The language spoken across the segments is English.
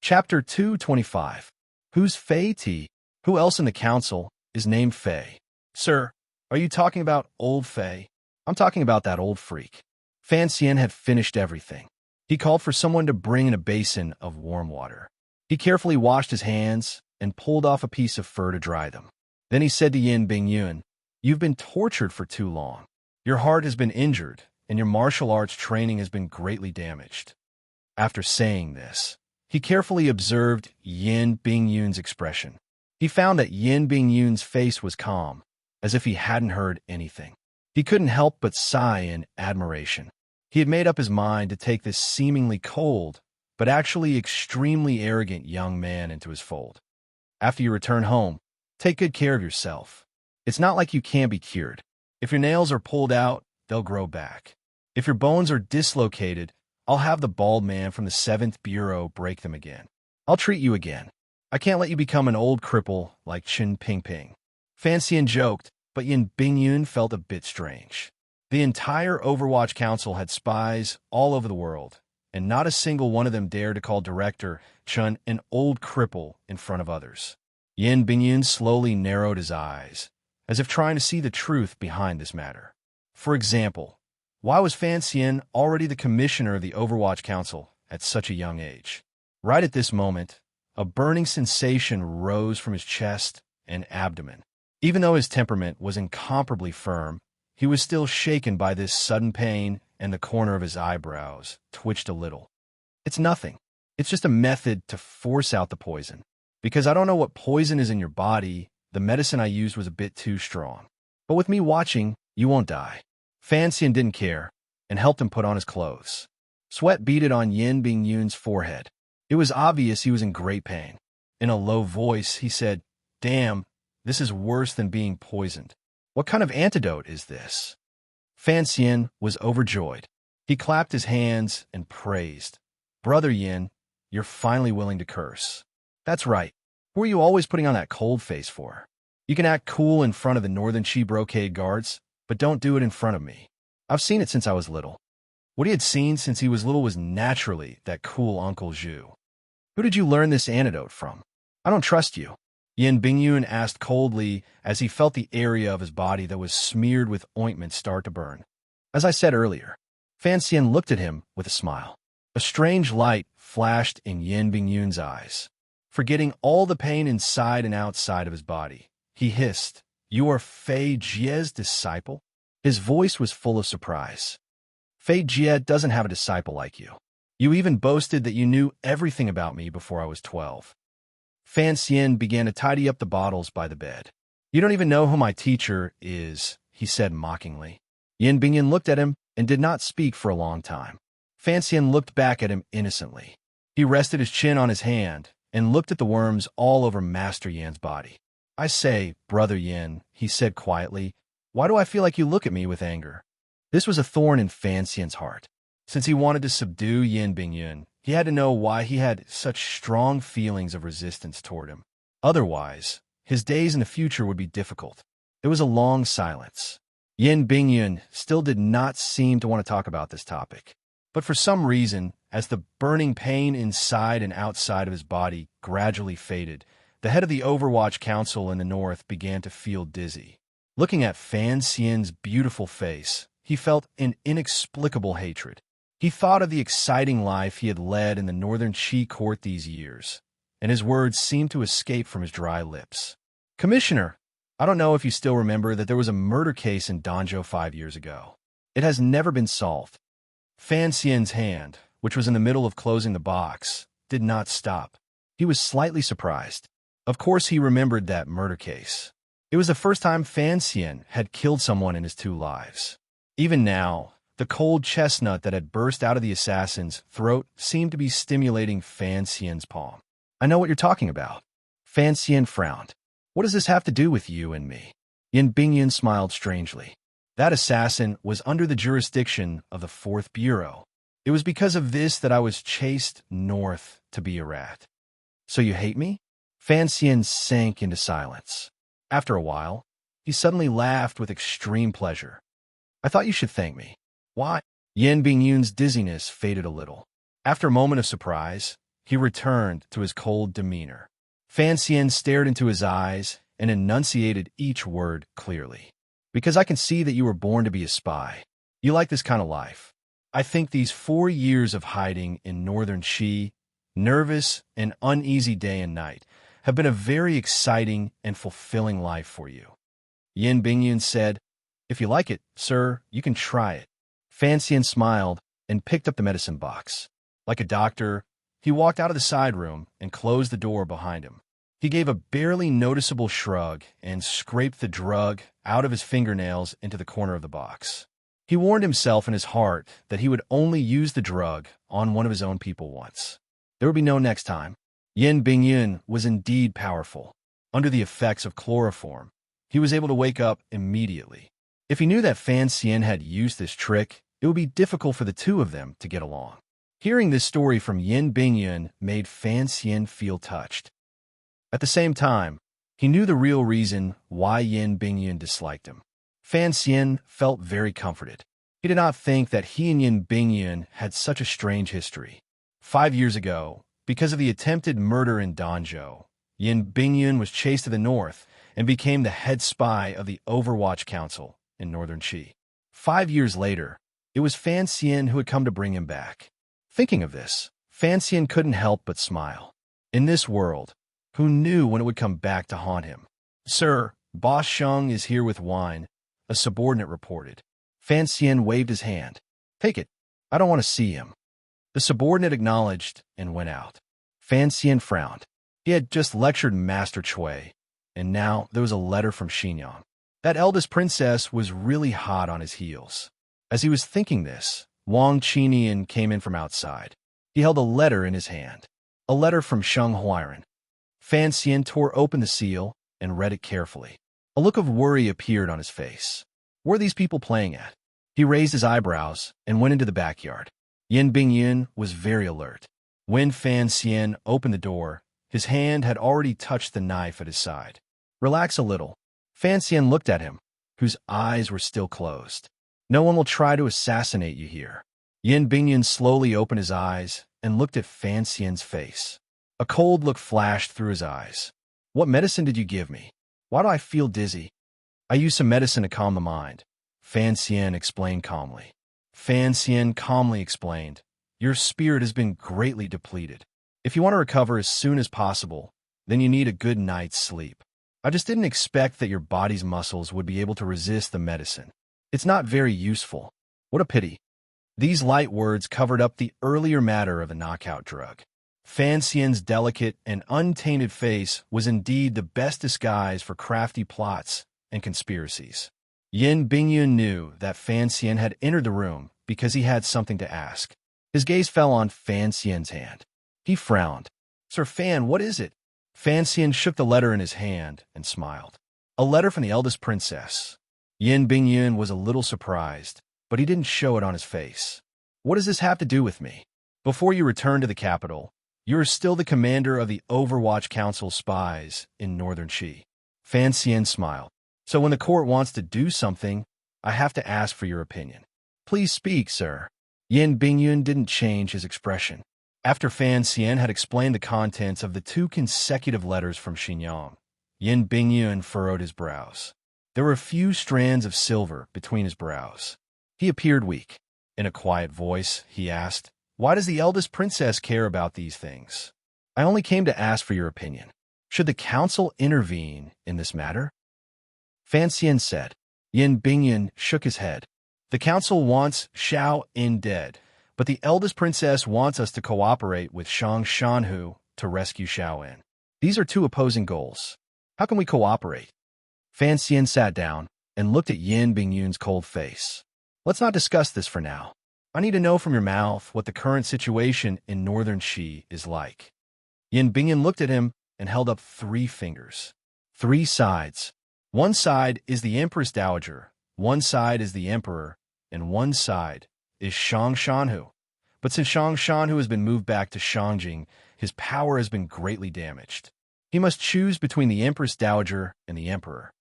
Chapter 225. Who's Fei T? Who else in the council is named Fei? Sir, are you talking about old Fei? I'm talking about that old freak. Fan Xian had finished everything. He called for someone to bring in a basin of warm water. He carefully washed his hands and pulled off a piece of fur to dry them. Then he said to Yin Bingyun, "You've been tortured for too long. Your heart has been injured, and your martial arts training has been greatly damaged." After saying this, he carefully observed Yin Bingyun's expression. He found that Yin Bingyun's face was calm, as if he hadn't heard anything. He couldn't help but sigh in admiration. He had made up his mind to take this seemingly cold, but actually extremely arrogant young man into his fold. After you return home, take good care of yourself. It's not like you can't be cured. If your nails are pulled out, they'll grow back. If your bones are dislocated, I'll have the bald man from the 7th Bureau break them again. I'll treat you again. I can't let you become an old cripple like Qin Pingping. Fan Xian joked, but Yin Bingyun felt a bit strange. The entire Overwatch Council had spies all over the world, and not a single one of them dared to call Director Chun an old cripple in front of others. Yin Bingyun slowly narrowed his eyes, as if trying to see the truth behind this matter. For example, why was Fan Xian already the commissioner of the Overwatch Council at such a young age? Right at this moment, a burning sensation rose from his chest and abdomen. Even though his temperament was incomparably firm, he was still shaken by this sudden pain, and the corner of his eyebrows twitched a little. It's nothing. It's just a method to force out the poison. Because I don't know what poison is in your body, the medicine I used was a bit too strong. But with me watching, you won't die. Fan Xian didn't care, and helped him put on his clothes. Sweat beaded on Yin Bingyun's forehead. It was obvious he was in great pain. In a low voice, he said, "Damn, this is worse than being poisoned. What kind of antidote is this?" Fan Xian was overjoyed. He clapped his hands and praised. "Brother Yin, you're finally willing to curse. That's right. Who are you always putting on that cold face for? You can act cool in front of the Northern Chi Brocade guards, but don't do it in front of me. I've seen it since I was little." What he had seen since he was little was naturally that cool Uncle Zhu. "Who did you learn this antidote from? I don't trust you." Yin Bingyun asked coldly as he felt the area of his body that was smeared with ointment start to burn. As I said earlier, Fan Xian looked at him with a smile. A strange light flashed in Yin Bingyun's eyes. Forgetting all the pain inside and outside of his body, he hissed, "You are Fei Jie's disciple?" His voice was full of surprise. "Fei Jie doesn't have a disciple like you. You even boasted that you knew everything about me before I was 12. Fan Xian began to tidy up the bottles by the bed. "You don't even know who my teacher is," he said mockingly. Yin Bingyun looked at him and did not speak for a long time. Fan Xian looked back at him innocently. He rested his chin on his hand and looked at the worms all over Master Yan's body. "I say, Brother Yin," he said quietly, "why do I feel like you look at me with anger?" This was a thorn in Fan Xian's heart. Since he wanted to subdue Yin Bingyun, he had to know why he had such strong feelings of resistance toward him. Otherwise, his days in the future would be difficult. There was a long silence. Yin Bingyun still did not seem to want to talk about this topic. But for some reason, as the burning pain inside and outside of his body gradually faded, the head of the Overwatch Council in the north began to feel dizzy. Looking at Fan Xian's beautiful face, he felt an inexplicable hatred. He thought of the exciting life he had led in the Northern Chi court these years, and his words seemed to escape from his dry lips. "Commissioner, I don't know if you still remember that there was a murder case in Danzhou 5 years ago. It has never been solved." Fan Xian's hand, which was in the middle of closing the box, did not stop. He was slightly surprised. Of course he remembered that murder case. It was the first time Fan Xian had killed someone in his 2 lives. Even now, the cold chestnut that had burst out of the assassin's throat seemed to be stimulating Fan Xian's palm. "I know what you're talking about." Fan Xian frowned. "What does this have to do with you and me?" Yin Bingyun smiled strangely. "That assassin was under the jurisdiction of the 4th Bureau. It was because of this that I was chased north to be a rat." "So you hate me?" Fan Xian sank into silence. After a while, he suddenly laughed with extreme pleasure. "I thought you should thank me." "Why?" Yin Bingyun's dizziness faded a little. After a moment of surprise, he returned to his cold demeanor. Fan Xian stared into his eyes and enunciated each word clearly. Because I can see that you were born to be a spy. You like this kind of life. I think these 4 years of hiding in northern Qi, nervous and uneasy day and night, have been a very exciting and fulfilling life for you. Yin Bingyun said, If you like it, sir, you can try it. Fan Xian smiled and picked up the medicine box. Like a doctor, he walked out of the side room and closed the door behind him. He gave a barely noticeable shrug and scraped the drug out of his fingernails into the corner of the box. He warned himself in his heart that he would only use the drug on one of his own people once. There would be no next time. Yin Bingyun was indeed powerful. Under the effects of chloroform, he was able to wake up immediately. If he knew that Fan Xian had used this trick, it would be difficult for the two of them to get along. Hearing this story from Yin Bingyun made Fan Xian feel touched. At the same time, he knew the real reason why Yin Bingyun disliked him. Fan Xian felt very comforted. He did not think that he and Yin Bingyun had such a strange history. 5 years ago, because of the attempted murder in Danzhou, Yin Bingyun was chased to the north and became the head spy of the Overwatch Council in northern Qi. 5 years later, it was Fan Xian who had come to bring him back. Thinking of this, Fan Xian couldn't help but smile. In this world, who knew when it would come back to haunt him? Sir, Boss Sheng is here with wine, a subordinate reported. Fan Xian waved his hand. Take it. I don't want to see him. The subordinate acknowledged and went out. Fan Xian frowned. He had just lectured Master Cui, and now there was a letter from Xinjiang. That eldest princess was really hot on his heels. As he was thinking this, Wang Qinian came in from outside. He held a letter in his hand. A letter from Sheng Huairan. Fan Xian tore open the seal and read it carefully. A look of worry appeared on his face. Where are these people playing at? He raised his eyebrows and went into the backyard. Yin Bingyun was very alert. When Fan Xian opened the door, his hand had already touched the knife at his side. Relax a little. Fan Xian looked at him, whose eyes were still closed. No one will try to assassinate you here. Yin Bingyun slowly opened his eyes and looked at Fan Xian's face. A cold look flashed through his eyes. What medicine did you give me? Why do I feel dizzy? I used some medicine to calm the mind. Fan Xian explained calmly. Fan Xian calmly explained, Your spirit has been greatly depleted. If you want to recover as soon as possible, then you need a good night's sleep. I just didn't expect that your body's muscles would be able to resist the medicine. It's not very useful. What a pity. These light words covered up the earlier matter of the knockout drug. Fan Xian's delicate and untainted face was indeed the best disguise for crafty plots and conspiracies. Yin Bingyun knew that Fan Xian had entered the room because he had something to ask. His gaze fell on Fan Xian's hand. He frowned. Sir Fan, what is it? Fan Xian shook the letter in his hand and smiled. A letter from the eldest princess. Yin Bingyun was a little surprised, but he didn't show it on his face. What does this have to do with me? Before you return to the capital, you are still the commander of the Overwatch Council spies in northern Qi. Fan Xian smiled. So when the court wants to do something, I have to ask for your opinion. Please speak, sir. Yin Bingyun didn't change his expression. After Fan Xian had explained the contents of the 2 consecutive letters from Xinjiang, Yin Bingyun furrowed his brows. There were a few strands of silver between his brows. He appeared weak. In a quiet voice, he asked, Why does the eldest princess care about these things? I only came to ask for your opinion. Should the council intervene in this matter? Fan Xian said. Yin Bingyun shook his head. The council wants Xiao In dead, but the eldest princess wants us to cooperate with Shang Shanhu to rescue Xiao In. These are 2 opposing goals. How can we cooperate? Fan Xian sat down and looked at Yin Bingyun's cold face. Let's not discuss this for now. I need to know from your mouth what the current situation in northern Qi is like. Yin Bingyun looked at him and held up 3 fingers. 3 sides. One side is the Empress Dowager, one side is the Emperor, and one side is Shang Shanhu. But since Shang Shanhu has been moved back to Shangjing, his power has been greatly damaged. He must choose between the Empress Dowager and the Emperor.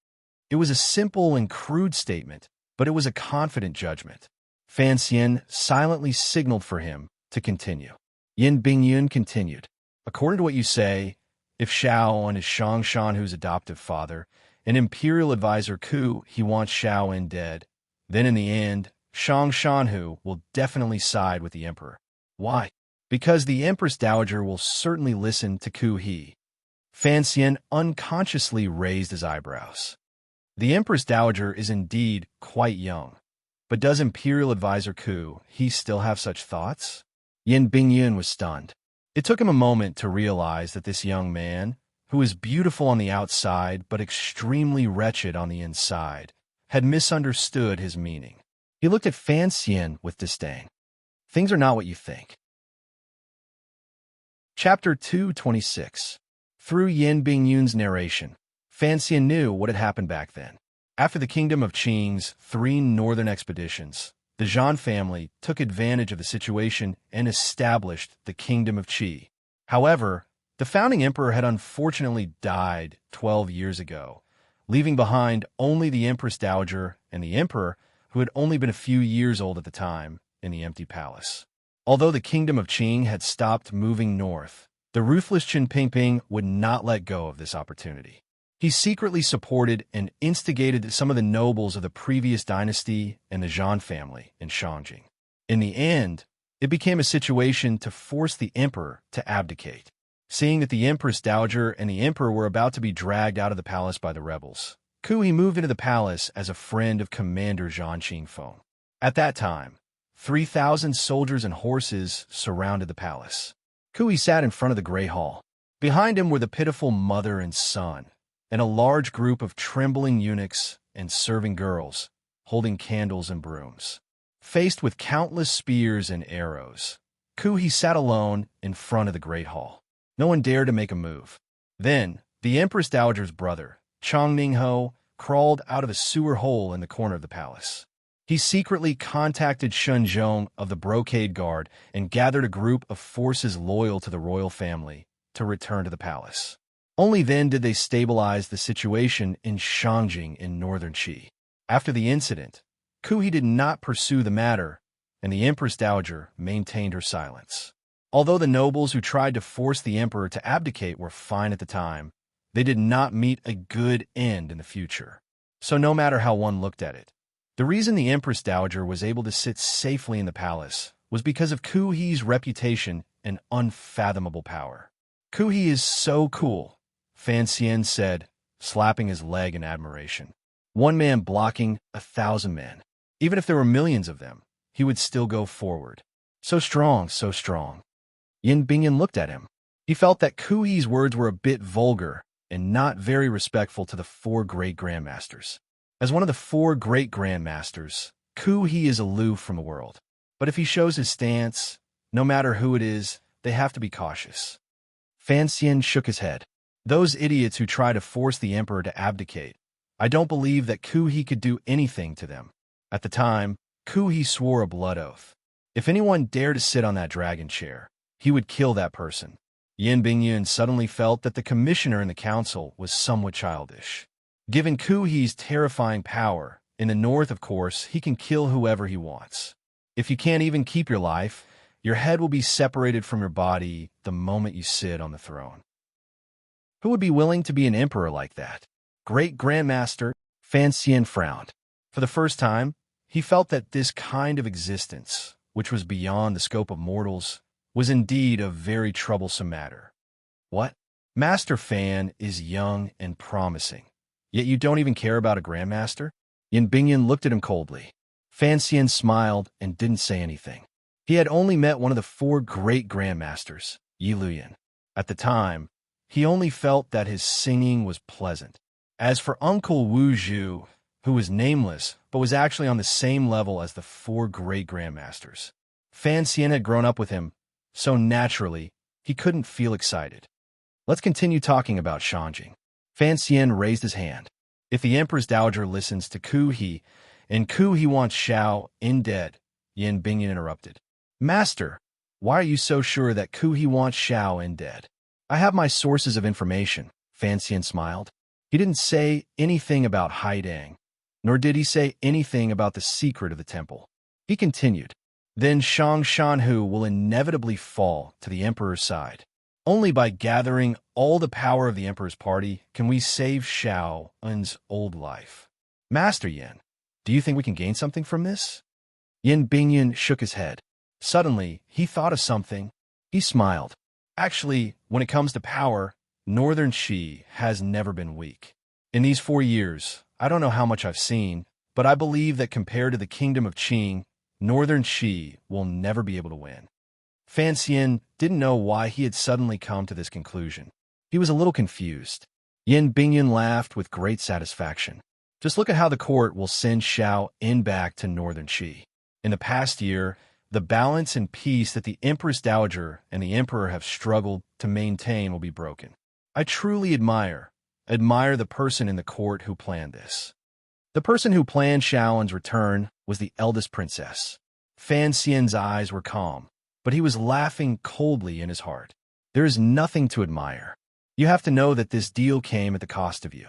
It was a simple and crude statement, but it was a confident judgment. Fan Xian silently signaled for him to continue. Yin Bingyun continued. According to what you say, if Shao is Shang Shanhu's adoptive father, an imperial advisor Ku, he wants Shao En dead, then in the end, Shang Shanhu will definitely side with the emperor. Why? Because the Empress Dowager will certainly listen to Ku He. Fan Xian unconsciously raised his eyebrows. The Empress Dowager is indeed quite young, but does Imperial Advisor Ku He still have such thoughts? Yin Bingyun was stunned. It took him a moment to realize that this young man, who is beautiful on the outside but extremely wretched on the inside, had misunderstood his meaning. He looked at Fan Xian with disdain. Things are not what you think. Chapter 226. Through Yin Bingyun's narration, Fan Xian knew what had happened back then. After the kingdom of Qing's 3 northern expeditions, the Zhan family took advantage of the situation and established the kingdom of Qi. However, the founding emperor had unfortunately died 12 years ago, leaving behind only the Empress Dowager and the emperor, who had only been a few years old at the time, in the empty palace. Although the kingdom of Qing had stopped moving north, the ruthless Qin Pingping would not let go of this opportunity. He secretly supported and instigated some of the nobles of the previous dynasty and the Zhan family in Shangjing. In the end, it became a situation to force the emperor to abdicate. Seeing that the Empress Dowager and the emperor were about to be dragged out of the palace by the rebels, Ku He moved into the palace as a friend of Commander Zhan Qingfeng. At that time, 3,000 soldiers and horses surrounded the palace. Ku He sat in front of the Great Hall. Behind him were the pitiful mother and son, and a large group of trembling eunuchs and serving girls, holding candles and brooms. Faced with countless spears and arrows, Ku He sat alone in front of the Great Hall. No one dared to make a move. Then, the Empress Dowager's brother, Chang Ningho, crawled out of a sewer hole in the corner of the palace. He secretly contacted Shun Zhong of the Brocade Guard and gathered a group of forces loyal to the royal family to return to the palace. Only then did they stabilize the situation in Shangjing in northern Qi. After the incident, Ku He did not pursue the matter, and the Empress Dowager maintained her silence. Although the nobles who tried to force the emperor to abdicate were fine at the time, they did not meet a good end in the future. So no matter how one looked at it, the reason the Empress Dowager was able to sit safely in the palace was because of Ku He's reputation and unfathomable power. Ku He is so cool, Fan Xian said, slapping his leg in admiration. One man blocking 1,000 men. Even if there were millions of them, he would still go forward. So strong, so strong. Yin Bingyun looked at him. He felt that Ku He's words were a bit vulgar and not very respectful to the 4 great grandmasters. As one of the 4 great grandmasters, Ku He is aloof from the world. But if he shows his stance, no matter who it is, they have to be cautious. Fan Xian shook his head. Those idiots who try to force the emperor to abdicate, I don't believe that Ku He could do anything to them. At the time, Ku He swore a blood oath. If anyone dared to sit on that dragon chair, he would kill that person. Yin Bingyun suddenly felt that the commissioner in the council was somewhat childish. Given Ku He's terrifying power, in the north, of course, he can kill whoever he wants. If you can't even keep your life, your head will be separated from your body the moment you sit on the throne. Who would be willing to be an emperor like that? Great Grandmaster Fan Xian frowned. For the first time, he felt that this kind of existence, which was beyond the scope of mortals, was indeed a very troublesome matter. What? Master Fan is young and promising, yet you don't even care about a grandmaster? Yin Bingyun looked at him coldly. Fan Xian smiled and didn't say anything. He had only met one of the 4 great grandmasters, Yi Luyan. At the time, he only felt that his singing was pleasant. As for Uncle Wu Zhu, who was nameless but was actually on the same level as the 4 great grandmasters, Fan Xian had grown up with him, so naturally, he couldn't feel excited. Let's continue talking about Shangjing. Fan Xian raised his hand. If the Empress Dowager listens to Ku He, and Ku He wants Shao En dead, Yin Bingyun interrupted. Master, why are you so sure that Ku He wants Shao En dead? I have my sources of information, Fan Xian smiled. He didn't say anything about Haidang, nor did he say anything about the secret of the temple. He continued. Then Shang Shanhu will inevitably fall to the emperor's side. Only by gathering all the power of the Emperor's party can we save Xiao En's old life. Master Yin, do you think we can gain something from this? Yin Bingyan shook his head. Suddenly, he thought of something. He smiled. Actually, when it comes to power, Northern Qi has never been weak. In these 4 years, I don't know how much I've seen, but I believe that compared to the kingdom of Qing, Northern Qi will never be able to win. Fan Xian didn't know why he had suddenly come to this conclusion. He was a little confused. Yin Bingyan laughed with great satisfaction. Just look at how the court will send Xiao En back to Northern Qi. In the past year, the balance and peace that the Empress Dowager and the Emperor have struggled to maintain will be broken. I truly admire the person in the court who planned this. The person who planned Xiao En's return was the eldest princess. Fan Xian's eyes were calm, but he was laughing coldly in his heart. There is nothing to admire. You have to know that this deal came at the cost of you.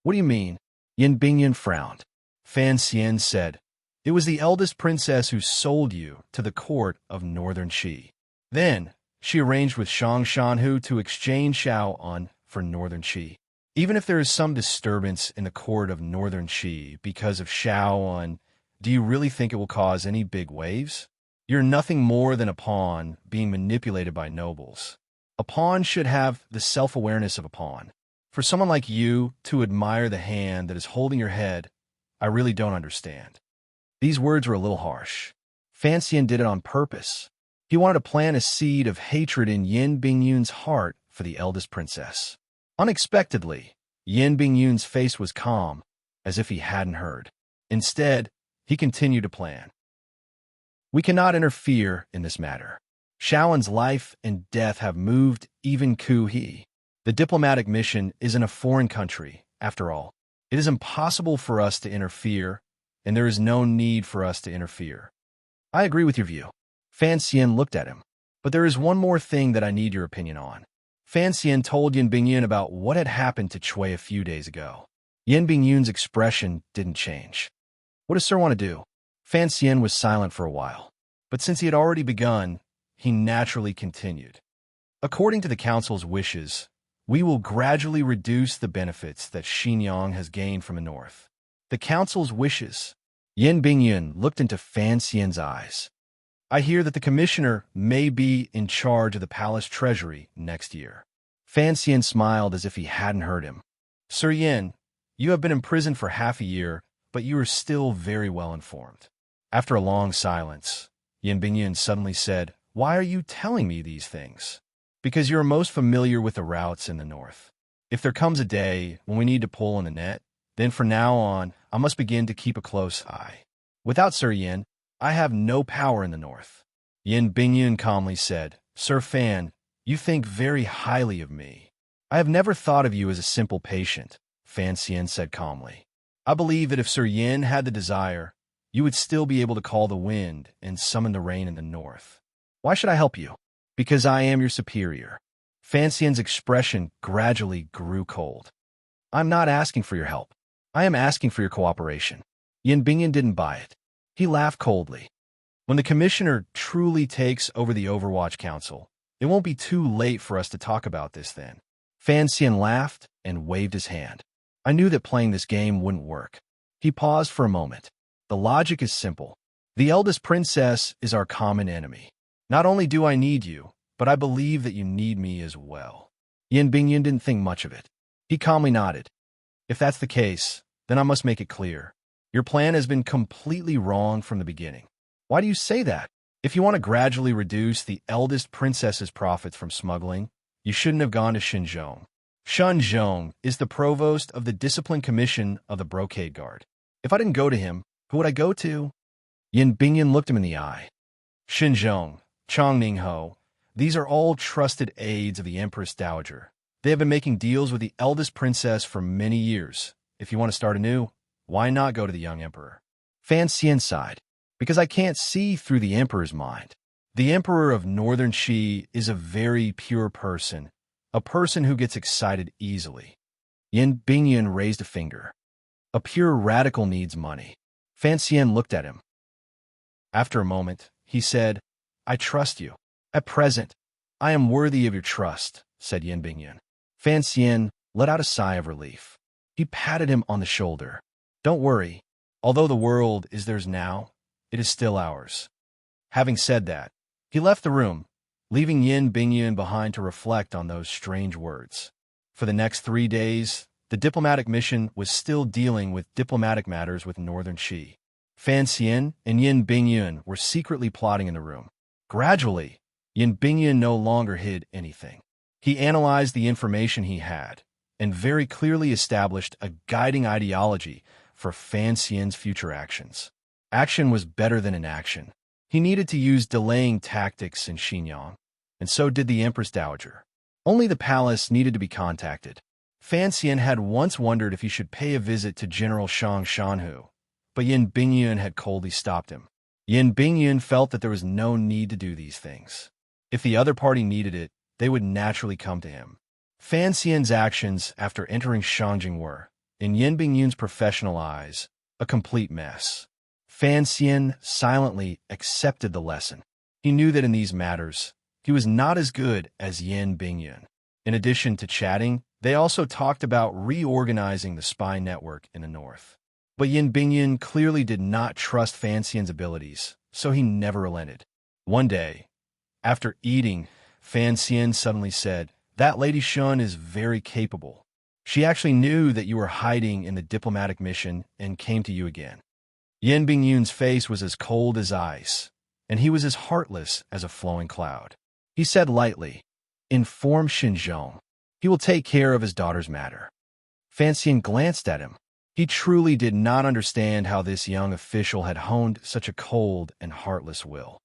What do you mean? Yin Bingyan frowned. Fan Xian said, it was the eldest princess who sold you to the court of Northern Qi. Then, she arranged with Shang Shanhu to exchange Xiao En for Northern Qi. Even if there is some disturbance in the court of Northern Qi because of Xiao En, do you really think it will cause any big waves? You're nothing more than a pawn being manipulated by nobles. A pawn should have the self-awareness of a pawn. For someone like you to admire the hand that is holding your head, I really don't understand. These words were a little harsh. Fan Xian did it on purpose. He wanted to plant a seed of hatred in Yin Bingyun's heart for the eldest princess. Unexpectedly, Yin Bingyun's face was calm, as if he hadn't heard. Instead, he continued to plan. We cannot interfere in this matter. Xiao En's life and death have moved even Ku He. The diplomatic mission is in a foreign country, after all. It is impossible for us to interfere, and there is no need for us to interfere. I agree with your view. Fan Xian looked at him. But there is one more thing that I need your opinion on. Fan Xian told Yin Bingyun about what had happened to Cui a few days ago. Yin Bingyun's expression didn't change. What does Sir want to do? Fan Xian was silent for a while. But since he had already begun, he naturally continued. According to the council's wishes, we will gradually reduce the benefits that Xinjiang has gained from the north. The council's wishes. Yin Bingyun looked into Fan Xian's eyes. I hear that the commissioner may be in charge of the palace treasury next year. Fan Xian smiled as if he hadn't heard him. Sir Yin, you have been imprisoned for half a year, but you are still very well informed. After a long silence, Yin Bingyun suddenly said, why are you telling me these things? Because you are most familiar with the routes in the north. If there comes a day when we need to pull in the net, then from now on, I must begin to keep a close eye. Without Sir Yin, I have no power in the north. Yin Bingyun calmly said, Sir Fan, you think very highly of me. I have never thought of you as a simple patient, Fan Xian said calmly. I believe that if Sir Yin had the desire, you would still be able to call the wind and summon the rain in the north. Why should I help you? Because I am your superior. Fan Xian's expression gradually grew cold. I'm not asking for your help. I am asking for your cooperation. Yin Bingyun didn't buy it. He laughed coldly. When the commissioner truly takes over the Overwatch Council, it won't be too late for us to talk about this then. Fan Xian laughed and waved his hand. I knew that playing this game wouldn't work. He paused for a moment. The logic is simple. The eldest princess is our common enemy. Not only do I need you, but I believe that you need me as well. Yin Bingyun didn't think much of it. He calmly nodded. If that's the case, then I must make it clear. Your plan has been completely wrong from the beginning. Why do you say that? If you want to gradually reduce the eldest princess's profits from smuggling, you shouldn't have gone to Xinjiang. Xinjiang is the provost of the Discipline Commission of the Brocade Guard. If I didn't go to him, who would I go to? Yin Bingyun looked him in the eye. Xinjiang, Changningho, these are all trusted aides of the Empress Dowager. They have been making deals with the eldest princess for many years. If you want to start anew, why not go to the young emperor? Fan Xian sighed. Because I can't see through the emperor's mind. The emperor of Northern Qi is a very pure person, a person who gets excited easily. Yin Bingyun raised a finger. A pure radical needs money. Fan Xian looked at him. After a moment, he said, I trust you. At present, I am worthy of your trust, said Yin Bingyun. Fan Xian let out a sigh of relief. He patted him on the shoulder. Don't worry. Although the world is theirs now, it is still ours. Having said that, he left the room, leaving Yin Bingyun behind to reflect on those strange words. For the next 3 days, the diplomatic mission was still dealing with diplomatic matters with Northern Qi. Fan Xian and Yin Bingyun were secretly plotting in the room. Gradually, Yin Bingyun no longer hid anything. He analyzed the information he had and very clearly established a guiding ideology for Fan Xian's future actions. Action was better than inaction. He needed to use delaying tactics in Xinjiang, and so did the Empress Dowager. Only the palace needed to be contacted. Fan Xian had once wondered if he should pay a visit to General Shang Shanhu, but Yin Bingyun had coldly stopped him. Yin Bingyun felt that there was no need to do these things. If the other party needed it, they would naturally come to him. Fan Xian's actions after entering Shangjing were, in Yin Bingyun's professional eyes, a complete mess. Fan Xian silently accepted the lesson. He knew that in these matters, he was not as good as Yin Bingyun. In addition to chatting, they also talked about reorganizing the spy network in the north. But Yin Bingyun clearly did not trust Fan Xian's abilities, so he never relented. One day, after eating, Fan Xian suddenly said, "That Lady Shun is very capable. She actually knew that you were hiding in the diplomatic mission and came to you again." Yin Bingyun's face was as cold as ice, and he was as heartless as a flowing cloud. He said lightly, "Inform Xinzhong. He will take care of his daughter's matter." Fan Xian glanced at him. He truly did not understand how this young official had honed such a cold and heartless will.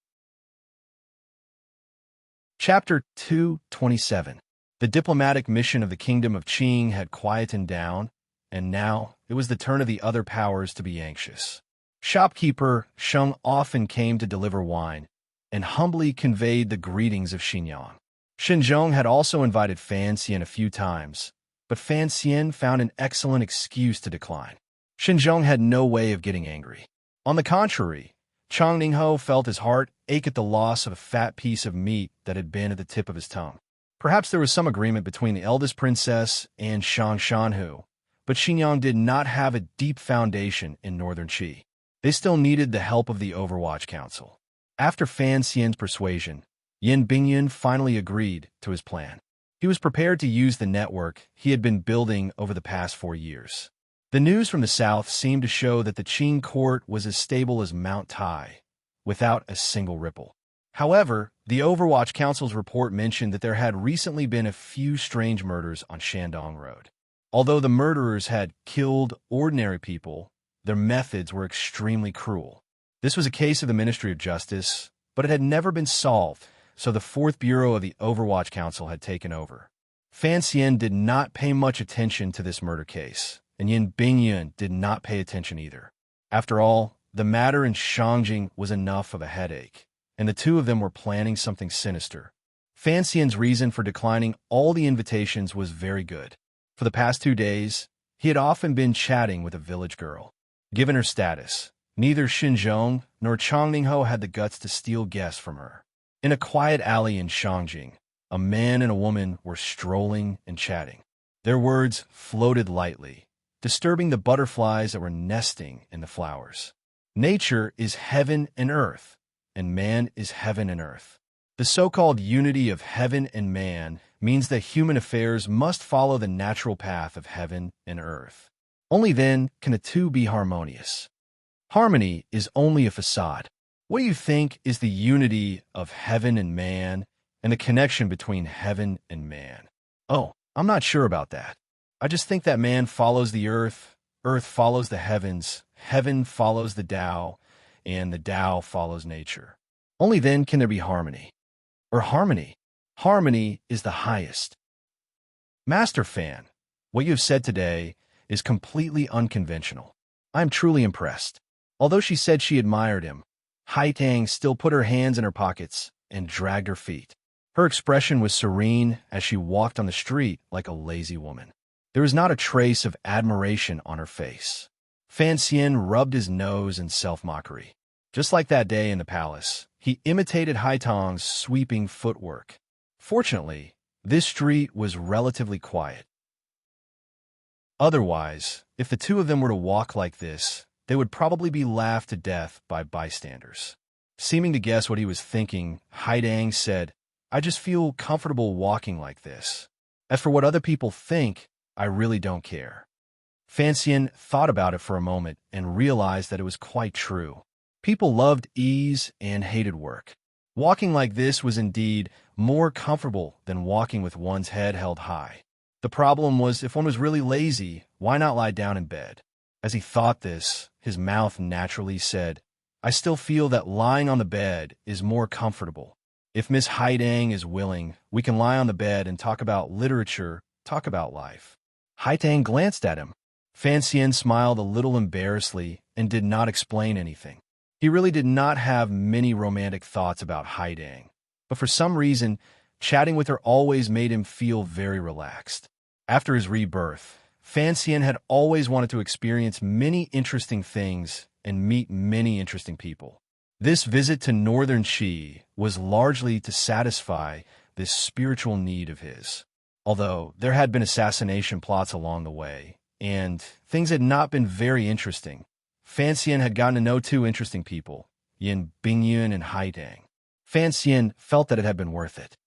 Chapter 227. The diplomatic mission of the Kingdom of Qing had quietened down, and now it was the turn of the other powers to be anxious. Shopkeeper Sheng often came to deliver wine, and humbly conveyed the greetings of Xinjiang. Xinzhong had also invited Fan Xian a few times, but Fan Xian found an excellent excuse to decline. Xinzhong had no way of getting angry. On the contrary, Chang Ningho felt his heart ache at the loss of a fat piece of meat that had been at the tip of his tongue. Perhaps there was some agreement between the eldest princess and Shang Shanhu, but Xinjiang did not have a deep foundation in Northern Qi. They still needed the help of the Overwatch Council. After Fan Xian's persuasion, Yin Bingyun finally agreed to his plan. He was prepared to use the network he had been building over the past 4 years. The news from the south seemed to show that the Qing court was as stable as Mount Tai, without a single ripple. However, the Overwatch Council's report mentioned that there had recently been a few strange murders on Shandong Road. Although the murderers had killed ordinary people, their methods were extremely cruel. This was a case of the Ministry of Justice, but it had never been solved, so the 4th Bureau of the Overwatch Council had taken over. Fan Xian did not pay much attention to this murder case, and Yin Bingyun did not pay attention either. After all, the matter in Shangjing was enough of a headache, and the two of them were planning something sinister. Fan Xian's reason for declining all the invitations was very good. For the past 2 days, he had often been chatting with a village girl. Given her status, neither Xinzhong nor Chang Ningho had the guts to steal guests from her. In a quiet alley in Shangjing, a man and a woman were strolling and chatting. Their words floated lightly, disturbing the butterflies that were nesting in the flowers. Nature is heaven and earth, and man is heaven and earth. The so-called unity of heaven and man means that human affairs must follow the natural path of heaven and earth. Only then can the two be harmonious. Harmony is only a facade. What do you think is the unity of heaven and man and the connection between heaven and man? Oh, I'm not sure about that. I just think that man follows the earth follows the heavens, heaven follows the Tao, and the Tao follows nature. Only then can there be harmony. Or harmony. Harmony is the highest. Master Fan, what you have said today is completely unconventional. I am truly impressed. Although she said she admired him, Hai Tang still put her hands in her pockets and dragged her feet. Her expression was serene as she walked on the street like a lazy woman. There was not a trace of admiration on her face. Fan Xian rubbed his nose in self-mockery. Just like that day in the palace, he imitated Hai Tang's sweeping footwork. Fortunately, this street was relatively quiet. Otherwise, if the two of them were to walk like this, they would probably be laughed to death by bystanders. Seeming to guess what he was thinking, Haidang said, "I just feel comfortable walking like this. As for what other people think, I really don't care." Fanxian thought about it for a moment and realized that it was quite true. People loved ease and hated work. Walking like this was indeed more comfortable than walking with one's head held high. The problem was, if one was really lazy, why not lie down in bed? As he thought this, his mouth naturally said, "I still feel that lying on the bed is more comfortable. If Miss Haidang is willing, we can lie on the bed and talk about literature, talk about life." Haidang glanced at him. Fanxian smiled a little embarrassedly and did not explain anything. He really did not have many romantic thoughts about Haidang, but for some reason, chatting with her always made him feel very relaxed. After his rebirth, Fanxian had always wanted to experience many interesting things and meet many interesting people. This visit to Northern Qi was largely to satisfy this spiritual need of his. Although there had been assassination plots along the way, and things had not been very interesting, Fanxian had gotten to know two interesting people, Yin Bingyun and Haidang. Fanxian felt that it had been worth it.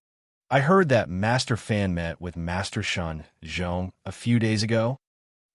"I heard that Master Fan met with Master Shun Zhong a few days ago?"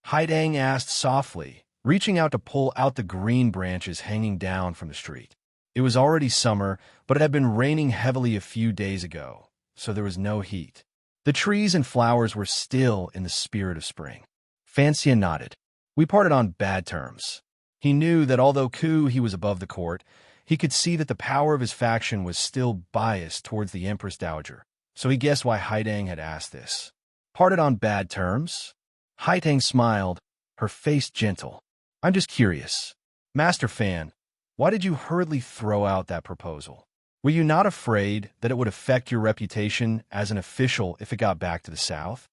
Haidang asked softly, reaching out to pull out the green branches hanging down from the street. It was already summer, but it had been raining heavily a few days ago, so there was no heat. The trees and flowers were still in the spirit of spring. Fanxian nodded. "We parted on bad terms." He knew that although he was above the court, he could see that the power of his faction was still biased towards the Empress Dowager, so he guessed why Haidang had asked this. "Parted on bad terms?" Haidang smiled, her face gentle. "I'm just curious. Master Fan, why did you hurriedly throw out that proposal? Were you not afraid that it would affect your reputation as an official if it got back to the south?"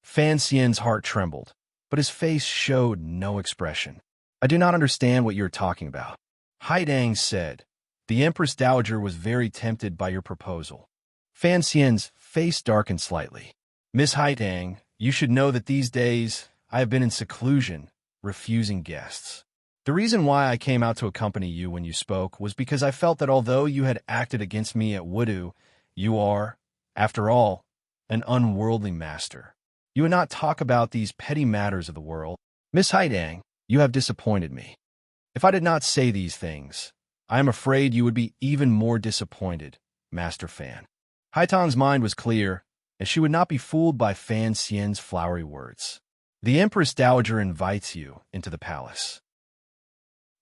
Fanxian's heart trembled, but his face showed no expression. "I do not understand what you're talking about." Haidang said, "The Empress Dowager was very tempted by your proposal." Fanxian's face darkened slightly. "Miss Haidang, you should know that these days I have been in seclusion, refusing guests. The reason why I came out to accompany you when you spoke was because I felt that although you had acted against me at Wudu, you are, after all, an unworldly master. You would not talk about these petty matters of the world. Miss Haidang, you have disappointed me. If I did not say these things, I am afraid you would be even more disappointed, Master Fan." Haitang's mind was clear, and she would not be fooled by Fanxian's flowery words. "The Empress Dowager invites you into the palace."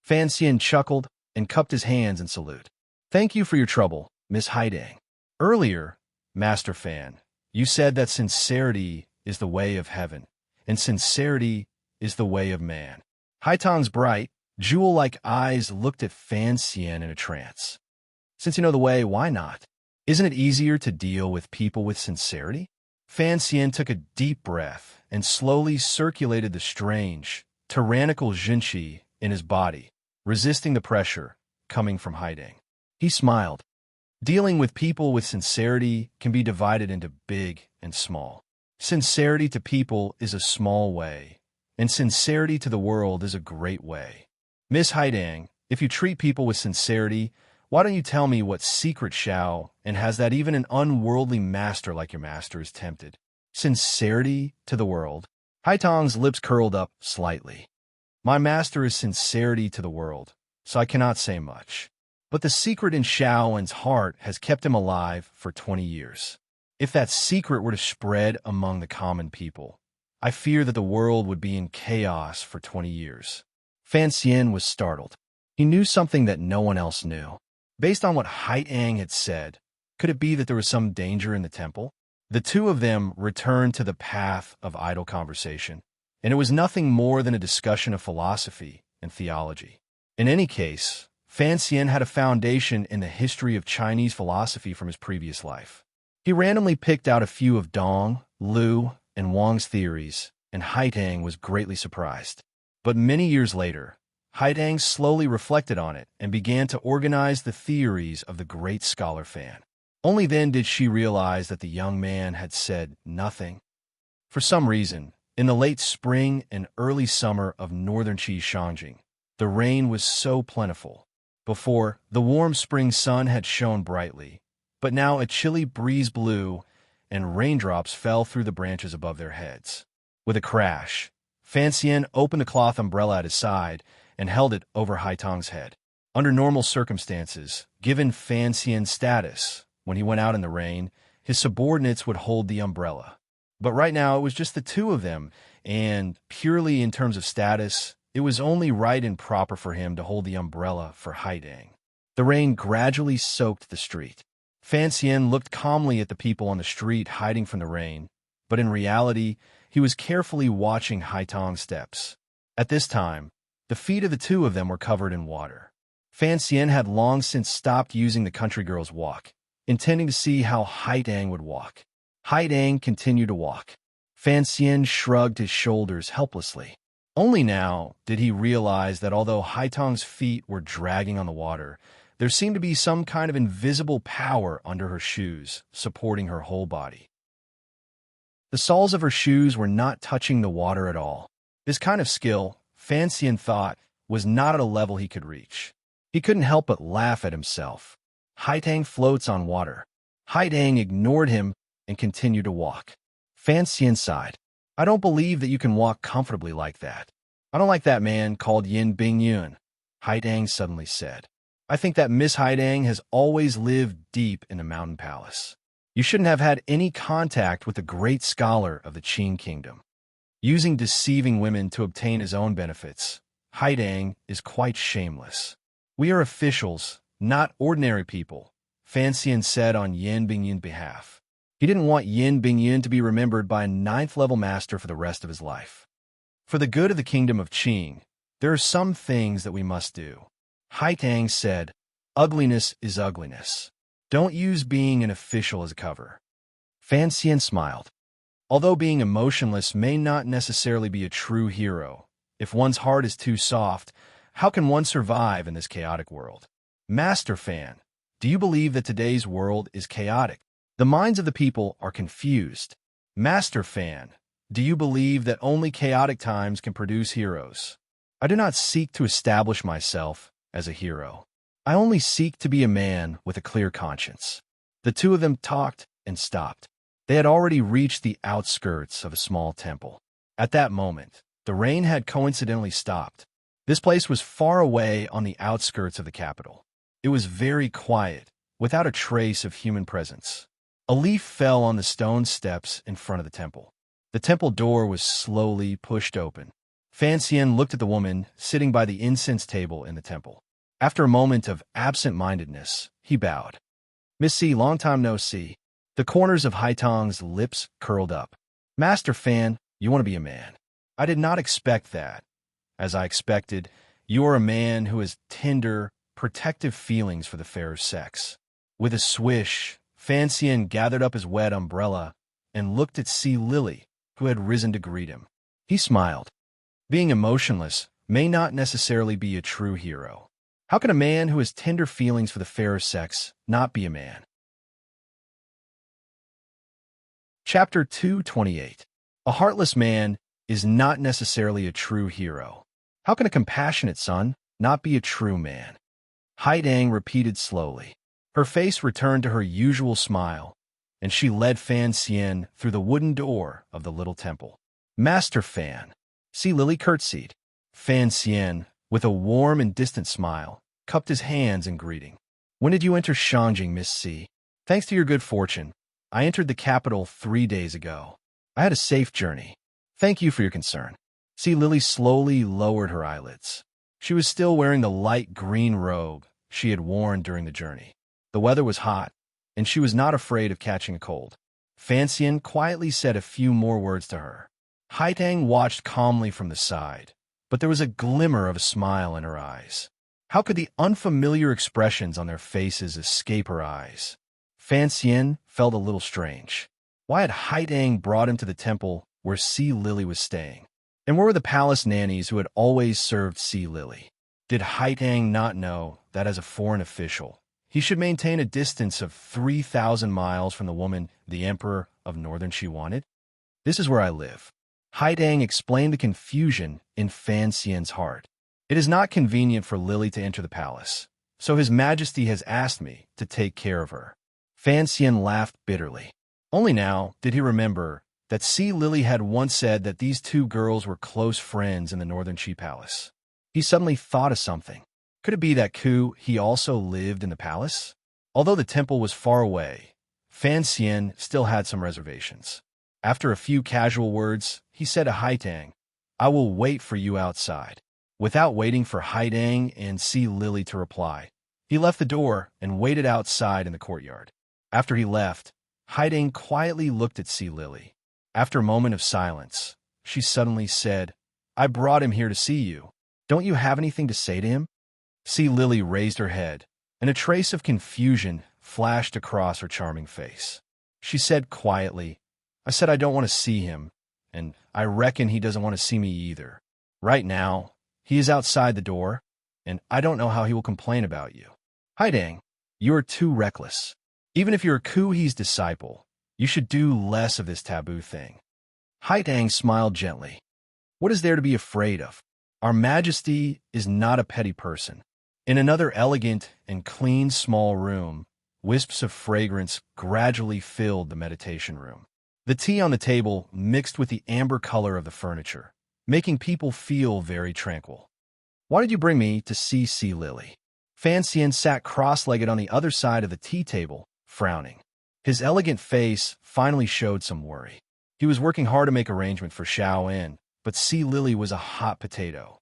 Fanxian chuckled and cupped his hands in salute. "Thank you for your trouble, Miss Haidang. Earlier, Master Fan, you said that sincerity is the way of heaven, and sincerity is the way of man." Haitang's bright, jewel-like eyes looked at Fanxian in a trance. "Since you know the way, why not? Isn't it easier to deal with people with sincerity?" Fanxian took a deep breath and slowly circulated the strange, tyrannical Jinqi in his body, resisting the pressure coming from Haidang. He smiled. Dealing with people with sincerity can be divided into big and small. Sincerity to people is a small way, and sincerity to the world is a great way. Miss Haidang, if you treat people with sincerity, why don't you tell me what secret shall, and has that even an unworldly master like your master is tempted? Sincerity to the world. Haitang's lips curled up slightly. "My master is sincerity to the world, so I cannot say much. But the secret in Shaowen's heart has kept him alive for 20 years. If that secret were to spread among the common people, I fear that the world would be in chaos for 20 years. Fanxian was startled. He knew something that no one else knew. Based on what Haitang had said, could it be that there was some danger in the temple? The two of them returned to the path of idle conversation, and it was nothing more than a discussion of philosophy and theology. In any case, Fanxian had a foundation in the history of Chinese philosophy from his previous life. He randomly picked out a few of Dong, Liu, and Wang's theories, and Haitang was greatly surprised. But many years later, Haitang slowly reflected on it and began to organize the theories of the great scholar Fan. Only then did she realize that the young man had said nothing. For some reason, in the late spring and early summer of northern Shangjing, the rain was so plentiful. Before, the warm spring sun had shone brightly, but now a chilly breeze blew and raindrops fell through the branches above their heads. With a crash, Fan Xian opened a cloth umbrella at his side and held it over Haitang's head. Under normal circumstances, given Fan Xian's status, when he went out in the rain, his subordinates would hold the umbrella. But right now it was just the two of them, and purely in terms of status, it was only right and proper for him to hold the umbrella for Haidang. The rain gradually soaked the street. Fan Xian looked calmly at the people on the street hiding from the rain, but in reality, he was carefully watching Haitang's steps. At this time, the feet of the two of them were covered in water. Fan Xian had long since stopped using the country girl's walk, intending to see how Haidang would walk. Haidang continued to walk. Fan Xian shrugged his shoulders helplessly. Only now did he realize that although Haitang's feet were dragging on the water, there seemed to be some kind of invisible power under her shoes, supporting her whole body. The soles of her shoes were not touching the water at all. This kind of skill, Fan Xian thought, was not at a level he could reach. He couldn't help but laugh at himself. Haitang floats on water. Haidang ignored him and continued to walk. Fan Xian sighed. I don't believe that you can walk comfortably like that. I don't like that man called Yin Bingyun, Haidang suddenly said. I think that Miss Haidang has always lived deep in the mountain palace. You shouldn't have had any contact with the great scholar of the Qing kingdom. Using deceiving women to obtain his own benefits, Haidang is quite shameless. We are officials, not ordinary people, Fan Xian said on Yin Bingyun's behalf. He didn't want Yin Bingyun to be remembered by a 9th-level master for the rest of his life. For the good of the kingdom of Qing, there are some things that we must do. Haitang said, ugliness is ugliness. Don't use being an official as a cover. Fan Xian smiled. Although being emotionless may not necessarily be a true hero, if one's heart is too soft, how can one survive in this chaotic world? Master Fan, do you believe that today's world is chaotic? The minds of the people are confused. Master Fan, do you believe that only chaotic times can produce heroes? I do not seek to establish myself as a hero. I only seek to be a man with a clear conscience. The two of them talked and stopped. They had already reached the outskirts of a small temple. At that moment, the rain had coincidentally stopped. This place was far away on the outskirts of the capital. It was very quiet, without a trace of human presence. A leaf fell on the stone steps in front of the temple. The temple door was slowly pushed open. Fan Xian looked at the woman sitting by the incense table in the temple. After a moment of absent-mindedness, he bowed. Miss C, long time no see. The corners of Haitang's lips curled up. Master Fan, you want to be a man. I did not expect that. As I expected, you are a man who has tender, protective feelings for the fairer sex. With a swish, Fan Xian gathered up his wet umbrella and looked at Sea Lily, who had risen to greet him. He smiled. Being emotionless may not necessarily be a true hero. How can a man who has tender feelings for the fairer sex not be a man? Chapter 228. A heartless man is not necessarily a true hero. How can a compassionate son not be a true man? Haidang repeated slowly. Her face returned to her usual smile, and she led Fan Xian through the wooden door of the little temple. Master Fan. Sea Lily curtsied. Fan Xian, with a warm and distant smile, cupped his hands in greeting. When did you enter Shangjing, Miss C? Thanks to your good fortune, I entered the capital 3 days ago. I had a safe journey. Thank you for your concern. Sea Lily slowly lowered her eyelids. She was still wearing the light green robe she had worn during the journey. The weather was hot, and she was not afraid of catching a cold. Fan Xian quietly said a few more words to her. Haitang watched calmly from the side, but there was a glimmer of a smile in her eyes. How could the unfamiliar expressions on their faces escape her eyes? Fan Xian felt a little strange. Why had Haitang brought him to the temple where Sea Lily was staying? And where were the palace nannies who had always served Sea Lily? Did Haitang not know that as a foreign official, he should maintain a distance of 3,000 miles from the woman the Emperor of Northern Qi wanted? This is where I live. Haidang explained the confusion in Fan Xian's heart. It is not convenient for Lily to enter the palace, so His Majesty has asked me to take care of her. Fan Xian laughed bitterly. Only now did he remember that Si Lily had once said that these two girls were close friends in the Northern Qi Palace. He suddenly thought of something. Could it be that he also lived in the palace? Although the temple was far away, Fan Xian still had some reservations. After a few casual words, he said to Haidang, "I will wait for you outside." Without waiting for Haidang and Si Lily to reply, he left the door and waited outside in the courtyard. After he left, Haidang quietly looked at Si Lily. After a moment of silence, she suddenly said, "I brought him here to see you. Don't you have anything to say to him?" Si Lily raised her head, and a trace of confusion flashed across her charming face. She said quietly, "I said I don't want to see him, and I reckon he doesn't want to see me either. Right now, he is outside the door, and I don't know how he will complain about you." "Haidang, you are too reckless. Even if you're He's disciple, you should do less of this taboo thing." Haidang smiled gently. "What is there to be afraid of? Our Majesty is not a petty person." In another elegant and clean small room, wisps of fragrance gradually filled the meditation room. The tea on the table mixed with the amber color of the furniture, making people feel very tranquil. "Why did you bring me to see Si Lily?" Fan Xian sat cross-legged on the other side of the tea table, frowning. His elegant face finally showed some worry. He was working hard to make arrangement for Xiao En, but Si Lily was a hot potato.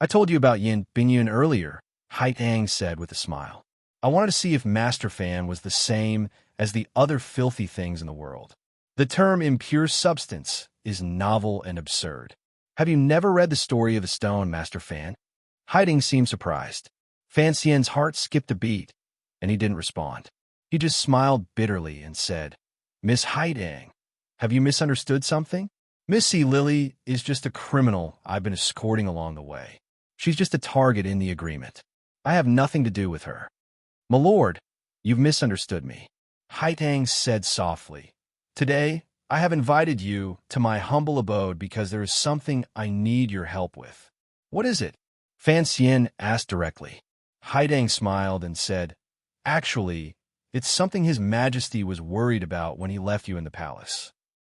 "I told you about Yin Bingyun earlier," Haidang said with a smile. "I wanted to see if Master Fan was the same as the other filthy things in the world. The term impure substance is novel and absurd. Have you never read the story of the stone, Master Fan?" Haidang seemed surprised. Fan Xian's heart skipped a beat, and he didn't respond. He just smiled bitterly and said, "Miss Haidang, have you misunderstood something? Miss Si Lily is just a criminal I've been escorting along the way. She's just a target in the agreement. I have nothing to do with her." "My lord, you've misunderstood me," Haidang said softly. "Today, I have invited you to my humble abode because there is something I need your help with." "What is it?" Fan Xian asked directly. Haidang smiled and said, "Actually, it's something His Majesty was worried about when he left you in the palace."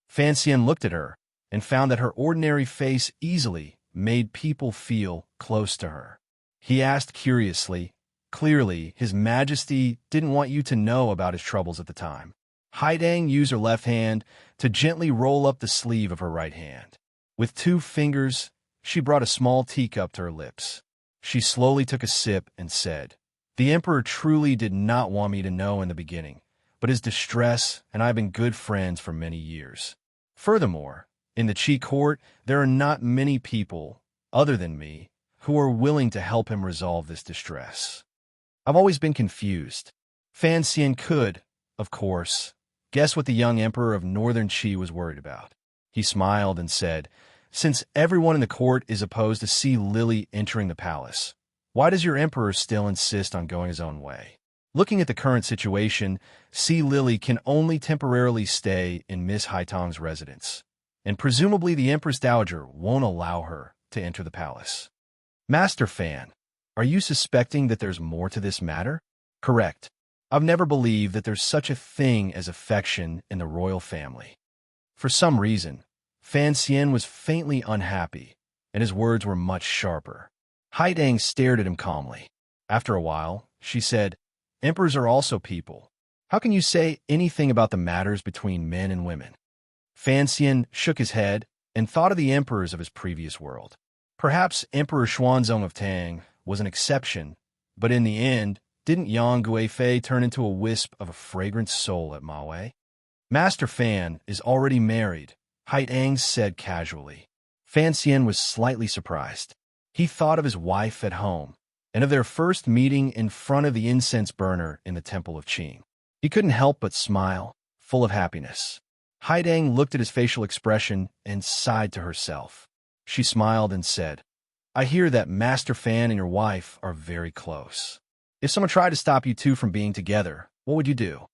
Fan Xian looked at her and found that her ordinary face easily made people feel close to her. He asked curiously, "Clearly, His Majesty didn't want you to know about his troubles at the time." Haidang used her left hand to gently roll up the sleeve of her right hand. With 2 fingers, she brought a small teacup to her lips. She slowly took a sip and said, "The Emperor truly did not want me to know in the beginning, but his distress and I have been good friends for many years. Furthermore, in the Qi court, there are not many people, other than me, who are willing to help him resolve this distress." I've always been confused. Fan Xian could, of course, guess what the young Emperor of Northern Qi was worried about. He smiled and said, "Since everyone in the court is opposed to Si Lily entering the palace, why does your Emperor still insist on going his own way? Looking at the current situation, Si Lily can only temporarily stay in Miss Haitang's residence, and presumably the Empress Dowager won't allow her to enter the palace." "Master Fan, are you suspecting that there's more to this matter?" "Correct. I've never believed that there's such a thing as affection in the royal family." For some reason, Fan Xian was faintly unhappy, and his words were much sharper. Haidang stared at him calmly. After a while, she said, "Emperors are also people. How can you say anything about the matters between men and women?" Fan Xian shook his head and thought of the emperors of his previous world. Perhaps Emperor Xuanzong of Tang was an exception, but in the end, didn't Yang Guifei turn into a wisp of a fragrant soul at Mawei? "Master Fan is already married," Haidang said casually. Fan Xian was slightly surprised. He thought of his wife at home, and of their first meeting in front of the incense burner in the Temple of Qing. He couldn't help but smile, full of happiness. Haidang looked at his facial expression and sighed to herself. She smiled and said, "I hear that Master Fan and your wife are very close." If someone tried to stop you two from being together, what would you do?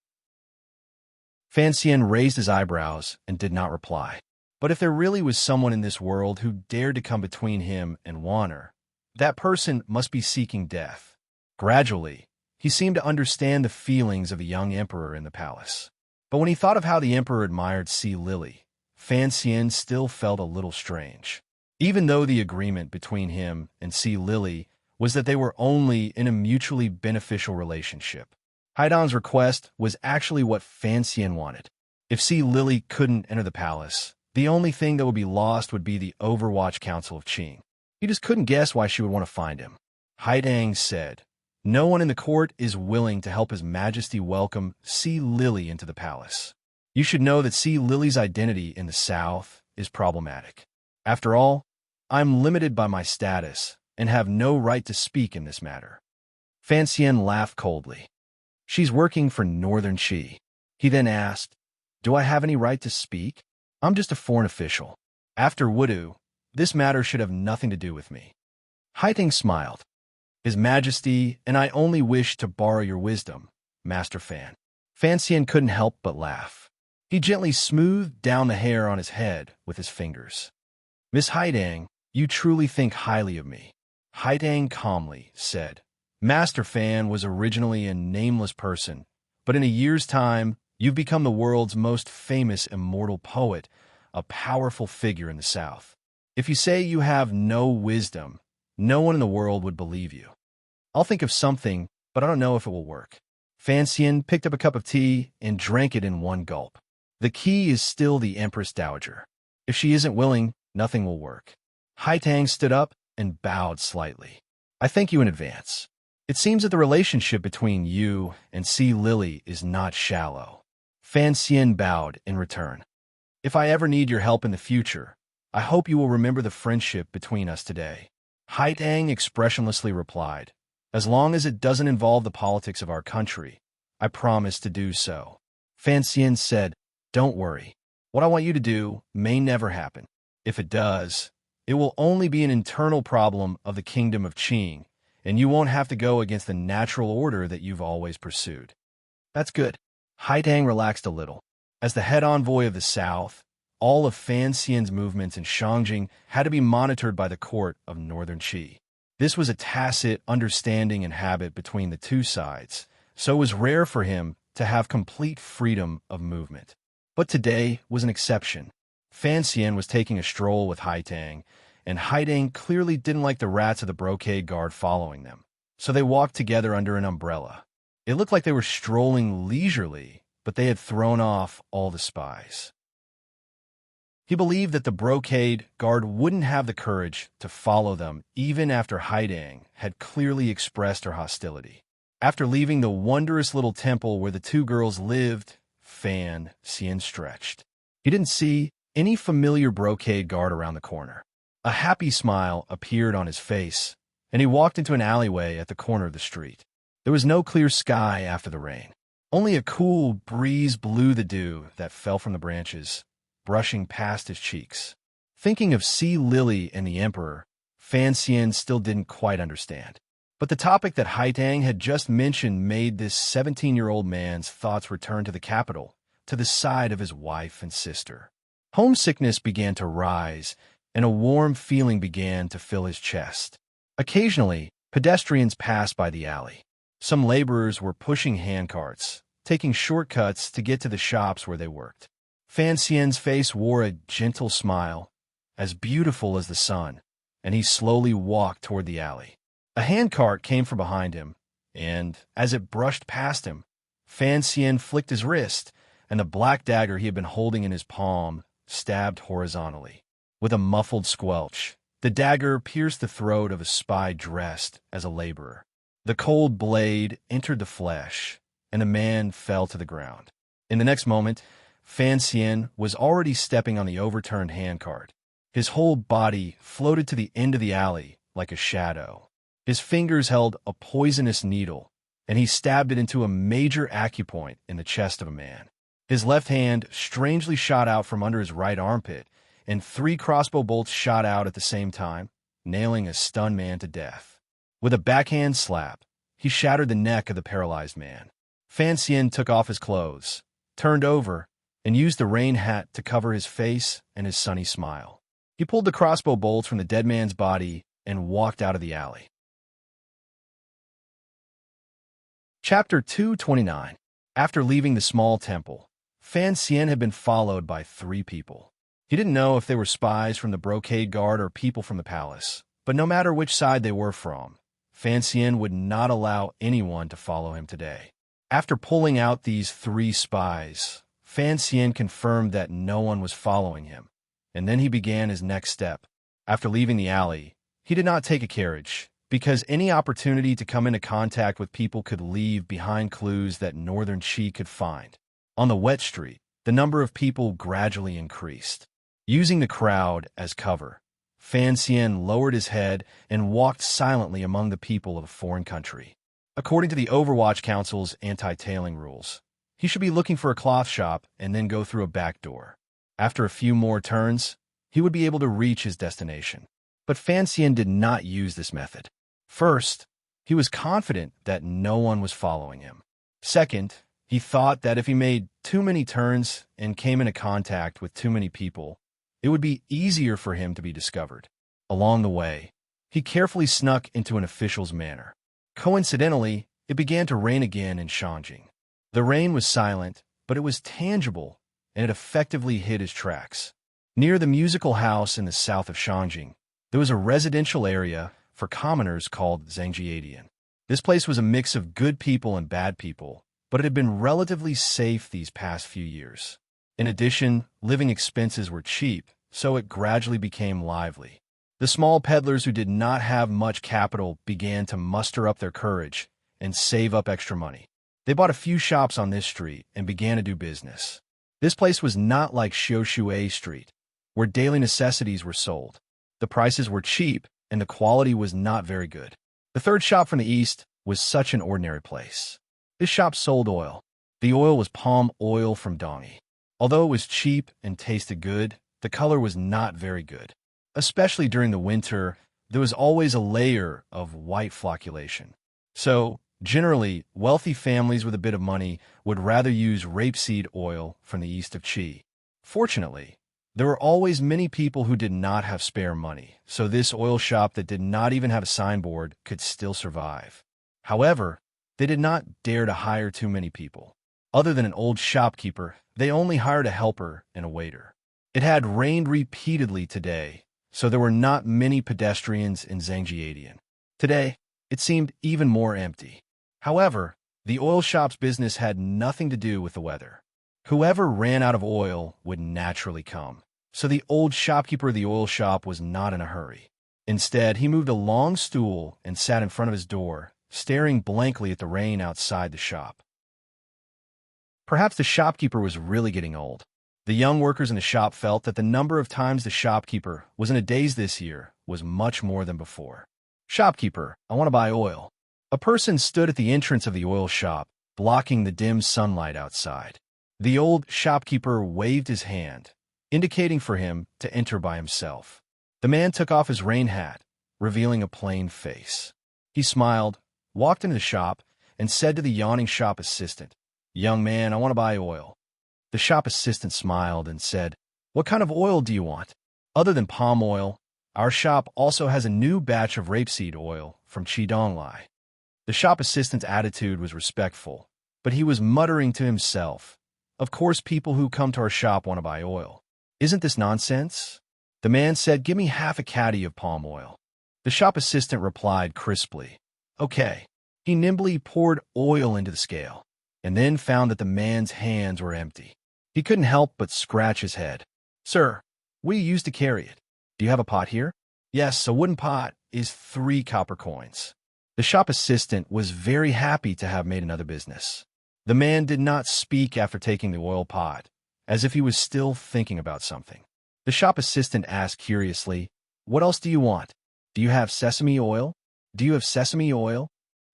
Fan Xian raised his eyebrows and did not reply. But if there really was someone in this world who dared to come between him and Wanner, that person must be seeking death. Gradually, he seemed to understand the feelings of the young emperor in the palace. But when he thought of how the emperor admired Sea Lily, Fan Xian still felt a little strange. Even though the agreement between him and Sea Lily was that they were only in a mutually beneficial relationship, Haidan's request was actually what Fan Xian wanted. If Sea Lily couldn't enter the palace, the only thing that would be lost would be the Overwatch Council of Qing. He just couldn't guess why she would want to find him. Haidang said, "No one in the court is willing to help His Majesty welcome Sea Lily into the palace. You should know that Sea Lily's identity in the south is problematic. After all, I'm limited by my status and have no right to speak in this matter." Fan Xian laughed coldly. "She's working for Northern Qi." He then asked, "Do I have any right to speak? I'm just a foreign official. After Wudu, this matter should have nothing to do with me." Haidang smiled. "His Majesty and I only wish to borrow your wisdom, Master Fan." Fan Xian couldn't help but laugh. He gently smoothed down the hair on his head with his fingers. "Miss Haidang, you truly think highly of me." Haidang calmly said, "Master Fan was originally a nameless person, but in a year's time, you've become the world's most famous immortal poet, a powerful figure in the South. If you say you have no wisdom, no one in the world would believe you. I'll think of something, but I don't know if it will work." Fan Xian picked up a cup of tea and drank it in one gulp. The key is still the Empress Dowager. If she isn't willing, nothing will work. Haitang stood up and bowed slightly. "I thank you in advance. It seems that the relationship between you and Sea Lily is not shallow." Fan Xian bowed in return. "If I ever need your help in the future, I hope you will remember the friendship between us today." Haitang expressionlessly replied, "As long as it doesn't involve the politics of our country, I promise to do so." Fan Xian said, "Don't worry. What I want you to do may never happen. If it does, it will only be an internal problem of the Kingdom of Qing, and you won't have to go against the natural order that you've always pursued." "That's good." Haitang relaxed a little. As the head envoy of the South, all of Fan Xian's movements in Shangjing had to be monitored by the court of Northern Qi. This was a tacit understanding and habit between the two sides, so it was rare for him to have complete freedom of movement. But today was an exception. Fan Xian was taking a stroll with Haitang, and Haitang clearly didn't like the rats of the brocade guard following them, so they walked together under an umbrella. It looked like they were strolling leisurely, but they had thrown off all the spies. He believed that the brocade guard wouldn't have the courage to follow them even after Haidang had clearly expressed her hostility. After leaving the wondrous little temple where the two girls lived, Fan Xian stretched. He didn't see any familiar brocade guard around the corner. A happy smile appeared on his face, and he walked into an alleyway at the corner of the street. There was no clear sky after the rain. Only a cool breeze blew the dew that fell from the branches, brushing past his cheeks. Thinking of Sea Lily and the Emperor, Fan Xian still didn't quite understand. But the topic that Haitang had just mentioned made this 17-year-old man's thoughts return to the capital, to the side of his wife and sister. Homesickness began to rise, and a warm feeling began to fill his chest. Occasionally, pedestrians passed by the alley. Some laborers were pushing handcarts, taking shortcuts to get to the shops where they worked. Fan Xian's face wore a gentle smile, as beautiful as the sun, and he slowly walked toward the alley. A handcart came from behind him, and, as it brushed past him, Fan Xian flicked his wrist, and the black dagger he had been holding in his palm stabbed horizontally. With a muffled squelch, the dagger pierced the throat of a spy dressed as a laborer. The cold blade entered the flesh, and the man fell to the ground. In the next moment, Fan Xian was already stepping on the overturned handcart. His whole body floated to the end of the alley like a shadow. His fingers held a poisonous needle, and he stabbed it into a major acupoint in the chest of a man. His left hand strangely shot out from under his right armpit, and 3 crossbow bolts shot out at the same time, nailing a stunned man to death. With a backhand slap, he shattered the neck of the paralyzed man. Fan Xian took off his clothes, turned over, and used the rain hat to cover his face and his sunny smile. He pulled the crossbow bolts from the dead man's body and walked out of the alley. Chapter 229. After leaving the small temple, Fan Xian had been followed by 3 people. He didn't know if they were spies from the brocade guard or people from the palace, but no matter which side they were from, Fan Xian would not allow anyone to follow him today. After pulling out these 3 spies, Fan Xian confirmed that no one was following him, and then he began his next step. After leaving the alley, he did not take a carriage, because any opportunity to come into contact with people could leave behind clues that Northern Qi could find. On the wet street, the number of people gradually increased. Using the crowd as cover, Fan Xian lowered his head and walked silently among the people of a foreign country. According to the Overwatch Council's anti-tailing rules, he should be looking for a cloth shop and then go through a back door. After a few more turns, he would be able to reach his destination. But Fan Xian did not use this method. First, he was confident that no one was following him. Second, he thought that if he made too many turns and came into contact with too many people, it would be easier for him to be discovered. Along the way, he carefully snuck into an official's manor. Coincidentally, it began to rain again in Shanjing. The rain was silent, but it was tangible, and it effectively hid his tracks. Near the musical house in the south of Shanjing, there was a residential area for commoners called Zhangjiadian. This place was a mix of good people and bad people, but it had been relatively safe these past few years. In addition, living expenses were cheap, so it gradually became lively. The small peddlers who did not have much capital began to muster up their courage and save up extra money. They bought a few shops on this street and began to do business. This place was not like Xiushui Street, where daily necessities were sold. The prices were cheap, and the quality was not very good. The third shop from the east was such an ordinary place. This shop sold oil. The oil was palm oil from Dongi. Although it was cheap and tasted good, the color was not very good. Especially during the winter, there was always a layer of white flocculation. So, generally, wealthy families with a bit of money would rather use rapeseed oil from the east of Qi. Fortunately, there were always many people who did not have spare money, so this oil shop that did not even have a signboard could still survive. However, they did not dare to hire too many people. Other than an old shopkeeper, they only hired a helper and a waiter. It had rained repeatedly today, so there were not many pedestrians in Zhangjiadian. Today, it seemed even more empty. However, the oil shop's business had nothing to do with the weather. Whoever ran out of oil would naturally come, so the old shopkeeper of the oil shop was not in a hurry. Instead, he moved a long stool and sat in front of his door, staring blankly at the rain outside the shop. Perhaps the shopkeeper was really getting old. The young workers in the shop felt that the number of times the shopkeeper was in a daze this year was much more than before. "Shopkeeper, I want to buy oil." A person stood at the entrance of the oil shop, blocking the dim sunlight outside. The old shopkeeper waved his hand, indicating for him to enter by himself. The man took off his rain hat, revealing a plain face. He smiled, walked into the shop, and said to the yawning shop assistant, "Young man, I want to buy oil." The shop assistant smiled and said, "What kind of oil do you want?" "Other than palm oil, our shop also has a new batch of rapeseed oil from Qidonglai." The shop assistant's attitude was respectful, but he was muttering to himself, "Of course people who come to our shop want to buy oil. Isn't this nonsense?" The man said, "Give me half a caddy of palm oil." The shop assistant replied crisply, "Okay." He nimbly poured oil into the scale, and then found that the man's hands were empty. He couldn't help but scratch his head. "Sir, we used to carry it. Do you have a pot here?" "Yes, a wooden pot is 3 copper coins." The shop assistant was very happy to have made another business. The man did not speak after taking the oil pot, as if he was still thinking about something. The shop assistant asked curiously, "What else do you want? Do you have sesame oil? Do you have sesame oil?"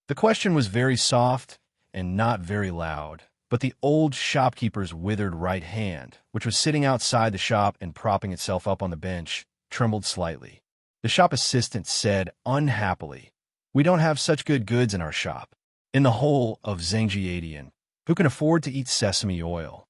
The question was very soft and not very loud, but the old shopkeeper's withered right hand, which was sitting outside the shop and propping itself up on the bench, trembled slightly. The shop assistant said unhappily, We don't have such good goods in our shop. In the whole of Zhangjiadian, who can afford to eat sesame oil?"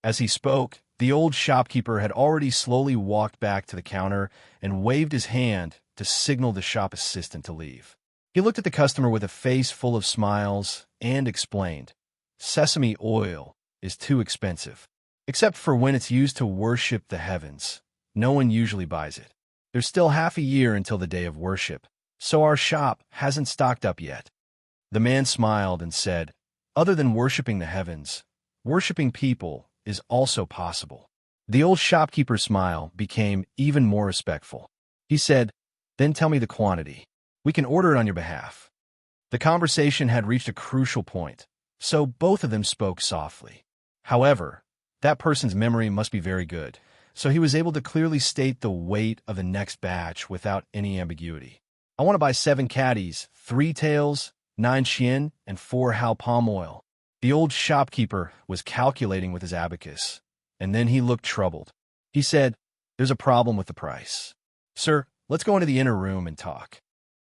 As he spoke, the old shopkeeper had already slowly walked back to the counter and waved his hand to signal the shop assistant to leave. He looked at the customer with a face full of smiles and explained, "Sesame oil is too expensive. Except for when it's used to worship the heavens, no one usually buys it. There's still half a year until the day of worship, so our shop hasn't stocked up yet." The man smiled and said, "Other than worshiping the heavens, worshiping people is also possible." The old shopkeeper's smile became even more respectful. He said, "Then tell me the quantity. We can order it on your behalf." The conversation had reached a crucial point, so both of them spoke softly. However, that person's memory must be very good, so he was able to clearly state the weight of the next batch without any ambiguity. "I want to buy 7 caddies, 3 tails, 9 xian, and 4 hao palm oil." The old shopkeeper was calculating with his abacus, and then he looked troubled. He said, "There's a problem with the price. Sir, let's go into the inner room and talk."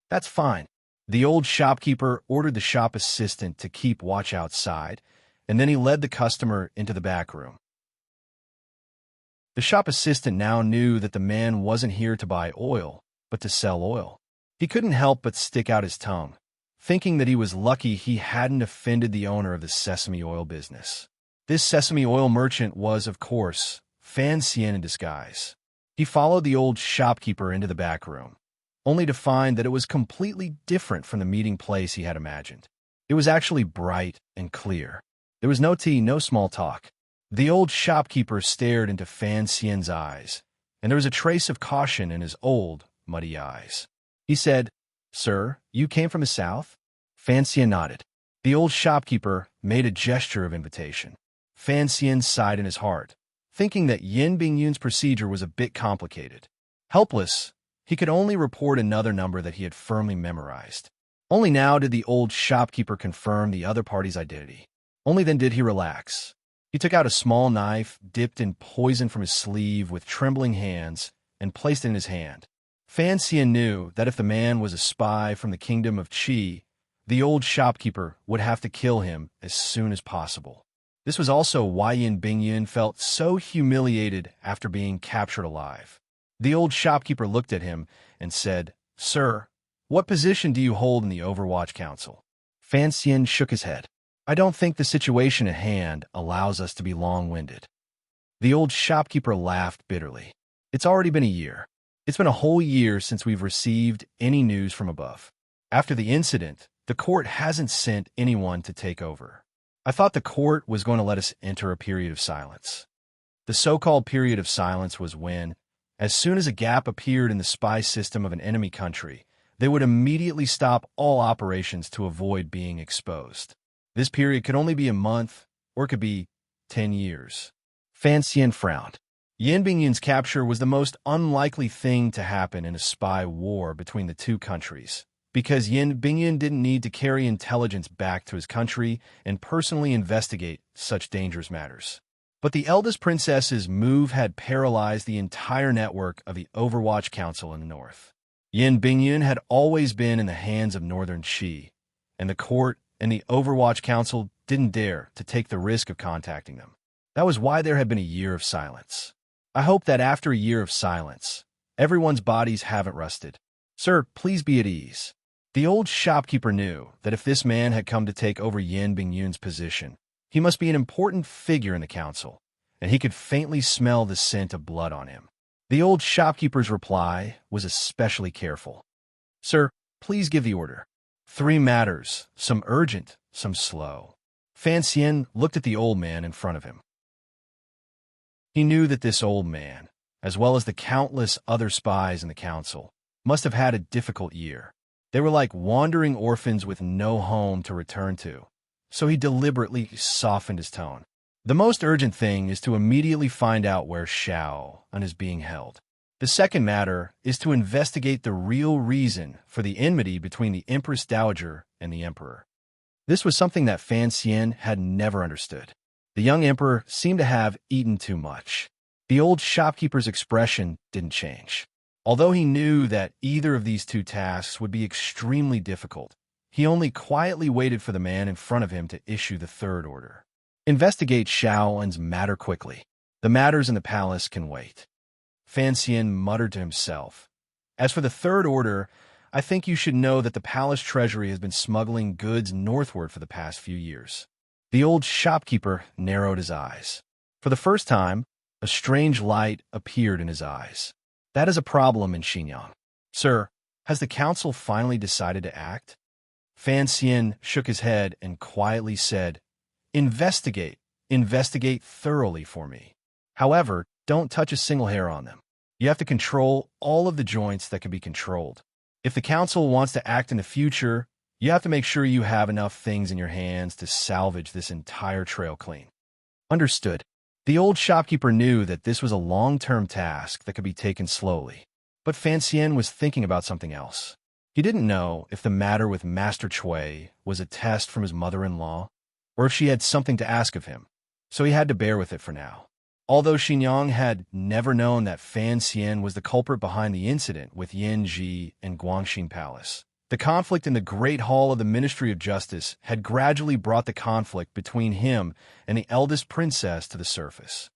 "That's fine." The old shopkeeper ordered the shop assistant to keep watch outside, and then he led the customer into the back room. The shop assistant now knew that the man wasn't here to buy oil, but to sell oil. He couldn't help but stick out his tongue, thinking that he was lucky he hadn't offended the owner of the sesame oil business. This sesame oil merchant was, of course, Fan Xian in disguise. He followed the old shopkeeper into the back room, only to find that it was completely different from the meeting place he had imagined. It was actually bright and clear. There was no tea, no small talk. The old shopkeeper stared into Fan Xian's eyes, and there was a trace of caution in his old, muddy eyes. He said, "Sir, you came from the south?" Fan Xian nodded. The old shopkeeper made a gesture of invitation. Fan Xian sighed in his heart, thinking that Yin Bingyun's procedure was a bit complicated. Helpless, he could only report another number that he had firmly memorized. Only now did the old shopkeeper confirm the other party's identity. Only then did he relax. He took out a small knife, dipped in poison from his sleeve with trembling hands, and placed it in his hand. Fan Xian knew that if the man was a spy from the kingdom of Qi, the old shopkeeper would have to kill him as soon as possible. This was also why Yin Bingyun felt so humiliated after being captured alive. The old shopkeeper looked at him and said, "Sir, what position do you hold in the Overwatch Council?" Fan Xian shook his head. "I don't think the situation at hand allows us to be long-winded." The old shopkeeper laughed bitterly. "It's already been a year. It's been a whole year since we've received any news from above. After the incident, the court hasn't sent anyone to take over. I thought the court was going to let us enter a period of silence." The so-called period of silence was when, as soon as a gap appeared in the spy system of an enemy country, they would immediately stop all operations to avoid being exposed. This period could only be a month, or it could be 10 years. Fan Xian frowned. Yin Bingyun's capture was the most unlikely thing to happen in a spy war between the two countries, because Yin Bingyun didn't need to carry intelligence back to his country and personally investigate such dangerous matters. But the eldest princess's move had paralyzed the entire network of the Overwatch Council in the north. Yin Bingyun had always been in the hands of northern Qi, and the court and the Overwatch Council didn't dare to take the risk of contacting them. That was why there had been a year of silence. I hope that after a year of silence, everyone's bodies haven't rusted. Sir, please be at ease. The old shopkeeper knew that if this man had come to take over Yin Bingyun's position, he must be an important figure in the council, and he could faintly smell the scent of blood on him. The old shopkeeper's reply was especially careful. "Sir, please give the order. 3 matters, some urgent, some slow." Fan Xian looked at the old man in front of him. He knew that this old man, as well as the countless other spies in the council, must have had a difficult year. They were like wandering orphans with no home to return to, so he deliberately softened his tone. "The most urgent thing is to immediately find out where Xiao An is being held. The second matter is to investigate the real reason for the enmity between the Empress Dowager and the Emperor." This was something that Fan Xian had never understood. The young emperor seemed to have eaten too much. The old shopkeeper's expression didn't change. Although he knew that either of these two tasks would be extremely difficult, he only quietly waited for the man in front of him to issue the third order. Investigate Shaolin's matter quickly. The matters in the palace can wait. Fan Xian muttered to himself. As for the third order, I think you should know that the palace treasury has been smuggling goods northward for the past few years. The old shopkeeper narrowed his eyes. For the first time, a strange light appeared in his eyes. That is a problem in Xinjiang. Sir, has the council finally decided to act? Fan Xian shook his head and quietly said, Investigate thoroughly for me. However, don't touch a single hair on them. You have to control all of the joints that can be controlled. If the council wants to act in the future, you have to make sure you have enough things in your hands to salvage this entire trail clean. Understood. The old shopkeeper knew that this was a long-term task that could be taken slowly. But Fan Xian was thinking about something else. He didn't know if the matter with Master Cui was a test from his mother-in-law, or if she had something to ask of him, so he had to bear with it for now. Although Xinjiang had never known that Fan Xian was the culprit behind the incident with Yin Ji and Guangxin Palace, the conflict in the Great Hall of the Ministry of Justice had gradually brought the conflict between him and the eldest princess to the surface.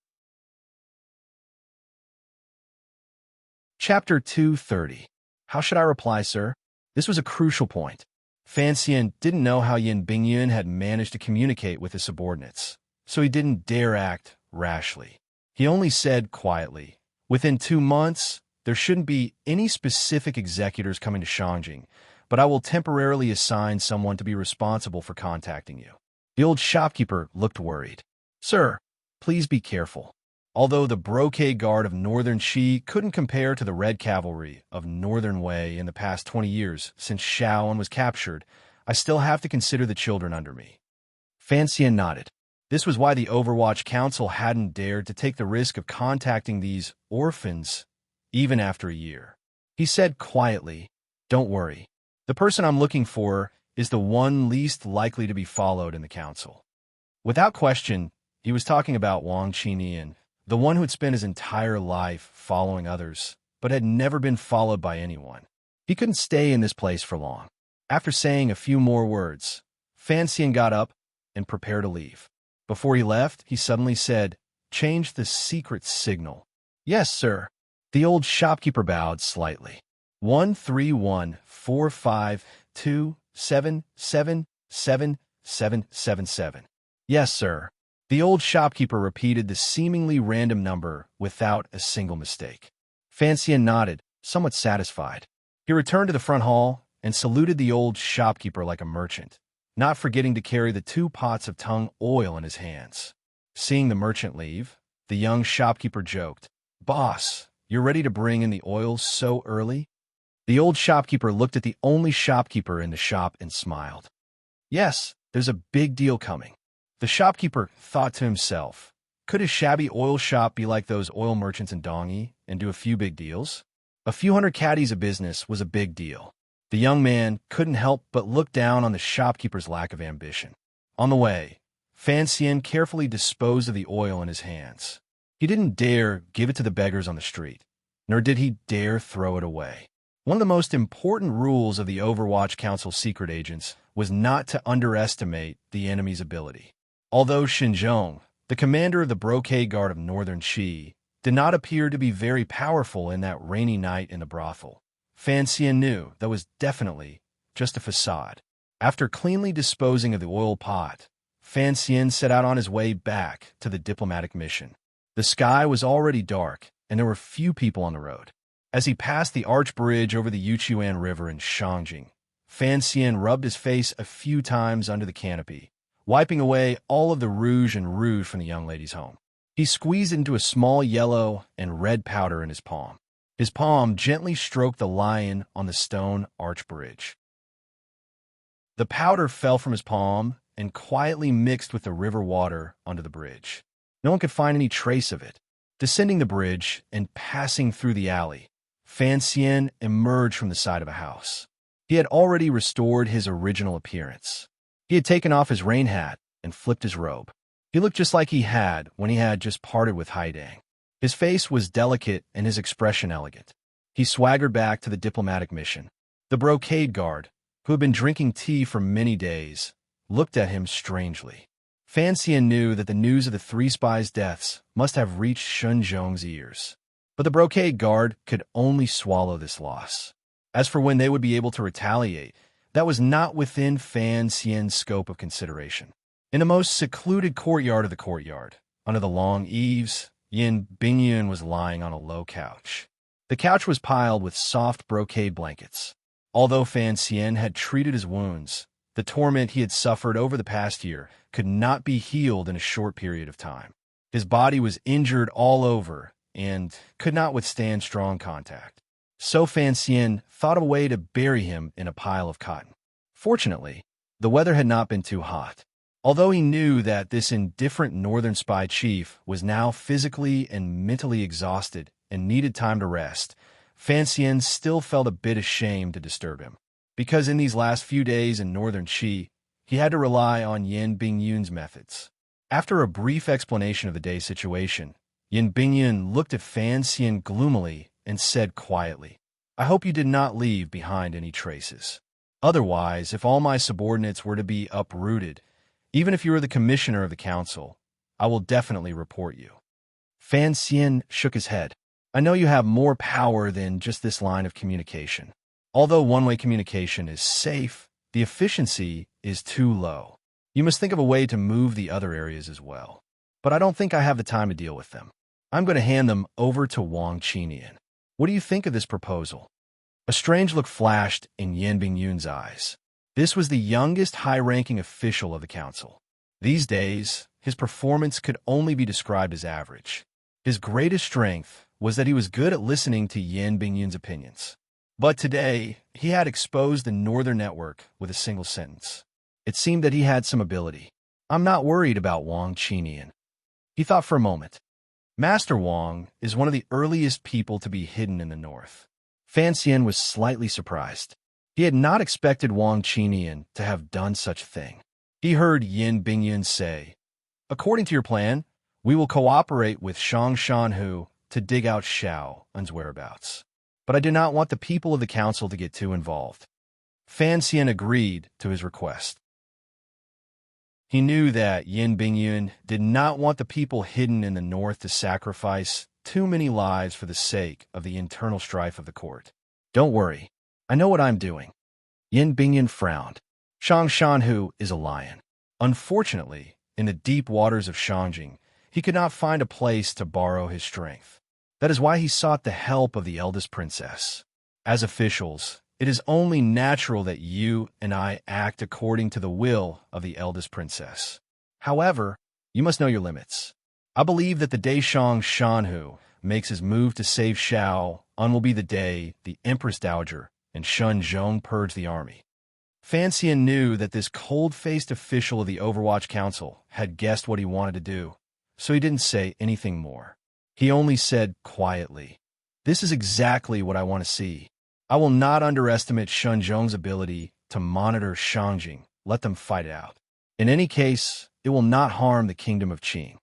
Chapter 230. How should I reply, sir? This was a crucial point. Fan Xian didn't know how Yin Bingyun had managed to communicate with his subordinates, so he didn't dare act rashly. He only said quietly, Within 2 months, there shouldn't be any specific executors coming to Shangjing, but I will temporarily assign someone to be responsible for contacting you. The old shopkeeper looked worried. Sir, please be careful. Although the brocade guard of Northern Qi couldn't compare to the Red Cavalry of Northern Wei in the past 20 years since Shaoan was captured, I still have to consider the children under me. Fan Xian nodded. This was why the Overwatch Council hadn't dared to take the risk of contacting these orphans, even after a year. He said quietly, Don't worry. The person I'm looking for is the one least likely to be followed in the council. Without question, he was talking about Wang Qinian, the one who had spent his entire life following others, but had never been followed by anyone. He couldn't stay in this place for long. After saying a few more words, Fan Xian got up and prepared to leave. Before he left, he suddenly said, Change the secret signal. Yes, sir. The old shopkeeper bowed slightly. 1314527777777. Yes, sir. The old shopkeeper repeated the seemingly random number without a single mistake. Fan Xian nodded, somewhat satisfied. He returned to the front hall and saluted the old shopkeeper like a merchant, not forgetting to carry the 2 pots of tung oil in his hands. Seeing the merchant leave, the young shopkeeper joked, Boss, you're ready to bring in the oil so early? The old shopkeeper looked at the only shopkeeper in the shop and smiled. Yes, there's a big deal coming. The shopkeeper thought to himself, could his shabby oil shop be like those oil merchants in Dongyi and do a few big deals? A few hundred caddies of business was a big deal. The young man couldn't help but look down on the shopkeeper's lack of ambition. On the way, Fan Xian carefully disposed of the oil in his hands. He didn't dare give it to the beggars on the street, nor did he dare throw it away. One of the most important rules of the Overwatch Council secret agents was not to underestimate the enemy's ability. Although Xinzhong, the commander of the Brocade Guard of Northern Qi, did not appear to be very powerful in that rainy night in the brothel, Fan Xian knew that was definitely just a facade. After cleanly disposing of the oil pot, Fan Xian set out on his way back to the diplomatic mission. The sky was already dark, and there were few people on the road. As he passed the arch bridge over the Yuchuan River in Shangjing, Fan Xian rubbed his face a few times under the canopy, wiping away all of the rouge from the young lady's home. He squeezed it into a small yellow and red powder in his palm. His palm gently stroked the lion on the stone arch bridge. The powder fell from his palm and quietly mixed with the river water onto the bridge. No one could find any trace of it. Descending the bridge and passing through the alley, Fan Xian emerged from the side of a house. He had already restored his original appearance. He had taken off his rain hat and flipped his robe. He looked just like he had when he had just parted with Haidang. His face was delicate and his expression elegant. He swaggered back to the diplomatic mission. The brocade guard, who had been drinking tea for many days, looked at him strangely. Fan Xian knew that the news of the three spies' deaths must have reached Shun Zhong's ears. But the brocade guard could only swallow this loss. As for when they would be able to retaliate, that was not within Fan Xian's scope of consideration. In the most secluded courtyard of the courtyard, under the long eaves, Yin Bingyun was lying on a low couch. The couch was piled with soft brocade blankets. Although Fan Xian had treated his wounds, the torment he had suffered over the past year could not be healed in a short period of time. His body was injured all over and could not withstand strong contact. So Fan Xian thought of a way to bury him in a pile of cotton. Fortunately, the weather had not been too hot. Although he knew that this indifferent northern spy chief was now physically and mentally exhausted and needed time to rest, Fan Xian still felt a bit ashamed to disturb him. Because in these last few days in northern Qi, he had to rely on Yin Bingyun's methods. After a brief explanation of the day's situation, Yin Bingyun looked at Fan Xian gloomily and said quietly, "I hope you did not leave behind any traces. Otherwise, if all my subordinates were to be uprooted, even if you are the commissioner of the council, I will definitely report you." Fan Xian shook his head. "I know you have more power than just this line of communication. Although one-way communication is safe, the efficiency is too low. You must think of a way to move the other areas as well. But I don't think I have the time to deal with them. I'm going to hand them over to Wang Qinian. What do you think of this proposal?" A strange look flashed in Yan Bingyun's eyes. This was the youngest high-ranking official of the council. These days, his performance could only be described as average. His greatest strength was that he was good at listening to Yan Bingyun's opinions. But today, he had exposed the Northern Network with a single sentence. It seemed that he had some ability. "I'm not worried about Wang Qinian." He thought for a moment. Master Wang is one of the earliest people to be hidden in the north. Fan Xian was slightly surprised. He had not expected Wang Qinian to have done such a thing. He heard Yin Bingyun say, "According to your plan, we will cooperate with Shang Shanhu to dig out Xiao Un's whereabouts. But I do not want the people of the council to get too involved." Fan Xian agreed to his request. He knew that Yin Bingyun did not want the people hidden in the north to sacrifice too many lives for the sake of the internal strife of the court. "Don't worry. I know what I'm doing." Yin Bingyun frowned. Shang Shanhu is a lion. Unfortunately, in the deep waters of Shangjing, he could not find a place to borrow his strength. That is why he sought the help of the eldest princess. As officials, it is only natural that you and I act according to the will of the eldest princess. However, you must know your limits. I believe that the day Shang Shanhu makes his move to save Xiao Un will be the day the Empress Dowager and Shun Zhong purge the army. Fan Xian knew that this cold-faced official of the Overwatch Council had guessed what he wanted to do, so he didn't say anything more. He only said quietly, "This is exactly what I want to see. I will not underestimate Shun Zhong's ability to monitor Shangjing. Let them fight it out. In any case, it will not harm the kingdom of Qing."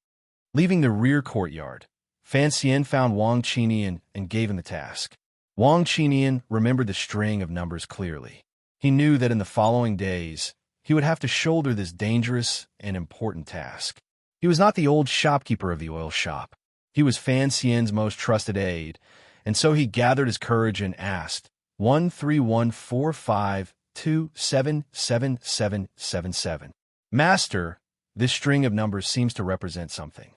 Leaving the rear courtyard, Fan Xian found Wang Qinian and gave him the task. Wang Qinian remembered the string of numbers clearly. He knew that in the following days, he would have to shoulder this dangerous and important task. He was not the old shopkeeper of the oil shop. He was Fan Xian's most trusted aide, and so he gathered his courage and asked, 13145277777. "Master, this string of numbers seems to represent something."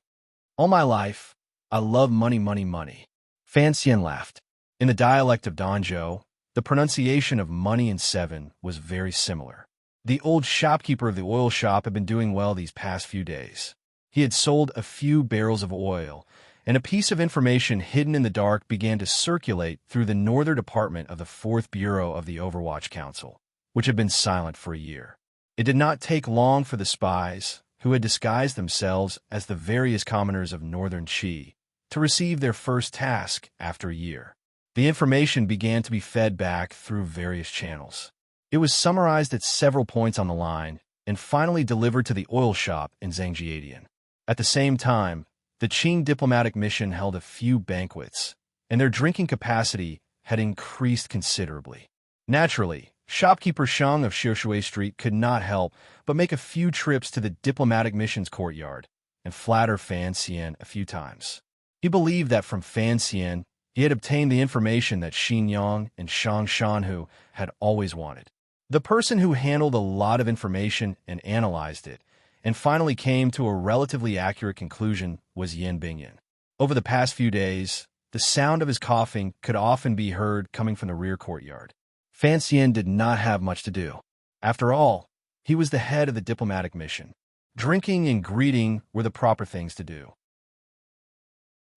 "All my life, I love money, money, money." Fan Xian laughed. In the dialect of Danzhou, the pronunciation of money and seven was very similar. The old shopkeeper of the oil shop had been doing well these past few days. He had sold a few barrels of oil, and a piece of information hidden in the dark began to circulate through the northern department of the 4th Bureau of the Overwatch Council, which had been silent for a year. It did not take long for the spies, who had disguised themselves as the various commoners of northern Qi, to receive their first task after a year. The information began to be fed back through various channels. It was summarized at several points on the line and finally delivered to the oil shop in Zhangjiadian. At the same time, the Qing diplomatic mission held a few banquets, and their drinking capacity had increased considerably. Naturally, shopkeeper Shang of Xiushui Street could not help but make a few trips to the diplomatic mission's courtyard and flatter Fan Xian a few times. He believed that from Fan Xian, he had obtained the information that Xin Yang and Shang Shanhu had always wanted. The person who handled a lot of information and analyzed it, and finally came to a relatively accurate conclusion, was Yin Bingyan. Over the past few days, the sound of his coughing could often be heard coming from the rear courtyard. Fan Xian did not have much to do. After all, he was the head of the diplomatic mission. Drinking and greeting were the proper things to do.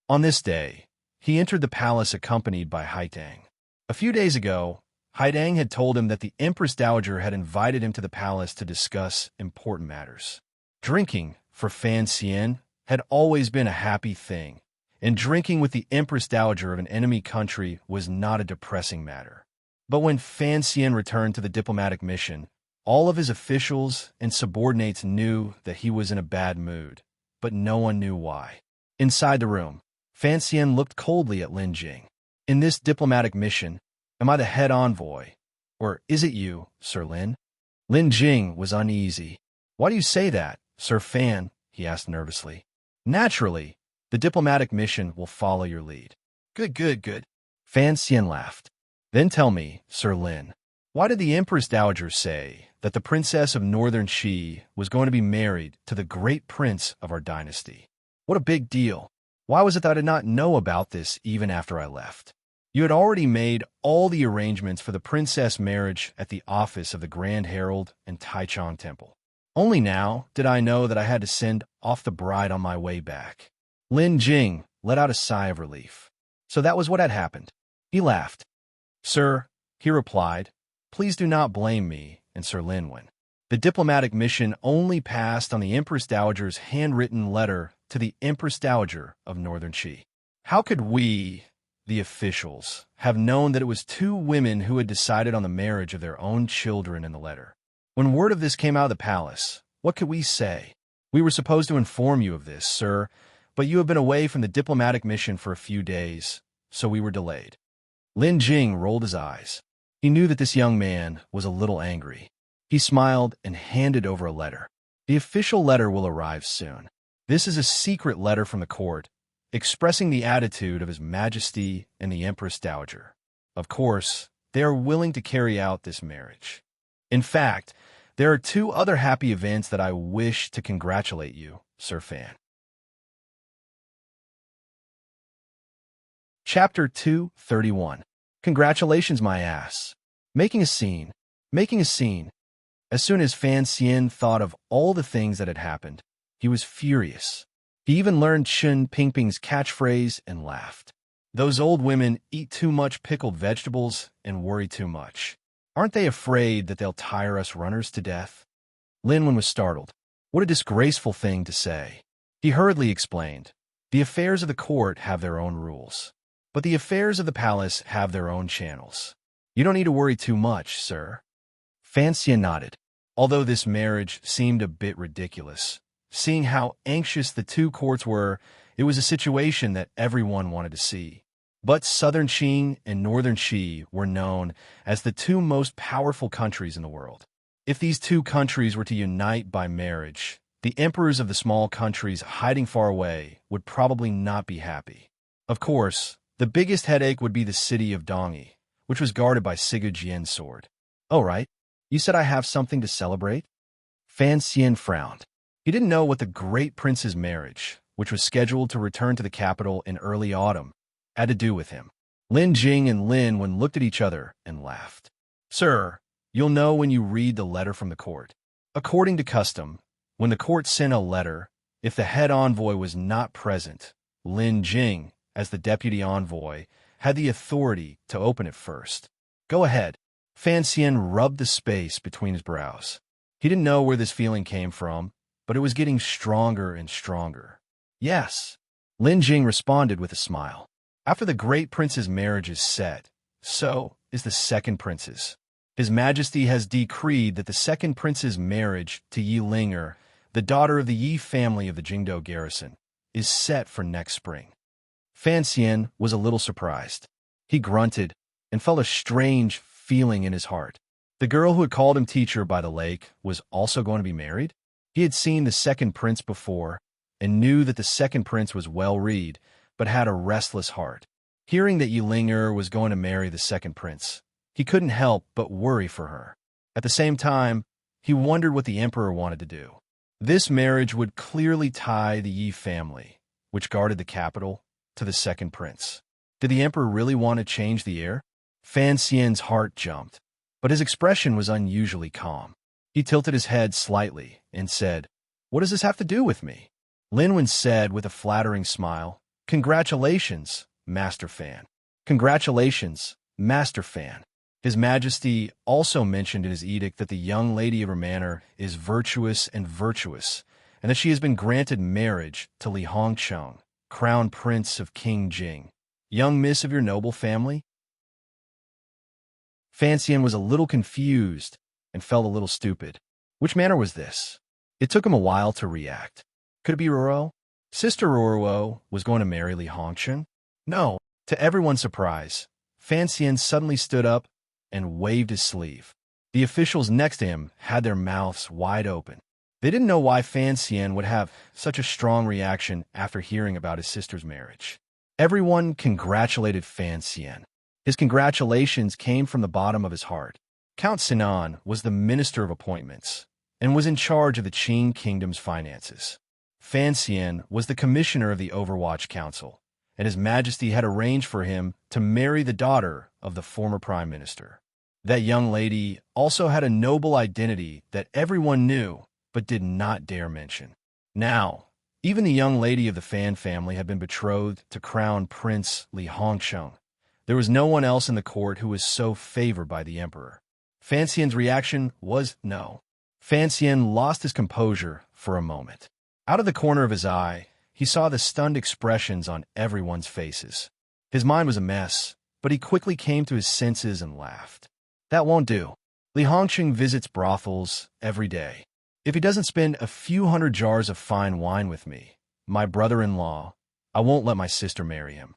On this day, he entered the palace accompanied by Haidang. A few days ago, Haidang had told him that the Empress Dowager had invited him to the palace to discuss important matters. Drinking, for Fan Xian, had always been a happy thing, and drinking with the Empress Dowager of an enemy country was not a depressing matter. But when Fan Xian returned to the diplomatic mission, all of his officials and subordinates knew that he was in a bad mood, but no one knew why. Inside the room, Fan Xian looked coldly at Lin Jing. In this diplomatic mission, am I the head envoy? Or is it you, Sir Lin? Lin Jing was uneasy. Why do you say that, Sir Fan? He asked nervously. Naturally, the diplomatic mission will follow your lead. Good. Fan Xian laughed. Then tell me, Sir Lin, why did the Empress Dowager say that the princess of Northern Qi was going to be married to the great prince of our dynasty? What a big deal. Why was it that I did not know about this even after I left? You had already made all the arrangements for the princess marriage at the office of the Grand Herald and Taichung Temple. Only now did I know that I had to send off the bride on my way back. Lin Jing let out a sigh of relief. So that was what had happened. He laughed. Sir, he replied, please do not blame me and Sir Lin Wen. The diplomatic mission only passed on the Empress Dowager's handwritten letter to the Empress Dowager of Northern Qi. How could we, the officials, have known that it was two women who had decided on the marriage of their own children in the letter? When word of this came out of the palace, what could we say? We were supposed to inform you of this, sir, but you have been away from the diplomatic mission for a few days, so we were delayed. Lin Jing rolled his eyes. He knew that this young man was a little angry. He smiled and handed over a letter. The official letter will arrive soon. This is a secret letter from the court, expressing the attitude of His Majesty and the Empress Dowager. Of course, they are willing to carry out this marriage. In fact, there are two other happy events that I wish to congratulate you, Sir Fan. Chapter 231. Congratulations, my ass. Making a scene. As soon as Fan Xian thought of all the things that had happened, he was furious. He even learned Chen Pingping's catchphrase and laughed. Those old women eat too much pickled vegetables and worry too much. Aren't they afraid that they'll tire us runners to death? Lin Wen was startled. What a disgraceful thing to say. He hurriedly explained, the affairs of the court have their own rules, but the affairs of the palace have their own channels. You don't need to worry too much, sir. Fan Xian nodded. Although this marriage seemed a bit ridiculous, seeing how anxious the two courts were, it was a situation that everyone wanted to see. But Southern Qing and Northern Qi were known as the two most powerful countries in the world. If these two countries were to unite by marriage, the emperors of the small countries hiding far away would probably not be happy. Of course, the biggest headache would be the city of Dongyi, which was guarded by Sigu Jian's sword. Oh, right. You said I have something to celebrate? Fan Xian frowned. He didn't know what the great prince's marriage, which was scheduled to return to the capital in early autumn, had to do with him. Lin Jing and Lin Wen looked at each other and laughed. Sir, you'll know when you read the letter from the court. According to custom, when the court sent a letter, if the head envoy was not present, Lin Jing, as the deputy envoy, had the authority to open it first. Go ahead. Fan Xian rubbed the space between his brows. He didn't know where this feeling came from, but it was getting stronger and stronger. Yes. Lin Jing responded with a smile. After the great prince's marriage is set, so is the second prince's. His Majesty has decreed that the second prince's marriage to Yi Linger, the daughter of the Yi family of the Jingdou garrison, is set for next spring. Fan Xian was a little surprised. He grunted, and felt a strange feeling in his heart. The girl who had called him teacher by the lake was also going to be married. He had seen the second prince before and knew that the second prince was well-read but had a restless heart. Hearing that Ylinger was going to marry the second prince, he couldn't help but worry for her. At the same time, he wondered what the emperor wanted to do. This marriage would clearly tie the Yi family, which guarded the capital, to the second prince. Did the emperor really want to change the heir? Fan Xian's heart jumped, but his expression was unusually calm. He tilted his head slightly and said, "What does this have to do with me?" Linwen said with a flattering smile, "Congratulations, Master Fan. Congratulations, Master Fan." His Majesty also mentioned in his edict that the young lady of her manor is virtuous and that she has been granted marriage to Li Hongcheng, Crown Prince of King Jing. Young miss of your noble family? Fan Xian was a little confused and felt a little stupid. Which manor was this? It took him a while to react. Could it be Ruo? Sister Ruo was going to marry Li Hongcheng? No. To everyone's surprise, Fan Xian suddenly stood up and waved his sleeve. The officials next to him had their mouths wide open. They didn't know why Fan Xian would have such a strong reaction after hearing about his sister's marriage. Everyone congratulated Fan Xian. His congratulations came from the bottom of his heart. Count Sinan was the Minister of Appointments and was in charge of the Qing Kingdom's finances. Fan Xian was the Commissioner of the Overwatch Council, and His Majesty had arranged for him to marry the daughter of the former Prime Minister. That young lady also had a noble identity that everyone knew but did not dare mention. Now, even the young lady of the Fan family had been betrothed to Crown Prince Li Hongcheng. There was no one else in the court who was so favored by the emperor. Fan Xian's reaction was no. Fan Xian lost his composure for a moment. Out of the corner of his eye, he saw the stunned expressions on everyone's faces. His mind was a mess, but he quickly came to his senses and laughed. That won't do. Li Hongcheng visits brothels every day. If he doesn't spend a few hundred jars of fine wine with me, my brother-in-law, I won't let my sister marry him.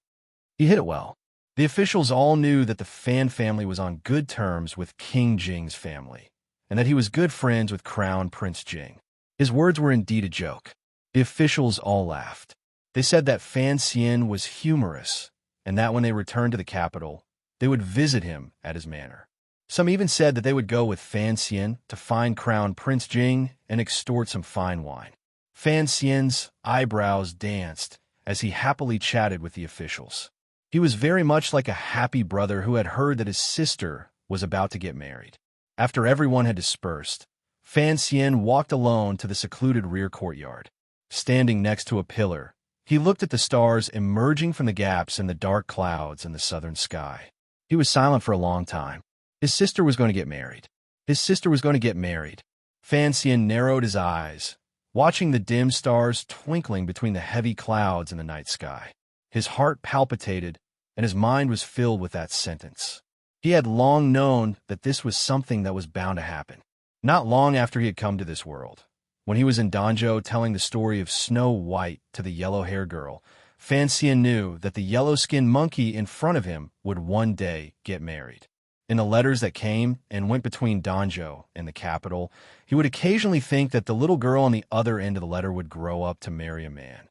He hit it well. The officials all knew that the Fan family was on good terms with King Jing's family, and that he was good friends with Crown Prince Jing. His words were indeed a joke. The officials all laughed. They said that Fan Xian was humorous, and that when they returned to the capital, they would visit him at his manor. Some even said that they would go with Fan Xian to find Crown Prince Jing and extort some fine wine. Fan Xian's eyebrows danced as he happily chatted with the officials. He was very much like a happy brother who had heard that his sister was about to get married. After everyone had dispersed, Fan Xian walked alone to the secluded rear courtyard. Standing next to a pillar, he looked at the stars emerging from the gaps in the dark clouds in the southern sky. He was silent for a long time. His sister was going to get married. His sister was going to get married. Fan Xian narrowed his eyes, watching the dim stars twinkling between the heavy clouds in the night sky. His heart palpitated, and his mind was filled with that sentence. He had long known that this was something that was bound to happen. Not long after he had come to this world, when he was in Danzhou telling the story of Snow White to the yellow-haired girl, Fan Xian knew that the yellow-skinned monkey in front of him would one day get married. In the letters that came and went between Danzhou and the capital, he would occasionally think that the little girl on the other end of the letter would grow up to marry a man.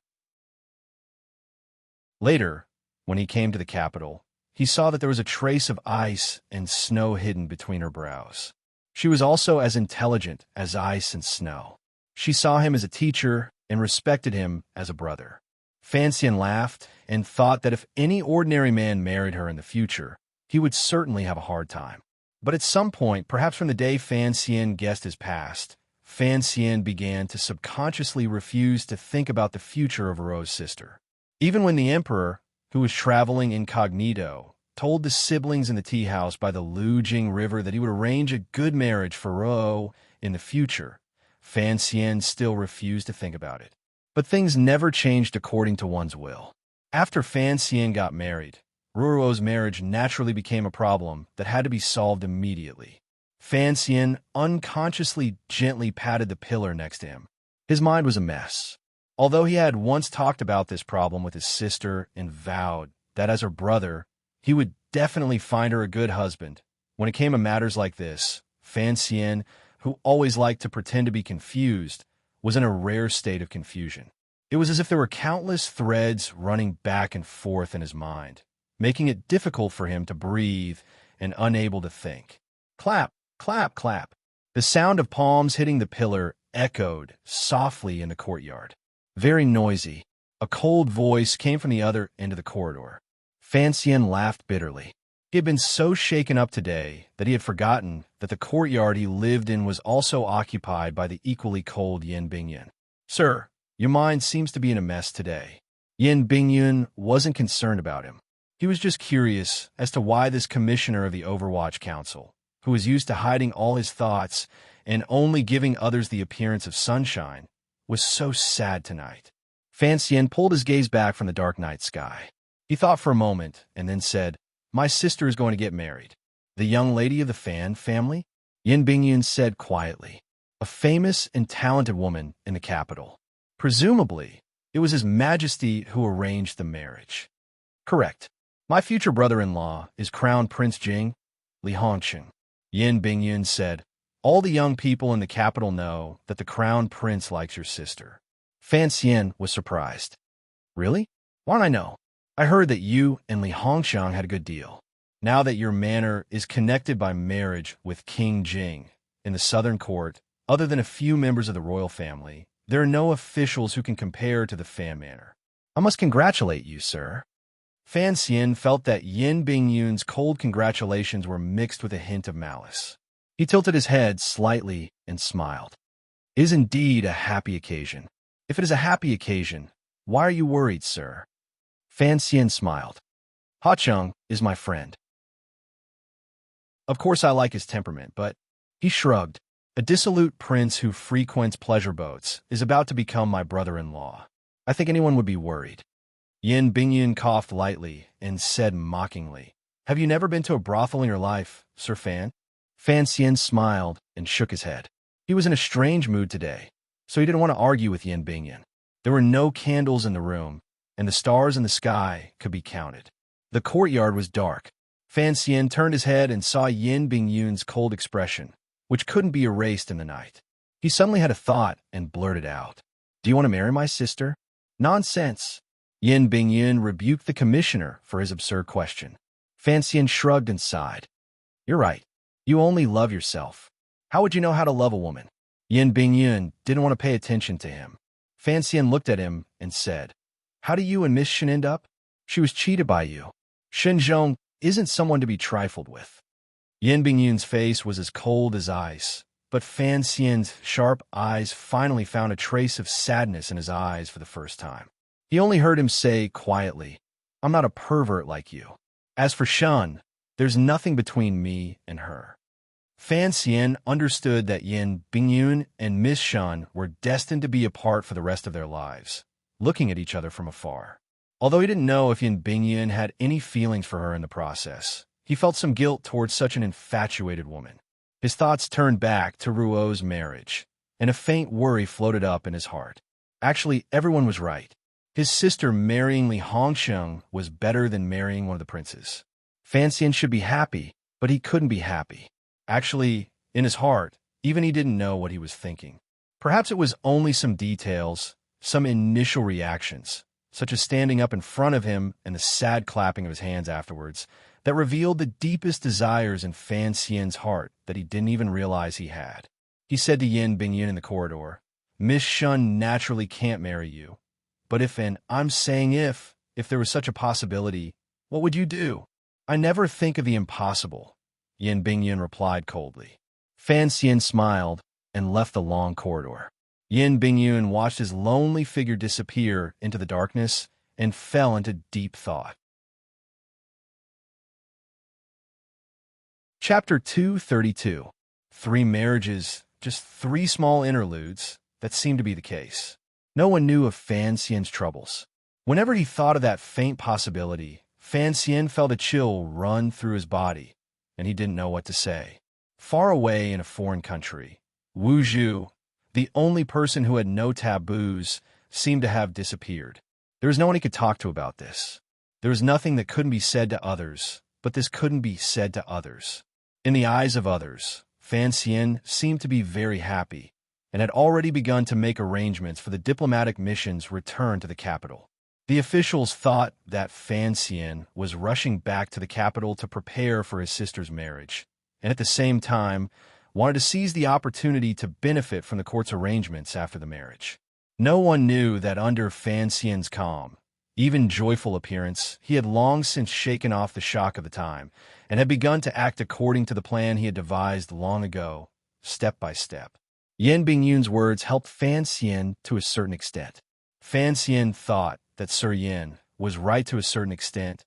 Later, when he came to the capital, he saw that there was a trace of ice and snow hidden between her brows. She was also as intelligent as ice and snow. She saw him as a teacher and respected him as a brother. Fan Xian laughed and thought that if any ordinary man married her in the future, he would certainly have a hard time. But at some point, perhaps from the day Fan Xian guessed his past, Fan Xian began to subconsciously refuse to think about the future of Ruo's sister. Even when the emperor, who was traveling incognito, told the siblings in the tea house by the Lujing River that he would arrange a good marriage for Ruo in the future, Fan Xian still refused to think about it. But things never changed according to one's will. After Fan Xian got married, Ruo's marriage naturally became a problem that had to be solved immediately. Fan Xian unconsciously gently patted the pillar next to him. His mind was a mess. Although he had once talked about this problem with his sister and vowed that as her brother, he would definitely find her a good husband. When it came to matters like this, Fan Xian, who always liked to pretend to be confused, was in a rare state of confusion. It was as if there were countless threads running back and forth in his mind, making it difficult for him to breathe and unable to think. Clap, clap, clap. The sound of palms hitting the pillar echoed softly in the courtyard. Very noisy. A cold voice came from the other end of the corridor. Fan Xian laughed bitterly. He had been so shaken up today that he had forgotten that the courtyard he lived in was also occupied by the equally cold Yin Bingyun. Sir, your mind seems to be in a mess today. Yin Bingyun wasn't concerned about him. He was just curious as to why this commissioner of the Overwatch Council, who was used to hiding all his thoughts and only giving others the appearance of sunshine, was so sad tonight. Fan Xian pulled his gaze back from the dark night sky. He thought for a moment and then said, "My sister is going to get married." "The young lady of the Fan family?" Yin Bingyun said quietly. "A famous and talented woman in the capital. Presumably, it was His Majesty who arranged the marriage." "Correct. My future brother-in-law is Crown Prince Jing, Li Hongsheng." Yin Bingyun said, "All the young people in the capital know that the Crown Prince likes your sister." Fan Xian was surprised. "Really? Why don't I know? I heard that you and Li Hongsheng had a good deal. Now that your manor is connected by marriage with King Jing in the southern court, other than a few members of the royal family, there are no officials who can compare to the Fan Manor. I must congratulate you, sir." Fan Xian felt that Yin Bingyun's cold congratulations were mixed with a hint of malice. He tilted his head slightly and smiled. "It is indeed a happy occasion. If it is a happy occasion, why are you worried, sir?" Fan Xian smiled. "Ha Cheng is my friend. Of course I like his temperament, but—" He shrugged. "A dissolute prince who frequents pleasure boats is about to become my brother-in-law. I think anyone would be worried." Yin Bingyun coughed lightly and said mockingly, "Have you never been to a brothel in your life, Sir Fan?" Fan Xian smiled and shook his head. He was in a strange mood today, so he didn't want to argue with Yin Bingyun. There were no candles in the room, and the stars in the sky could be counted. The courtyard was dark. Fan Xian turned his head and saw Yin Bingyun's cold expression, which couldn't be erased in the night. He suddenly had a thought and blurted out, "Do you want to marry my sister?" "Nonsense!" Yin Bingyun rebuked the commissioner for his absurd question. Fan Xian shrugged and sighed. "You're right. You only love yourself. How would you know how to love a woman?" Yin Bingyun didn't want to pay attention to him. Fan Xian looked at him and said, "How do you and Miss Shen end up? She was cheated by you. Shen Zhong isn't someone to be trifled with." Yin Bingyun's face was as cold as ice, but Fan Xian's sharp eyes finally found a trace of sadness in his eyes for the first time. He only heard him say quietly, "I'm not a pervert like you. As for Shen, there's nothing between me and her." Fan Xian understood that Yin Bingyun and Miss Shen were destined to be apart for the rest of their lives, looking at each other from afar. Although he didn't know if Yin Bingyun had any feelings for her in the process, he felt some guilt towards such an infatuated woman. His thoughts turned back to Ruo's marriage, and a faint worry floated up in his heart. Actually, everyone was right. His sister marrying Li Hongsheng was better than marrying one of the princes. Fan Xian should be happy, but he couldn't be happy. Actually, in his heart, even he didn't know what he was thinking. Perhaps it was only some details, some initial reactions, such as standing up in front of him and the sad clapping of his hands afterwards, that revealed the deepest desires in Fan Xian's heart that he didn't even realize he had. He said to Yin Bingyun in the corridor, "Miss Shen naturally can't marry you. But if, and I'm saying if there was such a possibility, what would you do?" "I never think of the impossible," Yin Bingyun replied coldly. Fan Xian smiled and left the long corridor. Yin Bingyun watched his lonely figure disappear into the darkness and fell into deep thought. Chapter 232. 3 marriages, just 3 small interludes that seemed to be the case. No one knew of Fan Xian's troubles. Whenever he thought of that faint possibility, Fan Xian felt a chill run through his body, and he didn't know what to say. Far away in a foreign country, Wu Zhu, the only person who had no taboos, seemed to have disappeared. There was no one he could talk to about this. There was nothing that couldn't be said to others, but this couldn't be said to others. In the eyes of others, Fan Xian seemed to be very happy and had already begun to make arrangements for the diplomatic mission's return to the capital. The officials thought that Fan Xian was rushing back to the capital to prepare for his sister's marriage, and at the same time wanted to seize the opportunity to benefit from the court's arrangements after the marriage. No one knew that under Fan Xian's calm, even joyful appearance, he had long since shaken off the shock of the time and had begun to act according to the plan he had devised long ago, step by step. Yan Bingyun's words helped Fan Xian to a certain extent. Fan Xian thought that Sir Yin was right to a certain extent.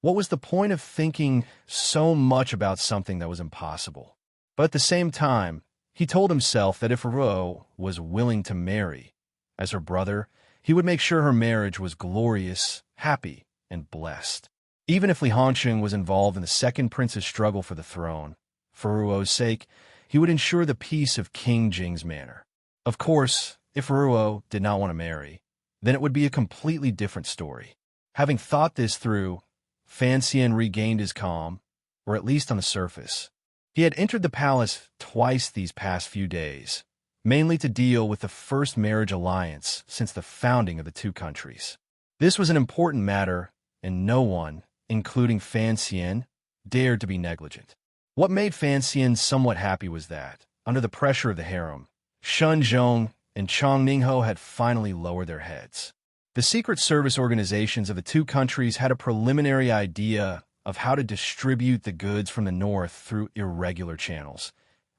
What was the point of thinking so much about something that was impossible? But at the same time, he told himself that if Ruo was willing to marry as her brother, he would make sure her marriage was glorious, happy, and blessed. Even if Li Hongsheng was involved in the second prince's struggle for the throne, for Ruo's sake, he would ensure the peace of King Jing's manor. Of course, if Ruo did not want to marry, then it would be a completely different story. Having thought this through, Fan Xian regained his calm, or at least on the surface. He had entered the palace twice these past few days, mainly to deal with the first marriage alliance since the founding of the two countries. This was an important matter, and no one, including Fan Xian, dared to be negligent. What made Fan Xian somewhat happy was that, under the pressure of the harem, Shun Zhong and Chong Ningho had finally lowered their heads. The secret service organizations of the two countries had a preliminary idea of how to distribute the goods from the north through irregular channels,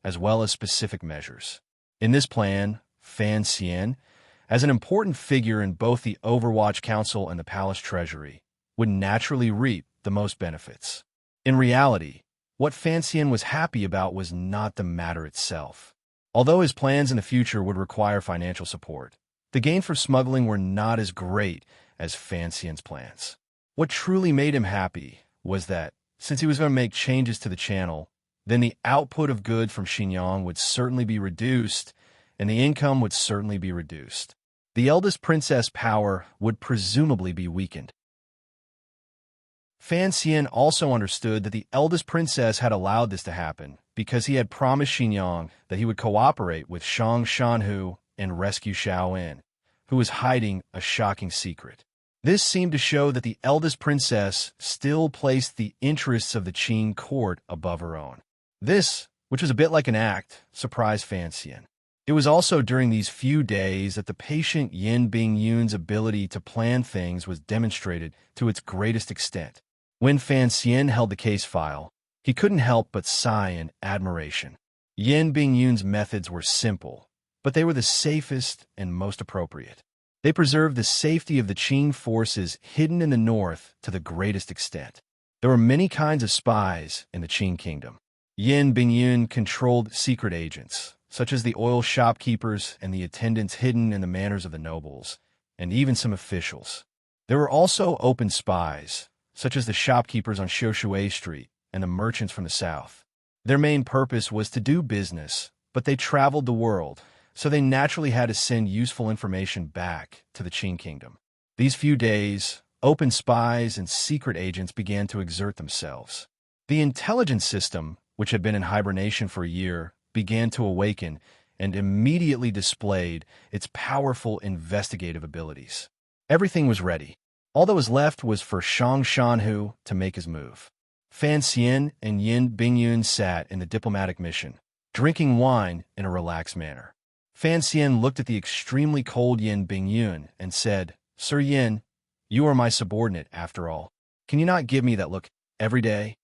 as well as specific measures. In this plan, Fan Xian, as an important figure in both the Overwatch Council and the Palace Treasury, would naturally reap the most benefits. In reality, what Fan Xian was happy about was not the matter itself. Although his plans in the future would require financial support, the gains for smuggling were not as great as Fan Xian's plans. What truly made him happy was that, since he was going to make changes to the channel, then the output of goods from Xinjiang would certainly be reduced, and the income would certainly be reduced. The eldest princess' power would presumably be weakened. Fan Xian also understood that the eldest princess had allowed this to happen because he had promised Xinjiang that he would cooperate with Shang Shanhu and rescue Xiaoyan, who was hiding a shocking secret. This seemed to show that the eldest princess still placed the interests of the Qin court above her own. This, which was a bit like an act, surprised Fan Xian. It was also during these few days that the patient Yin Bingyun's ability to plan things was demonstrated to its greatest extent. When Fan Xian held the case file, he couldn't help but sigh in admiration. Yin Bingyun's methods were simple, but they were the safest and most appropriate. They preserved the safety of the Qin forces hidden in the north to the greatest extent. There were many kinds of spies in the Qin kingdom. Yin Bingyun controlled secret agents, such as the oil shopkeepers and the attendants hidden in the manors of the nobles, and even some officials. There were also open spies, such as the shopkeepers on Xiushui Street and the merchants from the south. Their main purpose was to do business, but they traveled the world, so they naturally had to send useful information back to the Qin kingdom. These few days, open spies and secret agents began to exert themselves. The intelligence system, which had been in hibernation for a year, began to awaken and immediately displayed its powerful investigative abilities. Everything was ready. All that was left was for Shang Shanhu to make his move. Fan Xian and Yin Bingyun sat in the diplomatic mission, drinking wine in a relaxed manner. Fan Xian looked at the extremely cold Yin Bingyun and said, "Sir Yin, you are my subordinate after all. Can you not give me that look every day?"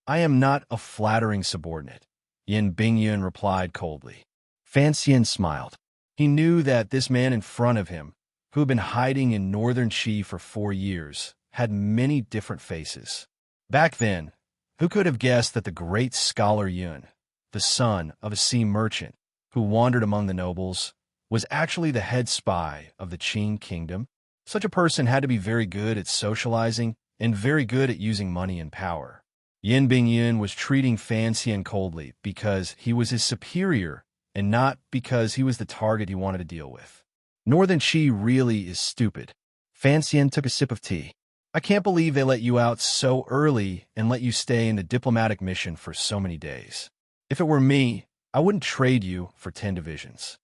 "I am not a flattering subordinate," Yin Bingyun replied coldly. Fan Xian smiled. He knew that this man in front of him, who had been hiding in northern Qi for 4 years, had many different faces. Back then, who could have guessed that the great scholar Yun, the son of a sea merchant who wandered among the nobles, was actually the head spy of the Qin kingdom? Such a person had to be very good at socializing and very good at using money and power. Yin Bingyun was treating Fan Xian coldly because he was his superior and not because he was the target he wanted to deal with. Northern Qi really is stupid. Fan Xian took a sip of tea. I can't believe they let you out so early and let you stay in the diplomatic mission for so many days. If it were me, I wouldn't trade you for 10 divisions.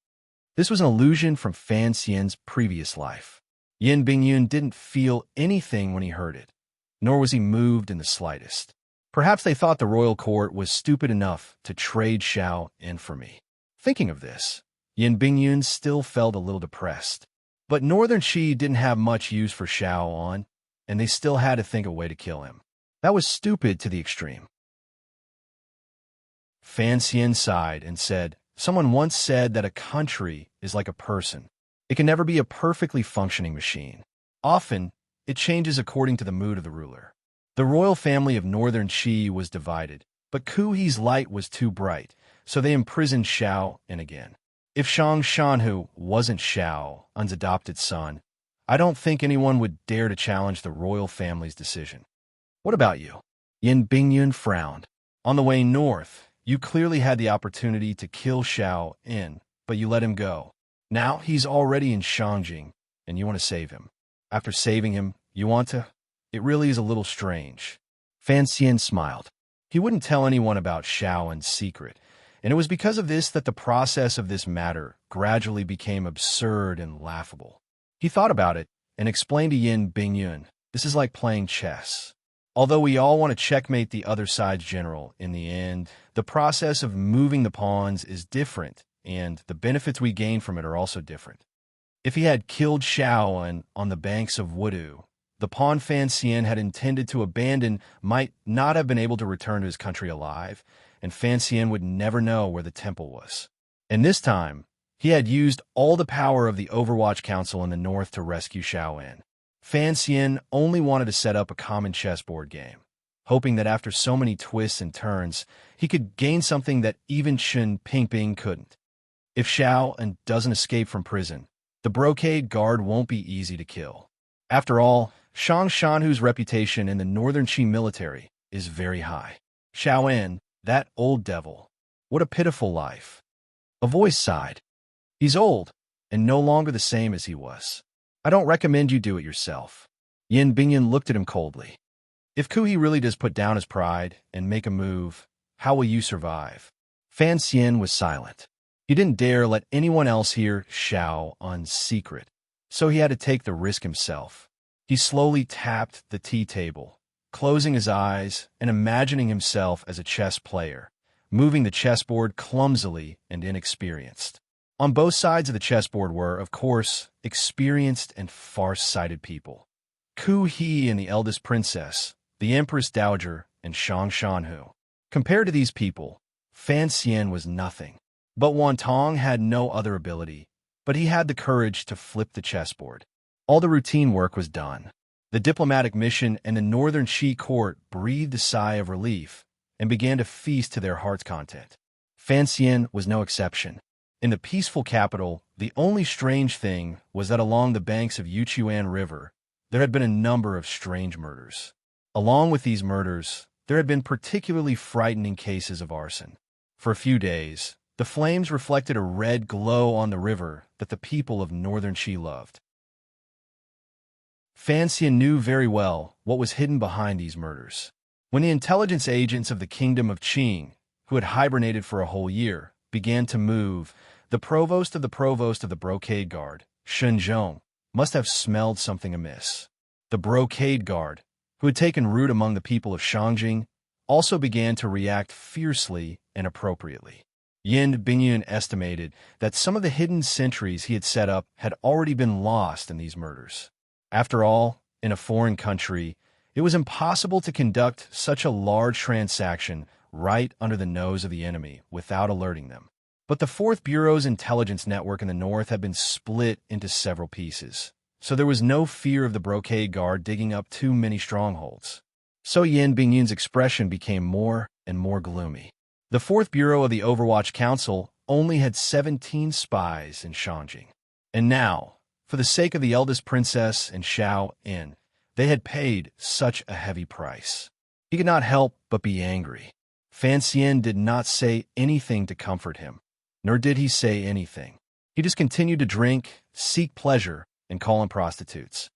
This was an illusion from Fan Xian's previous life. Yin Bingyun didn't feel anything when he heard it, nor was he moved in the slightest. Perhaps they thought the royal court was stupid enough to trade Xiao in for me. Thinking of this, Yin Bingyun still felt a little depressed. But Northern Qi didn't have much use for Xiao on, and they still had to think of a way to kill him. That was stupid to the extreme. Fan Xian sighed and said, "Someone once said that a country is like a person. It can never be a perfectly functioning machine. Often, it changes according to the mood of the ruler." The royal family of Northern Qi was divided, but Ku He's light was too bright, so they imprisoned Xiao in again. If Shang Shanhu wasn't Xiao's adopted son, I don't think anyone would dare to challenge the royal family's decision. What about you? Yin Bingyun frowned. On the way north, you clearly had the opportunity to kill Xiao in, but you let him go. Now he's already in Shangjing, and you want to save him. After saving him, you want to? It really is a little strange. Fan Xian smiled. He wouldn't tell anyone about Xiao in secret, and it was because of this that the process of this matter gradually became absurd and laughable. He thought about it and explained to Yin Bingyun, "This is like playing chess. Although we all want to checkmate the other side's general, in the end, the process of moving the pawns is different, and the benefits we gain from it are also different. If he had killed Xiao on the banks of Wudu, the pawn Fan Xian had intended to abandon might not have been able to return to his country alive, and Fan Xian would never know where the temple was. And this time, he had used all the power of the Overwatch Council in the north to rescue Xiao En. Fan Xian only wanted to set up a common chessboard game, hoping that after so many twists and turns, he could gain something that even Shen Pingping couldn't. If Xiao En doesn't escape from prison, the brocade guard won't be easy to kill. After all, Shang Shanhu's reputation in the Northern Qi military is very high. Xiao En, that old devil. What a pitiful life." A voice sighed. "He's old, and no longer the same as he was. I don't recommend you do it yourself." Yin Bingyun looked at him coldly. "If Ku He really does put down his pride and make a move, how will you survive?" Fan Xian was silent. He didn't dare let anyone else hear Xiao on secret, so he had to take the risk himself. He slowly tapped the tea table, closing his eyes and imagining himself as a chess player, moving the chessboard clumsily and inexperienced. On both sides of the chessboard were, of course, experienced and far-sighted people. Ku He and the eldest princess, the Empress Dowager, and Shang Shanhu. Compared to these people, Fan Xian was nothing. But Wantong had no other ability, but he had the courage to flip the chessboard. All the routine work was done. The diplomatic mission and the Northern Qi court breathed a sigh of relief and began to feast to their heart's content. Fan Xian was no exception. In the peaceful capital, the only strange thing was that along the banks of Yuchuan River, there had been a number of strange murders. Along with these murders, there had been particularly frightening cases of arson. For a few days, the flames reflected a red glow on the river that the people of Northern Qi loved. Fan Xian knew very well what was hidden behind these murders. When the intelligence agents of the Kingdom of Qing, who had hibernated for a whole year, began to move, the provost of the brocade guard, Shen Zhong, must have smelled something amiss. The brocade guard, who had taken root among the people of Shangjing, also began to react fiercely and appropriately. Yin Bingyun estimated that some of the hidden sentries he had set up had already been lost in these murders. After all, in a foreign country, it was impossible to conduct such a large transaction right under the nose of the enemy without alerting them. But the 4th Bureau's intelligence network in the north had been split into several pieces, so there was no fear of the brocade guard digging up too many strongholds. So Yin Bingyun's expression became more and more gloomy. The 4th Bureau of the Overwatch Council only had 17 spies in Shangjing. And now, for the sake of the eldest princess and Xiao En, they had paid such a heavy price. He could not help but be angry. Fan Xian did not say anything to comfort him, nor did he say anything. He just continued to drink, seek pleasure, and call in prostitutes.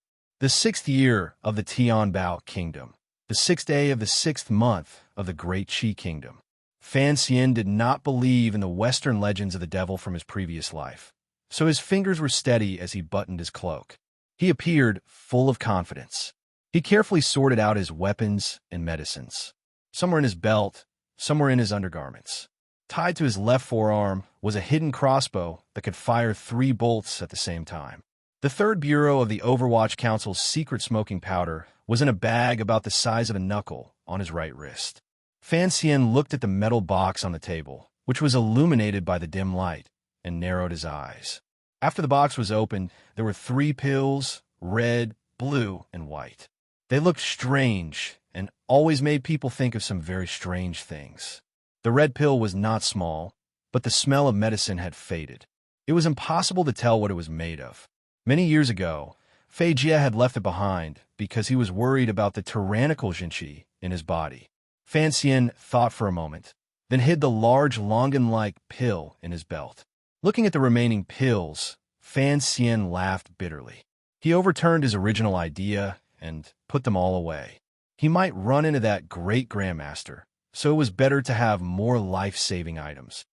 The 6th year of the Tianbao Kingdom, the 6th day of the 6th month of the Great Qi Kingdom. Fan Xian did not believe in the Western legends of the devil from his previous life, so his fingers were steady as he buttoned his cloak. He appeared full of confidence. He carefully sorted out his weapons and medicines. Some were in his belt, some were in his undergarments. Tied to his left forearm was a hidden crossbow that could fire 3 bolts at the same time. The 3rd Bureau of the Overwatch Council's secret smoking powder was in a bag about the size of a knuckle on his right wrist. Fan Xian looked at the metal box on the table, which was illuminated by the dim light, and narrowed his eyes. After the box was opened, there were 3 pills, red, blue, and white. They looked strange and always made people think of some very strange things. The red pill was not small, but the smell of medicine had faded. It was impossible to tell what it was made of. Many years ago, Fei Jie had left it behind because he was worried about the tyrannical Jinqi in his body. Fan Xian thought for a moment, then hid the large Longan-like pill in his belt. Looking at the remaining pills, Fan Xian laughed bitterly. He overturned his original idea and put them all away. He might run into that great Grandmaster, so it was better to have more life-saving items.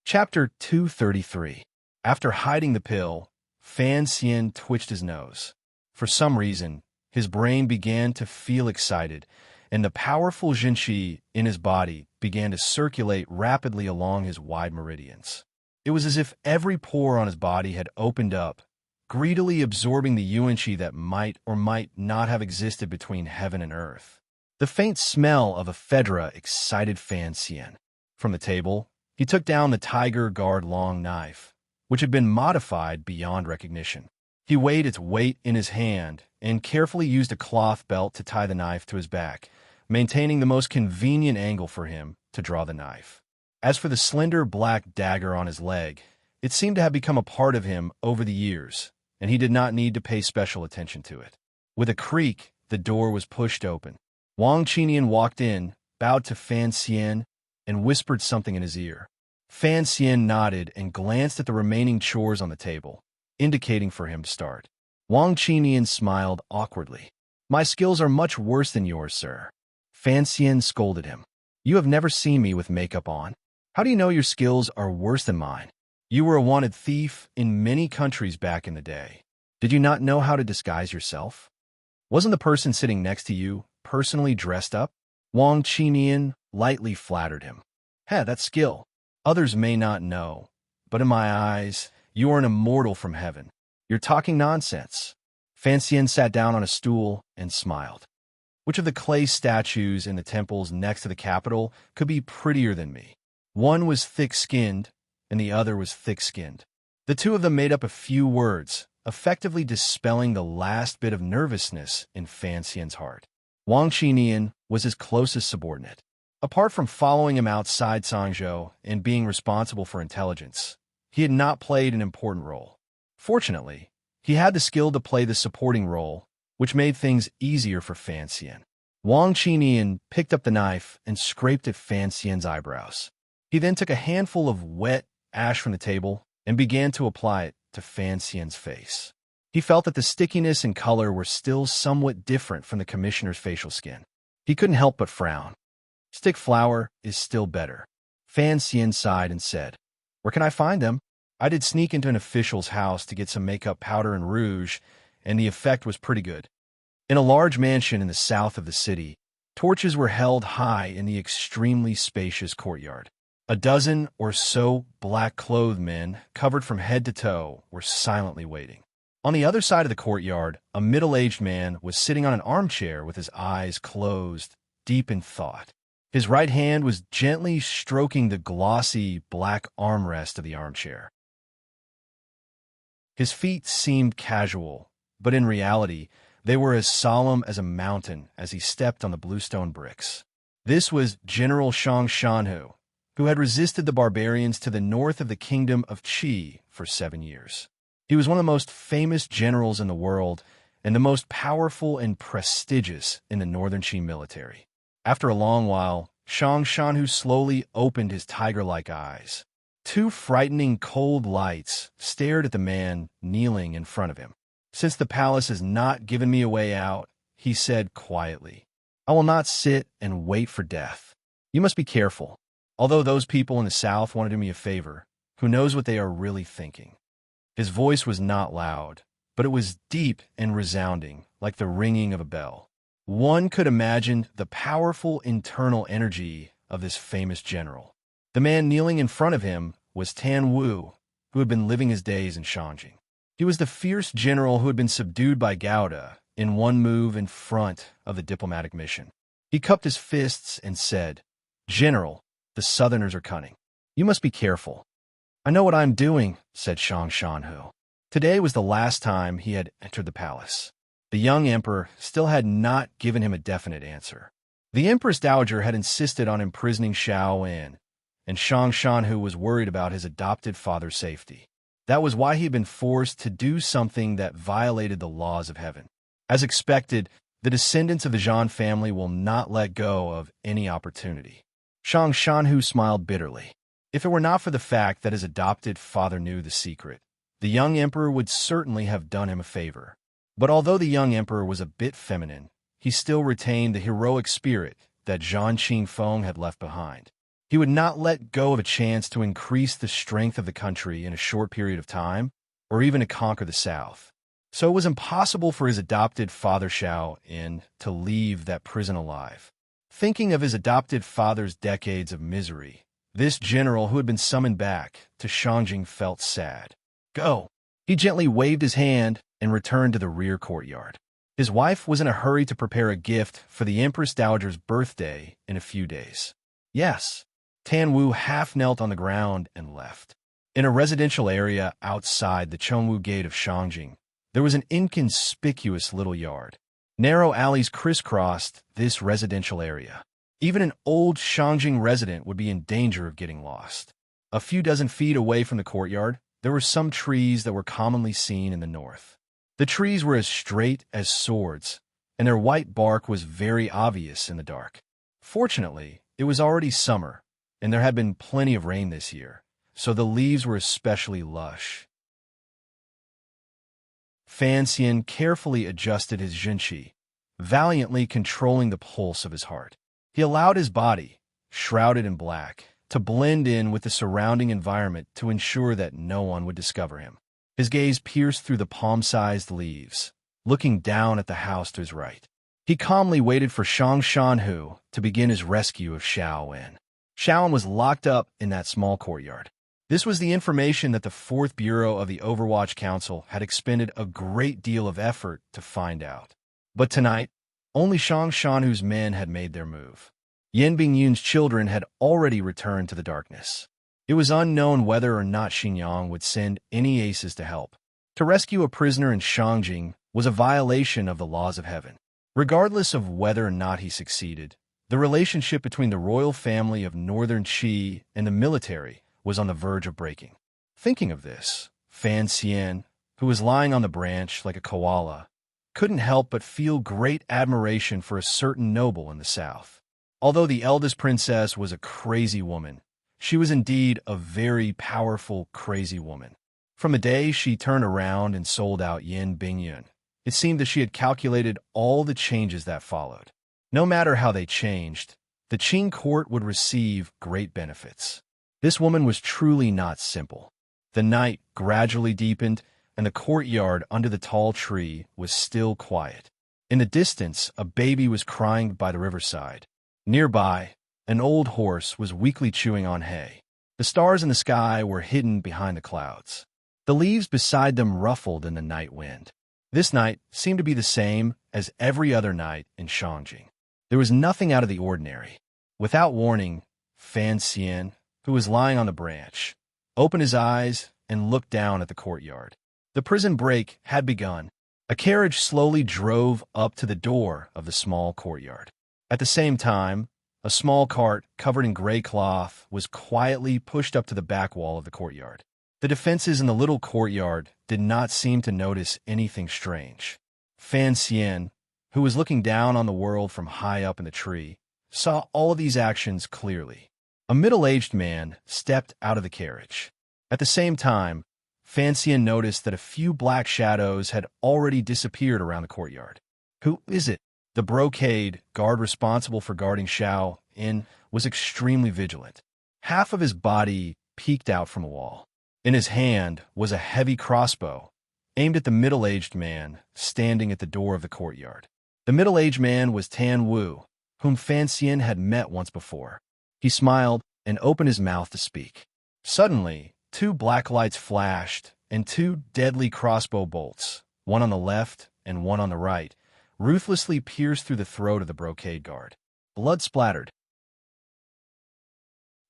Chapter 233. After hiding the pill, Fan Xian twitched his nose. For some reason, his brain began to feel excited, and the powerful Jinqi in his body began to circulate rapidly along his wide meridians. It was as if every pore on his body had opened up, greedily absorbing the yuanqi that might or might not have existed between heaven and earth. The faint smell of ephedra excited Fan Xian. From the table, he took down the Tiger Guard long knife, which had been modified beyond recognition. He weighed its weight in his hand and carefully used a cloth belt to tie the knife to his back, maintaining the most convenient angle for him to draw the knife. As for the slender black dagger on his leg, it seemed to have become a part of him over the years, and he did not need to pay special attention to it. With a creak, the door was pushed open. Wang Qinian walked in, bowed to Fan Xian, and whispered something in his ear. Fan Xian nodded and glanced at the remaining chores on the table, indicating for him to start. Wang Qinian smiled awkwardly. "My skills are much worse than yours, sir." Fan Xian scolded him. "You have never seen me with makeup on. How do you know your skills are worse than mine? You were a wanted thief in many countries back in the day. Did you not know how to disguise yourself? Wasn't the person sitting next to you personally dressed up?" Wang Qinian lightly flattered him. That's skill. Others may not know, but in my eyes, you are an immortal from heaven. You're talking nonsense." Fan Xian sat down on a stool and smiled. Which of the clay statues in the temples next to the capital could be prettier than me? One was thick-skinned, and the other was thick-skinned. The two of them made up a few words, effectively dispelling the last bit of nervousness in Fan Xian's heart. Wang Qinian was his closest subordinate. Apart from following him outside Sangzhou and being responsible for intelligence, he had not played an important role. Fortunately, he had the skill to play the supporting role, which made things easier for Fan Xian. Wang Qinian picked up the knife and scraped at Fan Xian's eyebrows. He then took a handful of wet ash from the table and began to apply it to Fan Xian's face. He felt that the stickiness and color were still somewhat different from the commissioner's facial skin. He couldn't help but frown. "Stick flour is still better." Fan Xian sighed and said, "Where can I find them? I did sneak into an official's house to get some makeup powder and rouge, and the effect was pretty good." In a large mansion in the south of the city, torches were held high in the extremely spacious courtyard. A dozen or so black-clothed men, covered from head to toe, were silently waiting. On the other side of the courtyard, a middle-aged man was sitting on an armchair with his eyes closed, deep in thought. His right hand was gently stroking the glossy black armrest of the armchair. His feet seemed casual, but in reality, they were as solemn as a mountain as he stepped on the bluestone bricks. This was General Shang Shanhu, who had resisted the barbarians to the north of the kingdom of Qi for 7 years. He was one of the most famous generals in the world and the most powerful and prestigious in the northern Qi military. After a long while, Shang Shanhu slowly opened his tiger-like eyes. Two frightening cold lights stared at the man kneeling in front of him. "Since the palace has not given me a way out," he said quietly, "I will not sit and wait for death. You must be careful. Although those people in the south want to do me a favor, who knows what they are really thinking?" His voice was not loud, but it was deep and resounding, like the ringing of a bell. One could imagine the powerful internal energy of this famous general. The man kneeling in front of him was Tan Wu, who had been living his days in Shangjing. He was the fierce general who had been subdued by Gouda in one move in front of the diplomatic mission. He cupped his fists and said, "General, the Southerners are cunning. You must be careful." "I know what I'm doing," said Shang Shanhu. Today was the last time he had entered the palace. The young emperor still had not given him a definite answer. The Empress Dowager had insisted on imprisoning Xiao Wen, and Shang Shanhu was worried about his adopted father's safety. That was why he had been forced to do something that violated the laws of heaven. As expected, the descendants of the Zhan family will not let go of any opportunity. Shang Shanhu smiled bitterly. If it were not for the fact that his adopted father knew the secret, the young emperor would certainly have done him a favor. But although the young emperor was a bit feminine, he still retained the heroic spirit that Zhan Qingfeng had left behind. He would not let go of a chance to increase the strength of the country in a short period of time, or even to conquer the south. So it was impossible for his adopted father Xiao Yin to leave that prison alive. Thinking of his adopted father's decades of misery, this general who had been summoned back to Shangjing felt sad. "Go." He gently waved his hand and returned to the rear courtyard. His wife was in a hurry to prepare a gift for the Empress Dowager's birthday in a few days. "Yes." Tan Wu half knelt on the ground and left. In a residential area outside the Chengwu Gate of Shangjing, there was an inconspicuous little yard. Narrow alleys crisscrossed this residential area. Even an old Shangjing resident would be in danger of getting lost. A few dozen feet away from the courtyard, there were some trees that were commonly seen in the north. The trees were as straight as swords, and their white bark was very obvious in the dark. Fortunately, it was already summer, and there had been plenty of rain this year, so the leaves were especially lush. Fan Xian carefully adjusted his zhenqi, valiantly controlling the pulse of his heart. He allowed his body, shrouded in black, to blend in with the surrounding environment to ensure that no one would discover him. His gaze pierced through the palm-sized leaves, looking down at the house to his right. He calmly waited for Shang Shanhu to begin his rescue of Xiao Wen. Xiao Wen was locked up in that small courtyard. This was the information that the 4th Bureau of the Overwatch Council had expended a great deal of effort to find out. But tonight, only Shang Shanhu's men had made their move. Yan Bingyun's children had already returned to the darkness. It was unknown whether or not Xinyang would send any aces to help. To rescue a prisoner in Shangjing was a violation of the laws of heaven. Regardless of whether or not he succeeded, the relationship between the royal family of Northern Qi and the military was on the verge of breaking. Thinking of this, Fan Xian, who was lying on the branch like a koala, couldn't help but feel great admiration for a certain noble in the south. Although the eldest princess was a crazy woman, she was indeed a very powerful, crazy woman. From the day she turned around and sold out Yan Bingyun, it seemed that she had calculated all the changes that followed. No matter how they changed, the Qing court would receive great benefits. This woman was truly not simple. The night gradually deepened, and the courtyard under the tall tree was still quiet. In the distance, a baby was crying by the riverside. Nearby, an old horse was weakly chewing on hay. The stars in the sky were hidden behind the clouds. The leaves beside them ruffled in the night wind. This night seemed to be the same as every other night in Shangjing. There was nothing out of the ordinary. Without warning, Fan Xian, who was lying on the branch, opened his eyes and looked down at the courtyard. The prison break had begun. A carriage slowly drove up to the door of the small courtyard. At the same time, a small cart covered in gray cloth was quietly pushed up to the back wall of the courtyard. The defenses in the little courtyard did not seem to notice anything strange. Fan Xian, who was looking down on the world from high up in the tree, saw all of these actions clearly. A middle-aged man stepped out of the carriage. At the same time, Fan Xian noticed that a few black shadows had already disappeared around the courtyard. Who is it? The brocade guard responsible for guarding Xiao In was extremely vigilant. Half of his body peeked out from a wall. In his hand was a heavy crossbow, aimed at the middle-aged man standing at the door of the courtyard. The middle-aged man was Tan Wu, whom Fan Xian had met once before. He smiled and opened his mouth to speak. Suddenly, two black lights flashed, and two deadly crossbow bolts, one on the left and one on the right, ruthlessly pierced through the throat of the brocade guard. Blood splattered.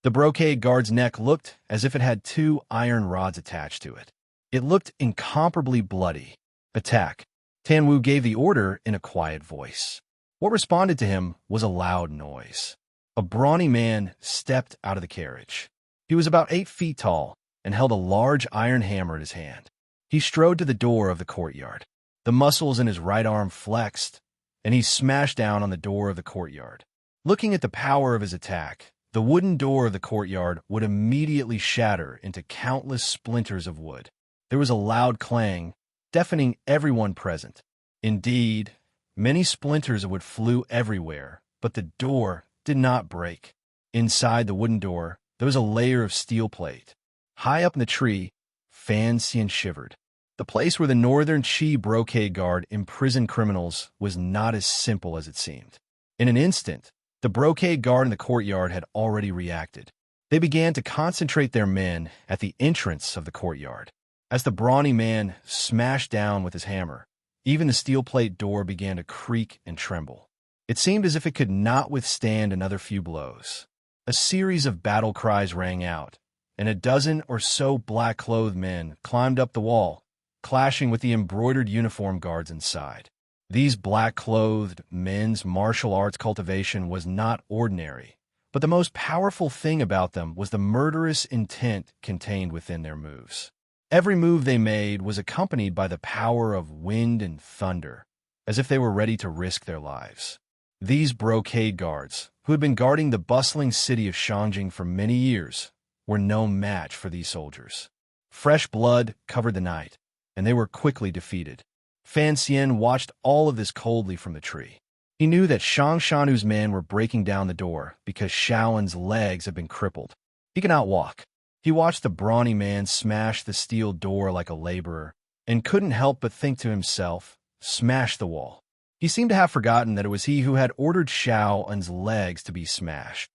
The brocade guard's neck looked as if it had two iron rods attached to it. It looked incomparably bloody. Attack. Tan Wu gave the order in a quiet voice. What responded to him was a loud noise. A brawny man stepped out of the carriage. He was about 8 feet tall and held a large iron hammer in his hand. He strode to the door of the courtyard. The muscles in his right arm flexed, and he smashed down on the door of the courtyard. Looking at the power of his attack, the wooden door of the courtyard would immediately shatter into countless splinters of wood. There was a loud clang, deafening everyone present. Indeed, many splinters of wood flew everywhere, but the door did not break. Inside the wooden door, there was a layer of steel plate. High up in the tree, Fan Xian shivered. The place where the Northern Qi brocade guard imprisoned criminals was not as simple as it seemed. In an instant, the brocade guard in the courtyard had already reacted. They began to concentrate their men at the entrance of the courtyard. As the brawny man smashed down with his hammer, even the steel plate door began to creak and tremble. It seemed as if it could not withstand another few blows. A series of battle cries rang out, and a dozen or so black-clothed men climbed up the wall, clashing with the embroidered uniform guards inside. These black-clothed men's martial arts cultivation was not ordinary, but the most powerful thing about them was the murderous intent contained within their moves. Every move they made was accompanied by the power of wind and thunder, as if they were ready to risk their lives. These brocade guards, who had been guarding the bustling city of Shangjing for many years, were no match for these soldiers. Fresh blood covered the night, and they were quickly defeated. Fan Xian watched all of this coldly from the tree. He knew that Shang Shanu's men were breaking down the door because Shaoan's legs had been crippled. He could not walk. He watched the brawny man smash the steel door like a laborer, and couldn't help but think to himself, smash the wall. He seemed to have forgotten that it was he who had ordered Shaoan's legs to be smashed.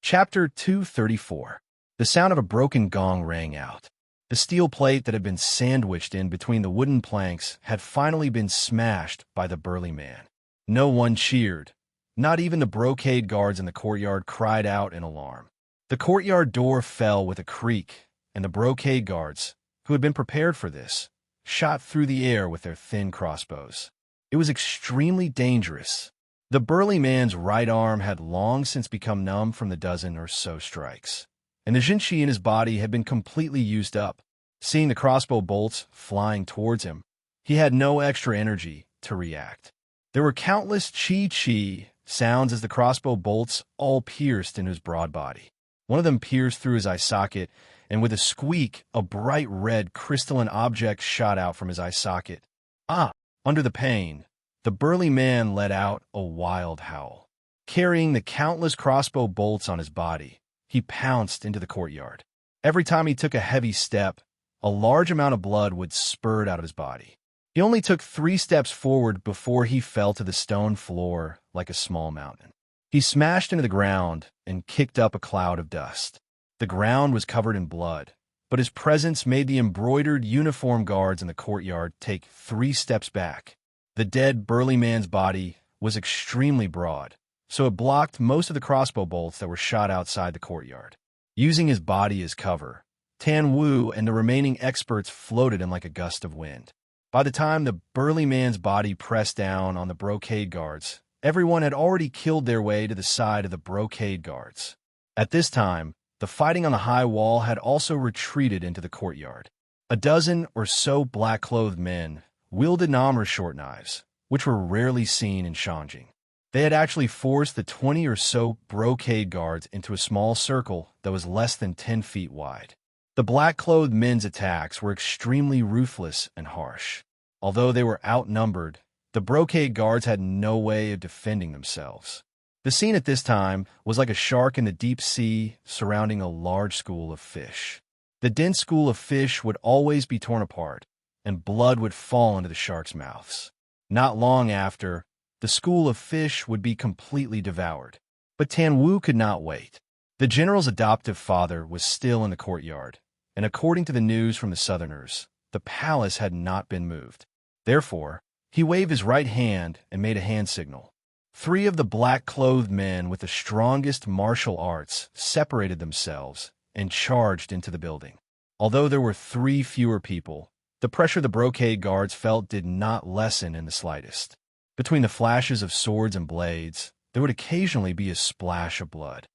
Chapter 234. The sound of a broken gong rang out. The steel plate that had been sandwiched in between the wooden planks had finally been smashed by the burly man. No one cheered. Not even the brocade guards in the courtyard cried out in alarm. The courtyard door fell with a creak, and the brocade guards, who had been prepared for this, shot through the air with their thin crossbows. It was extremely dangerous. The burly man's right arm had long since become numb from the dozen or so strikes, and the Jinqi in his body had been completely used up. Seeing the crossbow bolts flying towards him, he had no extra energy to react. There were countless chi-chi sounds as the crossbow bolts all pierced into his broad body. One of them pierced through his eye socket, and with a squeak, a bright red crystalline object shot out from his eye socket. Under the pain, the burly man let out a wild howl. Carrying the countless crossbow bolts on his body, he pounced into the courtyard. Every time he took a heavy step, a large amount of blood would spurt out of his body. He only took 3 steps forward before he fell to the stone floor like a small mountain. He smashed into the ground and kicked up a cloud of dust. The ground was covered in blood, but his presence made the embroidered uniform guards in the courtyard take 3 steps back. The dead burly man's body was extremely broad, so it blocked most of the crossbow bolts that were shot outside the courtyard. Using his body as cover, Tan Wu and the remaining experts floated him like a gust of wind. By the time the burly man's body pressed down on the brocade guards, everyone had already killed their way to the side of the brocade guards. At this time, the fighting on the high wall had also retreated into the courtyard. A dozen or so black-clothed men wielded Namr short knives, which were rarely seen in Shangjing. They had actually forced the 20 or so brocade guards into a small circle that was less than 10 feet wide. The black-clothed men's attacks were extremely ruthless and harsh. Although they were outnumbered, the brocade guards had no way of defending themselves. The scene at this time was like a shark in the deep sea surrounding a large school of fish. The dense school of fish would always be torn apart, and blood would fall into the sharks' mouths. Not long after, the school of fish would be completely devoured. But Tan Wu could not wait. The general's adoptive father was still in the courtyard, and according to the news from the Southerners, the palace had not been moved. Therefore, he waved his right hand and made a hand signal. 3 of the black-clothed men with the strongest martial arts separated themselves and charged into the building. Although there were 3 fewer people, the pressure the brocade guards felt did not lessen in the slightest. Between the flashes of swords and blades, there would occasionally be a splash of blood.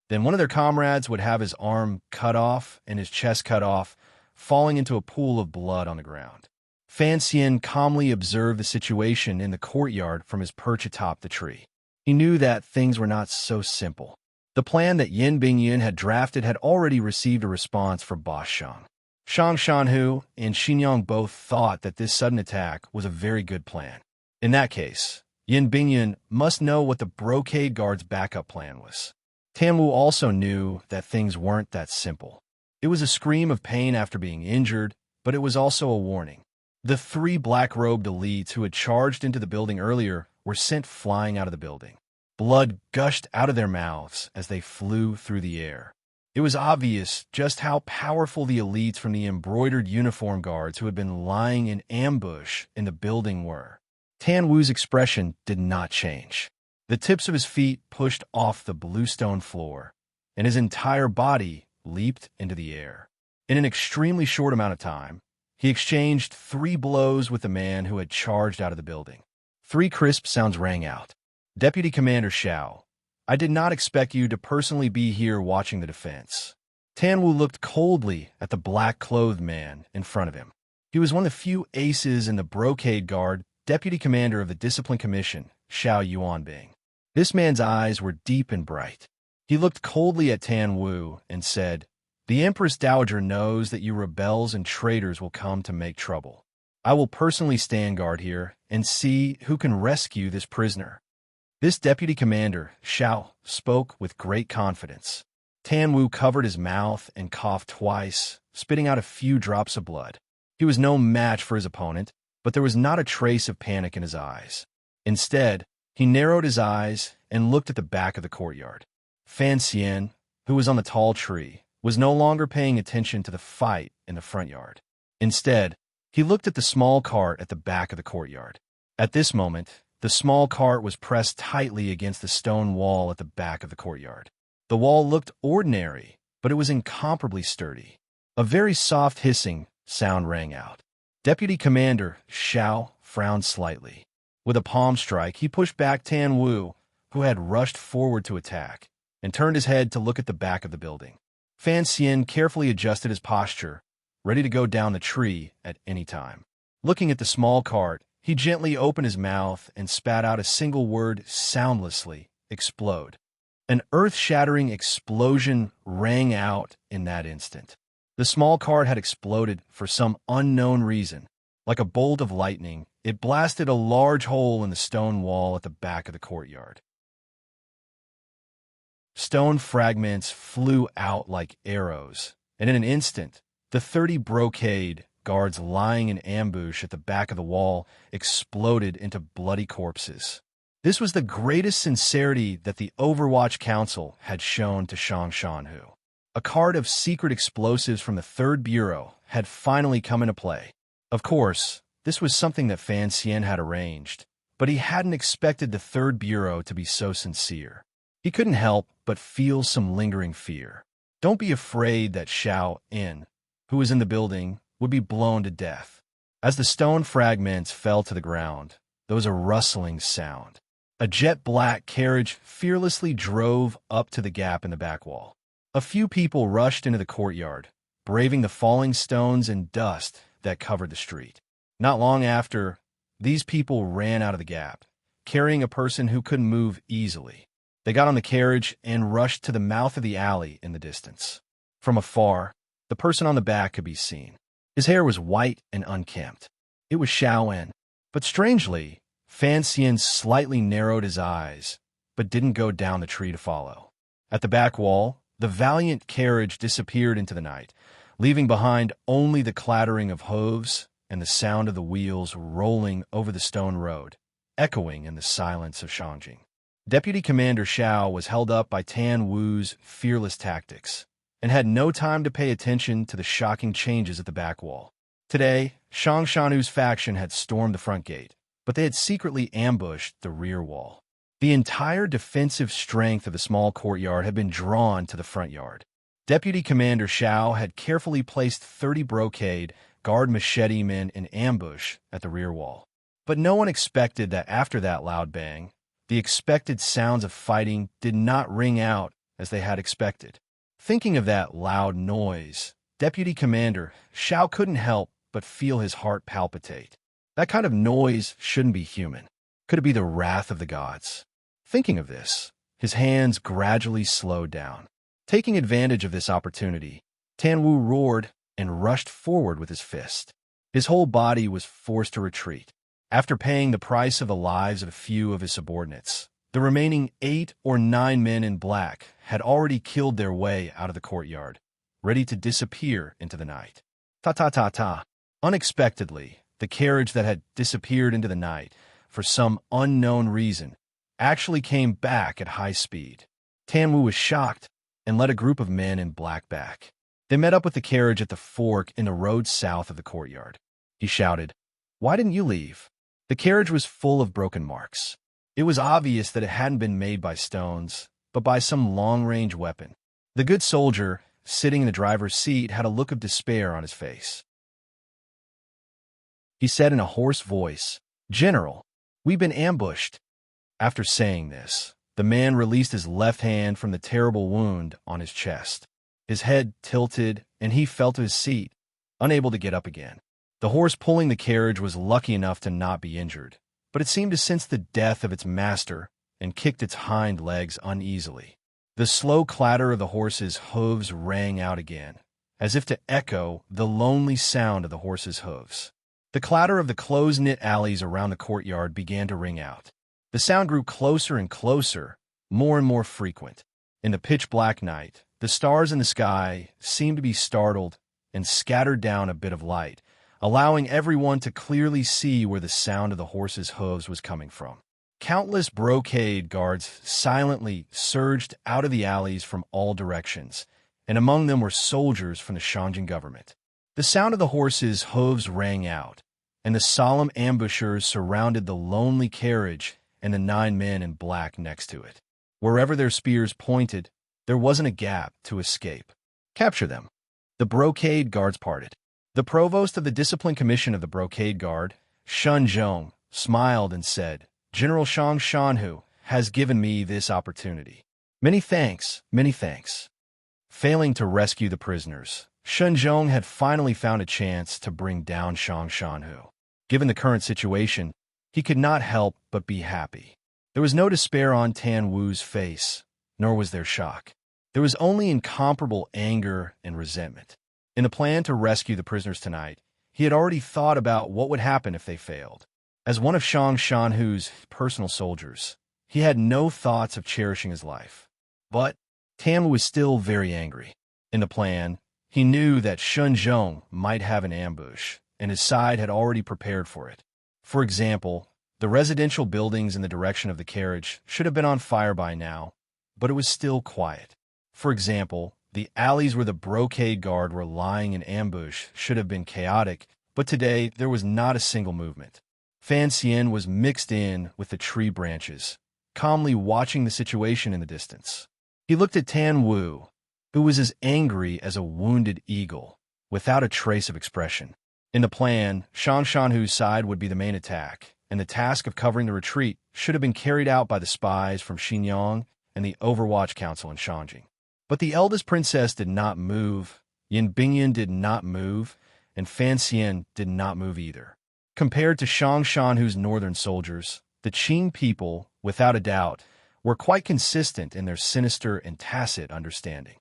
Then one of their comrades would have his arm cut off and his chest cut off, falling into a pool of blood on the ground. Fan Xian calmly observed the situation in the courtyard from his perch atop the tree. He knew that things were not so simple. The plan that Yin Bingyan had drafted had already received a response from Boss Shang. Shang Shanhu and Xinyang both thought that this sudden attack was a very good plan. In that case, Yin Bingyan must know what the brocade guard's backup plan was. Tan Wu also knew that things weren't that simple. It was a scream of pain after being injured, but it was also a warning. The 3 black-robed elites who had charged into the building earlier were sent flying out of the building. Blood gushed out of their mouths as they flew through the air. It was obvious just how powerful the elites from the embroidered uniform guards who had been lying in ambush in the building were. Tan Wu's expression did not change. The tips of his feet pushed off the bluestone floor, and his entire body leaped into the air. In an extremely short amount of time, he exchanged 3 blows with the man who had charged out of the building. 3 crisp sounds rang out. Deputy Commander Xiao, I did not expect you to personally be here watching the defense. Tan Wu looked coldly at the black-clothed man in front of him. He was one of the few aces in the brocade guard, deputy commander of the Discipline Commission, Xiao Yuanbing. This man's eyes were deep and bright. He looked coldly at Tan Wu and said, The Empress Dowager knows that you rebels and traitors will come to make trouble. I will personally stand guard here and see who can rescue this prisoner. This deputy commander, Xiao, spoke with great confidence. Tan Wu covered his mouth and coughed twice, spitting out a few drops of blood. He was no match for his opponent, but there was not a trace of panic in his eyes. Instead, he narrowed his eyes and looked at the back of the courtyard. Fan Xian, who was on the tall tree, was no longer paying attention to the fight in the front yard. Instead, he looked at the small cart at the back of the courtyard. At this moment, the small cart was pressed tightly against the stone wall at the back of the courtyard. The wall looked ordinary, but it was incomparably sturdy. A very soft hissing sound rang out. Deputy Commander Xiao frowned slightly. With a palm strike, he pushed back Tan Wu, who had rushed forward to attack, and turned his head to look at the back of the building. Fan Xian carefully adjusted his posture, ready to go down the tree at any time. Looking at the small cart, he gently opened his mouth and spat out a single word soundlessly, explode. An earth-shattering explosion rang out in that instant. The small cart had exploded for some unknown reason. Like a bolt of lightning, it blasted a large hole in the stone wall at the back of the courtyard. Stone fragments flew out like arrows, and in an instant, the 30 brocade guards lying in ambush at the back of the wall exploded into bloody corpses. This was the greatest sincerity that the Overwatch Council had shown to Shang Shanhu. A cart of secret explosives from the 3rd Bureau had finally come into play. Of course, this was something that Fan Xian had arranged, but he hadn't expected the 3rd Bureau to be so sincere. He couldn't help but feel some lingering fear. Don't be afraid that Xiao In, who was in the building, would be blown to death. As the stone fragments fell to the ground, there was a rustling sound. A jet-black carriage fearlessly drove up to the gap in the back wall. A few people rushed into the courtyard, braving the falling stones and dust that covered the street. Not long after, these people ran out of the gap, carrying a person who couldn't move easily. They got on the carriage and rushed to the mouth of the alley in the distance. From afar, the person on the back could be seen. His hair was white and unkempt. It was Xiaowen. But strangely, Fan Xian slightly narrowed his eyes, but didn't go down the tree to follow. At the back wall, the valiant carriage disappeared into the night, leaving behind only the clattering of hooves and the sound of the wheels rolling over the stone road, echoing in the silence of Shangjing. Deputy Commander Xiao was held up by Tan Wu's fearless tactics and had no time to pay attention to the shocking changes at the back wall. Today, Shang Shanu's faction had stormed the front gate, but they had secretly ambushed the rear wall. The entire defensive strength of the small courtyard had been drawn to the front yard. Deputy Commander Xiao had carefully placed 30 brocade guard machete men in ambush at the rear wall. But no one expected that after that loud bang, the expected sounds of fighting did not ring out as they had expected. Thinking of that loud noise, Deputy Commander Xiao couldn't help but feel his heart palpitate. That kind of noise shouldn't be human. Could it be the wrath of the gods? Thinking of this, his hands gradually slowed down. Taking advantage of this opportunity, Tan Wu roared and rushed forward with his fist. His whole body was forced to retreat. After paying the price of the lives of a few of his subordinates, the remaining 8 or 9 men in black had already killed their way out of the courtyard, ready to disappear into the night. Ta-ta-ta-ta. Unexpectedly, the carriage that had disappeared into the night, for some unknown reason, actually came back at high speed. Tan Wu was shocked and led a group of men in black back. They met up with the carriage at the fork in the road south of the courtyard. He shouted, "Why didn't you leave?" The carriage was full of broken marks. It was obvious that it hadn't been made by stones, but by some long-range weapon. The good soldier, sitting in the driver's seat, had a look of despair on his face. He said in a hoarse voice, "General, we've been ambushed." After saying this, the man released his left hand from the terrible wound on his chest. His head tilted, and he fell to his seat, unable to get up again. The horse pulling the carriage was lucky enough to not be injured, but it seemed to sense the death of its master and kicked its hind legs uneasily. The slow clatter of the horse's hooves rang out again, as if to echo the lonely sound of the horse's hooves. The clatter of the close-knit alleys around the courtyard began to ring out. The sound grew closer and closer, more and more frequent. In the pitch-black night, the stars in the sky seemed to be startled and scattered down a bit of light, allowing everyone to clearly see where the sound of the horse's hooves was coming from. Countless brocade guards silently surged out of the alleys from all directions, and among them were soldiers from the Shangjing government. The sound of the horse's hooves rang out, and the solemn ambushers surrounded the lonely carriage and the 9 men in black next to it. Wherever their spears pointed, there wasn't a gap to escape. Capture them. The brocade guards parted. The provost of the Discipline Commission of the Brocade Guard, Shun Zhong, smiled and said, "General Shang Shanhu has given me this opportunity. Many thanks, many thanks." Failing to rescue the prisoners, Shun Zhong had finally found a chance to bring down Shang Shanhu. Given the current situation, he could not help but be happy. There was no despair on Tan Wu's face, nor was there shock. There was only incomparable anger and resentment. In the plan to rescue the prisoners tonight, he had already thought about what would happen if they failed. As one of Shang Shanhu's personal soldiers, he had no thoughts of cherishing his life. But Tan Wu was still very angry. In the plan, he knew that Shun Zhong might have an ambush, and his side had already prepared for it. For example, the residential buildings in the direction of the carriage should have been on fire by now, but it was still quiet. For example, the alleys where the brocade guard were lying in ambush should have been chaotic, but today there was not a single movement. Fan Xian was mixed in with the tree branches, calmly watching the situation in the distance. He looked at Tan Wu, who was as angry as a wounded eagle, without a trace of expression. In the plan, Shang Shanhu's side would be the main attack, and the task of covering the retreat should have been carried out by the spies from Xinjiang and the Overwatch Council in Shangjing. But the eldest princess did not move, Yin Bingyan did not move, and Fan Xian did not move either. Compared to Shang Shanhu's northern soldiers, the Qing people, without a doubt, were quite consistent in their sinister and tacit understanding.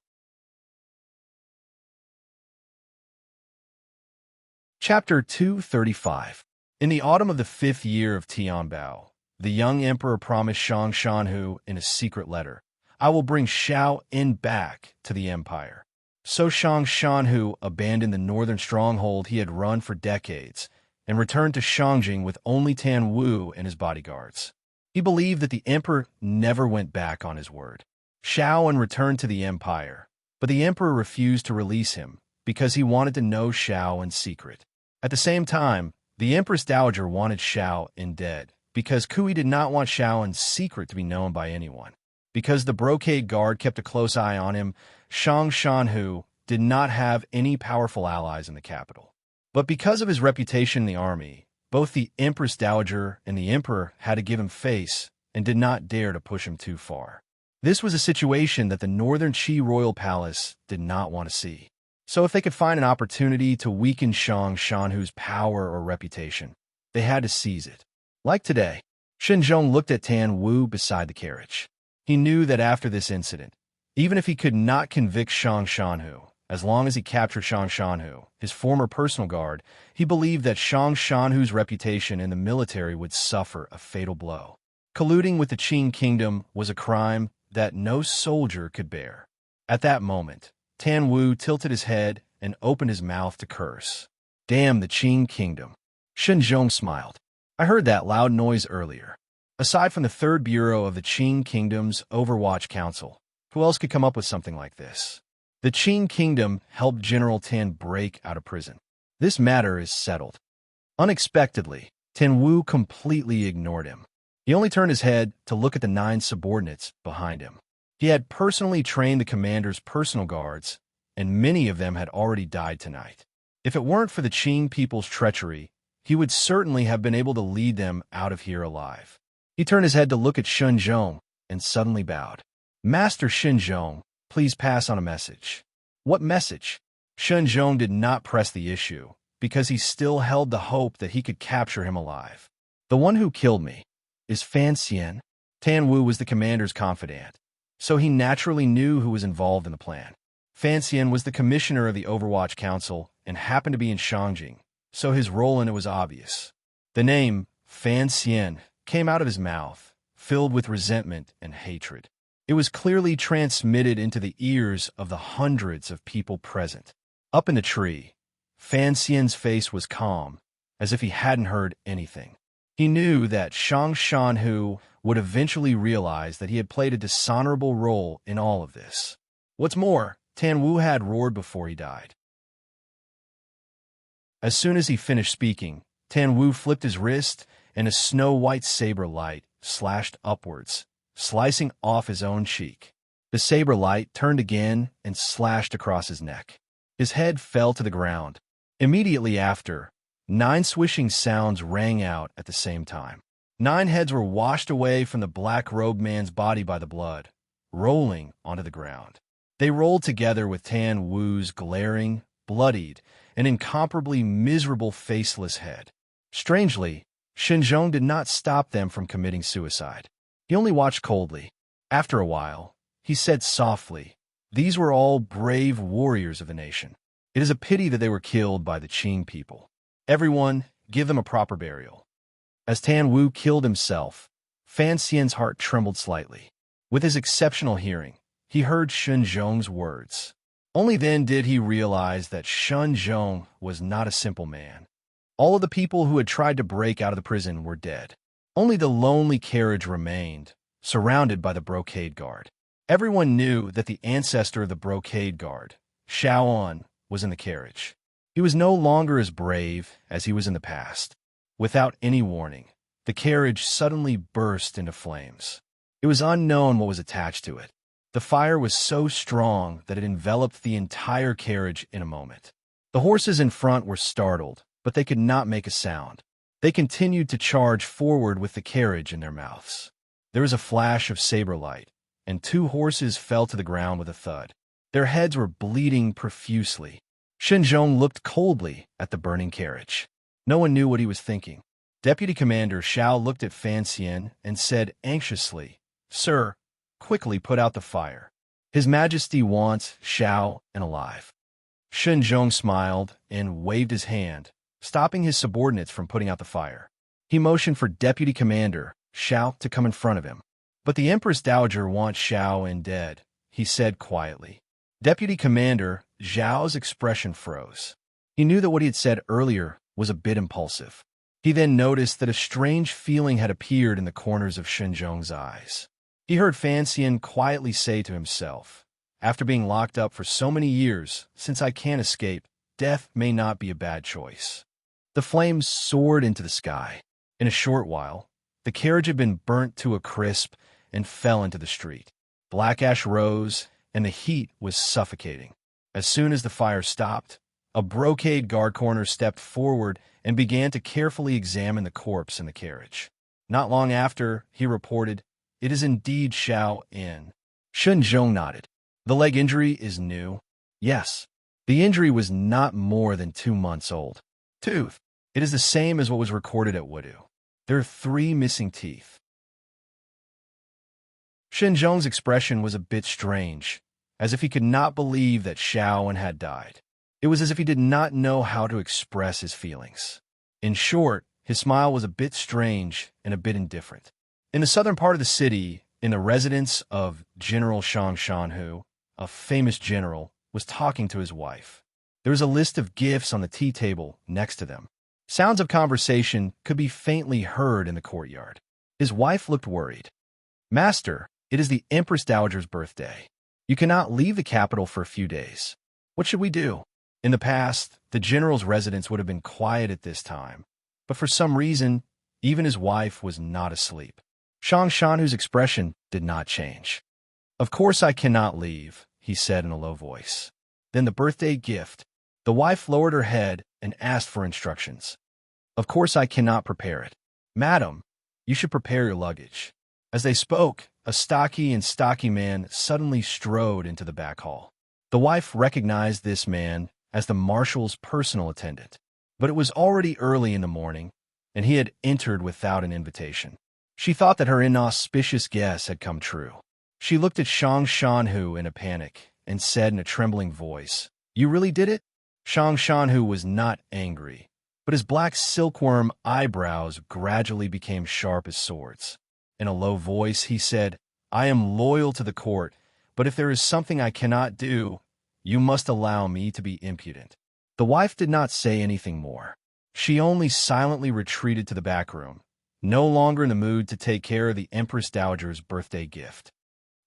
Chapter 235. In the autumn of the 5th year of Tianbao, the young emperor promised Shang Shanhu in a secret letter, "I will bring Xiao En back to the empire." So Shang Shanhu abandoned the northern stronghold he had run for decades and returned to Shangjing with only Tan Wu and his bodyguards. He believed that the emperor never went back on his word. Xiao En returned to the empire, but the emperor refused to release him because he wanted to know Xiao in secret. At the same time, the Empress Dowager wanted Xiao En dead because Kui did not want Xiao En's secret to be known by anyone. Because the brocade guard kept a close eye on him, Shang Shanhu did not have any powerful allies in the capital. But because of his reputation in the army, both the Empress Dowager and the emperor had to give him face and did not dare to push him too far. This was a situation that the northern Qi royal palace did not want to see. So if they could find an opportunity to weaken Shang Shanhu's power or reputation, they had to seize it. Like today, Shenzhong looked at Tan Wu beside the carriage. He knew that after this incident, even if he could not convict Shang Shanhu, as long as he captured Shang Shanhu, his former personal guard, he believed that Shang Shanhu's reputation in the military would suffer a fatal blow. Colluding with the Qing kingdom was a crime that no soldier could bear. At that moment, Tan Wu tilted his head and opened his mouth to curse. "Damn the Qing kingdom." Shenzhong smiled. "I heard that loud noise earlier. Aside from the 3rd Bureau of the Qing Kingdom's Overwatch Council, who else could come up with something like this?" The Qing Kingdom helped General Tan break out of prison. This matter is settled. Unexpectedly, Tan Wu completely ignored him. He only turned his head to look at the 9 subordinates behind him. He had personally trained the commander's personal guards, and many of them had already died tonight. If it weren't for the Qing people's treachery, he would certainly have been able to lead them out of here alive. He turned his head to look at Shenzhong and suddenly bowed. "Master Shenzhong, please pass on a message." "What message?" Shenzhong did not press the issue because he still held the hope that he could capture him alive. "The one who killed me is Fan Xian." Tan Wu was the commander's confidant, so he naturally knew who was involved in the plan. Fan Xian was the commissioner of the Overwatch Council and happened to be in Shangjing, so his role in it was obvious. The name Fan Xian came out of his mouth, filled with resentment and hatred. It was clearly transmitted into the ears of the hundreds of people present. Up in the tree, Fan Xian's face was calm, as if he hadn't heard anything. He knew that Shang Shanhu would eventually realize that he had played a dishonorable role in all of this. What's more, Tan Wu had roared before he died. As soon as he finished speaking, Tan Wu flipped his wrist, and a snow-white saber light slashed upwards, slicing off his own cheek. The saber light turned again and slashed across his neck. His head fell to the ground. Immediately after, 9 swishing sounds rang out at the same time. 9 heads were washed away from the black-robed man's body by the blood, rolling onto the ground. They rolled together with Tan Wu's glaring, bloodied, and incomparably miserable faceless head. Strangely, Shenzhong did not stop them from committing suicide. He only watched coldly. After a while, he said softly, "These were all brave warriors of the nation. It is a pity that they were killed by the Qing people. Everyone, give them a proper burial." As Tan Wu killed himself, Fan Xian's heart trembled slightly. With his exceptional hearing, he heard Shenzhong's words. Only then did he realize that Shenzhong was not a simple man. All of the people who had tried to break out of the prison were dead. Only the lonely carriage remained, surrounded by the brocade guard. Everyone knew that the ancestor of the brocade guard, Xiao En, was in the carriage. He was no longer as brave as he was in the past. Without any warning, the carriage suddenly burst into flames. It was unknown what was attached to it. The fire was so strong that it enveloped the entire carriage in a moment. The horses in front were startled, but they could not make a sound. They continued to charge forward with the carriage in their mouths. There was a flash of saber light, and 2 horses fell to the ground with a thud. Their heads were bleeding profusely. Shenzhong looked coldly at the burning carriage. No one knew what he was thinking. Deputy Commander Xiao looked at Fan Xian and said anxiously, "Sir, quickly put out the fire. His Majesty wants Xiao and alive." Shen Zhong smiled and waved his hand, stopping his subordinates from putting out the fire. He motioned for Deputy Commander Xiao to come in front of him. "But the Empress Dowager wants Xiao and dead," he said quietly. Deputy Commander Zhao's expression froze. He knew that what he had said earlier was a bit impulsive. He then noticed that a strange feeling had appeared in the corners of Shen Zhong's eyes. He heard Fan Xian quietly say to himself, "After being locked up for so many years, since I can't escape, death may not be a bad choice." The flames soared into the sky. In a short while, the carriage had been burnt to a crisp and fell into the street. Black ash rose, and the heat was suffocating. As soon as the fire stopped, a brocade guard corner stepped forward and began to carefully examine the corpse in the carriage. Not long after, he reported, "It is indeed Xiao In." Shen Zhong nodded. "The leg injury is new?" "Yes. The injury was not more than 2 months old." "Tooth. It is the same as what was recorded at Wudu. There are 3 missing teeth." Shen Zhong's expression was a bit strange, as if he could not believe that Xiao had died. It was as if he did not know how to express his feelings. In short, his smile was a bit strange and a bit indifferent. In the southern part of the city, in the residence of General Shang Shanhu, a famous general was talking to his wife. There was a list of gifts on the tea table next to them. Sounds of conversation could be faintly heard in the courtyard. His wife looked worried. "Master, it is the Empress Dowager's birthday. You cannot leave the capital for a few days. What should we do?" In the past, the general's residence would have been quiet at this time, but for some reason, even his wife was not asleep. Shang Shanhu's expression did not change. "Of course I cannot leave," he said in a low voice. "Then the birthday gift." The wife lowered her head and asked for instructions. "Of course I cannot prepare it. Madam, you should prepare your luggage." As they spoke, a stocky man suddenly strode into the back hall. The wife recognized this man as the marshal's personal attendant, but it was already early in the morning, and he had entered without an invitation. She thought that her inauspicious guess had come true. She looked at Shang Shanhu in a panic and said in a trembling voice, "You really did it?" Shang Shanhu was not angry, but his black silkworm eyebrows gradually became sharp as swords. In a low voice, he said, "I am loyal to the court, but if there is something I cannot do, you must allow me to be impudent." The wife did not say anything more. She only silently retreated to the back room, no longer in the mood to take care of the Empress Dowager's birthday gift.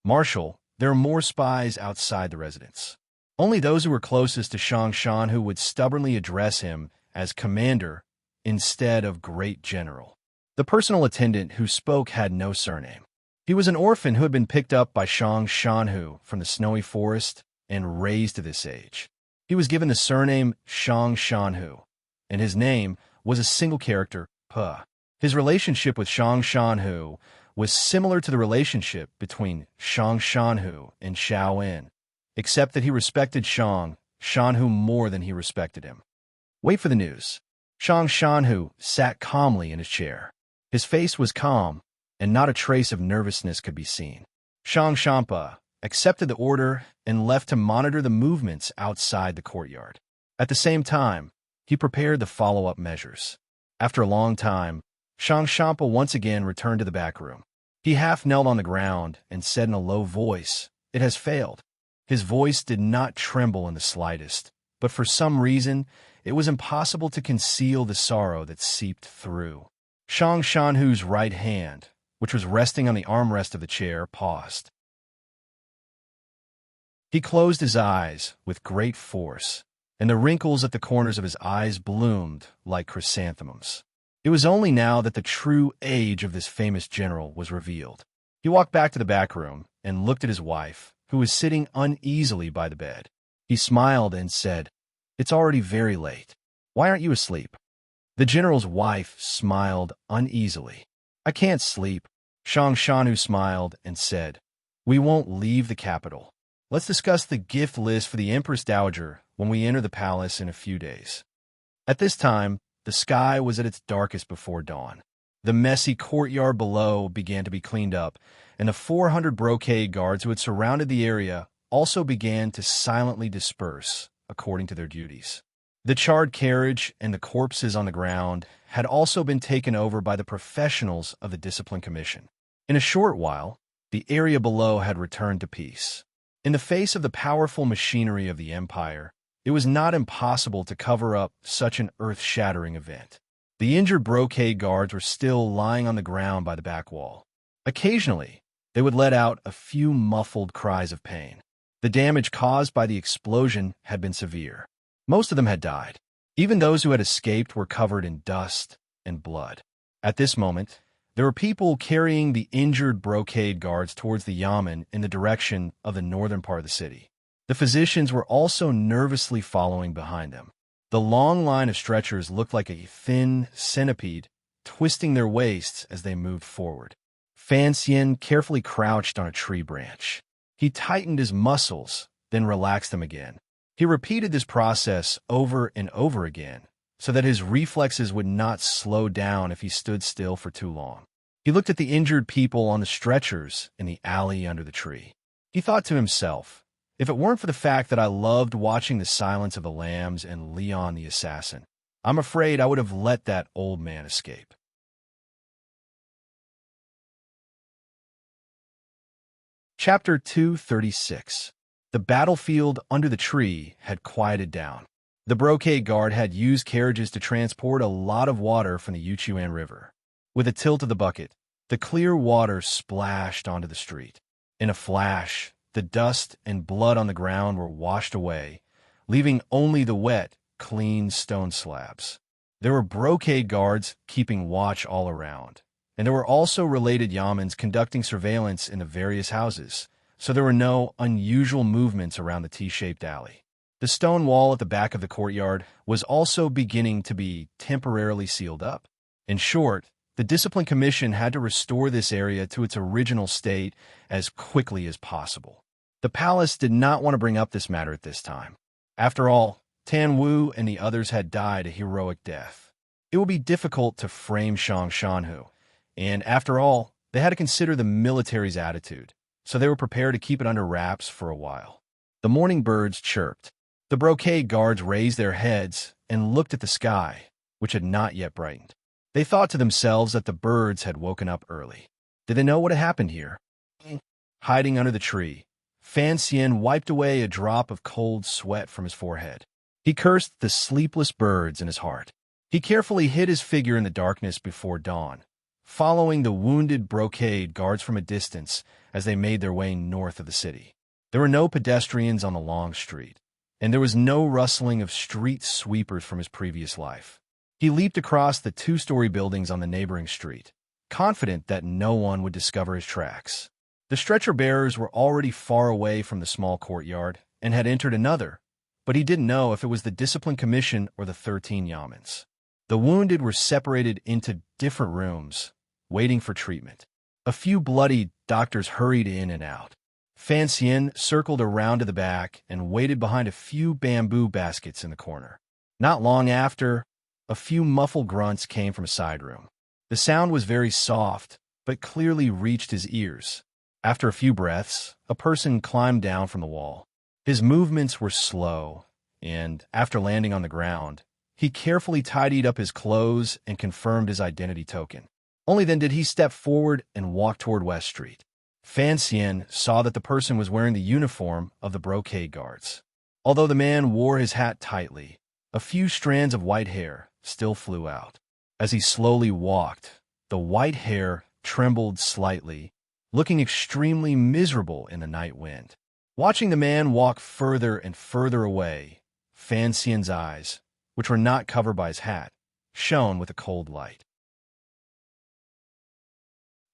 "Marshal, there are more spies outside the residence." Only those who were closest to Shang Shanhu would stubbornly address him as commander instead of great general. The personal attendant who spoke had no surname. He was an orphan who had been picked up by Shang Shanhu from the snowy forest and raised to this age. He was given the surname Shang Shanhu, and his name was a single character, Pe. His relationship with Shang Shanhu was similar to the relationship between Shang Shanhu and Xiao In, except that he respected Shang Shanhu more than he respected him. "Wait for the news." Shang Shanhu sat calmly in his chair. His face was calm, and not a trace of nervousness could be seen. Shang Shanpa accepted the order and left to monitor the movements outside the courtyard. At the same time, he prepared the follow-up measures. After a long time, Shang Shanpa once again returned to the back room. He half knelt on the ground and said in a low voice, "It has failed." His voice did not tremble in the slightest, but for some reason, it was impossible to conceal the sorrow that seeped through. Shang Shanhu's right hand, which was resting on the armrest of the chair, paused. He closed his eyes with great force, and the wrinkles at the corners of his eyes bloomed like chrysanthemums. It was only now that the true age of this famous general was revealed. He walked back to the back room and looked at his wife, who was sitting uneasily by the bed. He smiled and said, "It's already very late. Why aren't you asleep?" The general's wife smiled uneasily. "I can't sleep." Shang Shanhu smiled and said, "We won't leave the capital. Let's discuss the gift list for the Empress Dowager when we enter the palace in a few days." At this time, the sky was at its darkest before dawn. The messy courtyard below began to be cleaned up, and the 400 brocade guards who had surrounded the area also began to silently disperse according to their duties. The charred carriage and the corpses on the ground had also been taken over by the professionals of the Discipline Commission. In a short while, the area below had returned to peace. In the face of the powerful machinery of the Empire, it was not impossible to cover up such an earth-shattering event. The injured brocade guards were still lying on the ground by the back wall. Occasionally, they would let out a few muffled cries of pain. The damage caused by the explosion had been severe. Most of them had died. Even those who had escaped were covered in dust and blood. At this moment, there were people carrying the injured brocade guards towards the yamen in the direction of the northern part of the city. The physicians were also nervously following behind them. The long line of stretchers looked like a thin centipede, twisting their waists as they moved forward. Fan Xian carefully crouched on a tree branch. He tightened his muscles, then relaxed them again. He repeated this process over and over again, so that his reflexes would not slow down if he stood still for too long. He looked at the injured people on the stretchers in the alley under the tree. He thought to himself, if it weren't for the fact that I loved watching The Silence of the Lambs and Leon the Assassin, I'm afraid I would have let that old man escape. Chapter 236. The battlefield under the tree had quieted down. The brocade guard had used carriages to transport a lot of water from the Yuchuan River. With a tilt of the bucket, the clear water splashed onto the street. In a flash, the dust and blood on the ground were washed away, leaving only the wet, clean stone slabs. There were brocade guards keeping watch all around, and there were also related yamens conducting surveillance in the various houses, so there were no unusual movements around the T-shaped alley. The stone wall at the back of the courtyard was also beginning to be temporarily sealed up. In short, the Discipline Commission had to restore this area to its original state as quickly as possible. The palace did not want to bring up this matter at this time. After all, Tan Wu and the others had died a heroic death. It would be difficult to frame Shang Shanhu, and after all, they had to consider the military's attitude, so they were prepared to keep it under wraps for a while. The morning birds chirped. The brocade guards raised their heads and looked at the sky, which had not yet brightened. They thought to themselves that the birds had woken up early. Did they know what had happened here? Hiding under the tree, Fan Xian wiped away a drop of cold sweat from his forehead. He cursed the sleepless birds in his heart. He carefully hid his figure in the darkness before dawn, following the wounded brocade guards from a distance as they made their way north of the city. There were no pedestrians on the long street, and there was no rustling of street sweepers from his previous life. He leaped across the two-story buildings on the neighboring street, confident that no one would discover his tracks. The stretcher-bearers were already far away from the small courtyard and had entered another, but he didn't know if it was the Discipline Commission or the 13 yamens. The wounded were separated into different rooms, waiting for treatment. A few bloody doctors hurried in and out. Fan Xian circled around to the back and waited behind a few bamboo baskets in the corner. Not long after, a few muffled grunts came from a side room. The sound was very soft, but clearly reached his ears. After a few breaths, a person climbed down from the wall. His movements were slow, and after landing on the ground, he carefully tidied up his clothes and confirmed his identity token. Only then did he step forward and walk toward West Street. Fan Xian saw that the person was wearing the uniform of the brocade guards. Although the man wore his hat tightly, a few strands of white hair still flew out. As he slowly walked, the white hair trembled slightly, looking extremely miserable in the night wind. Watching the man walk further and further away, Fan Xian's eyes, which were not covered by his hat, shone with a cold light.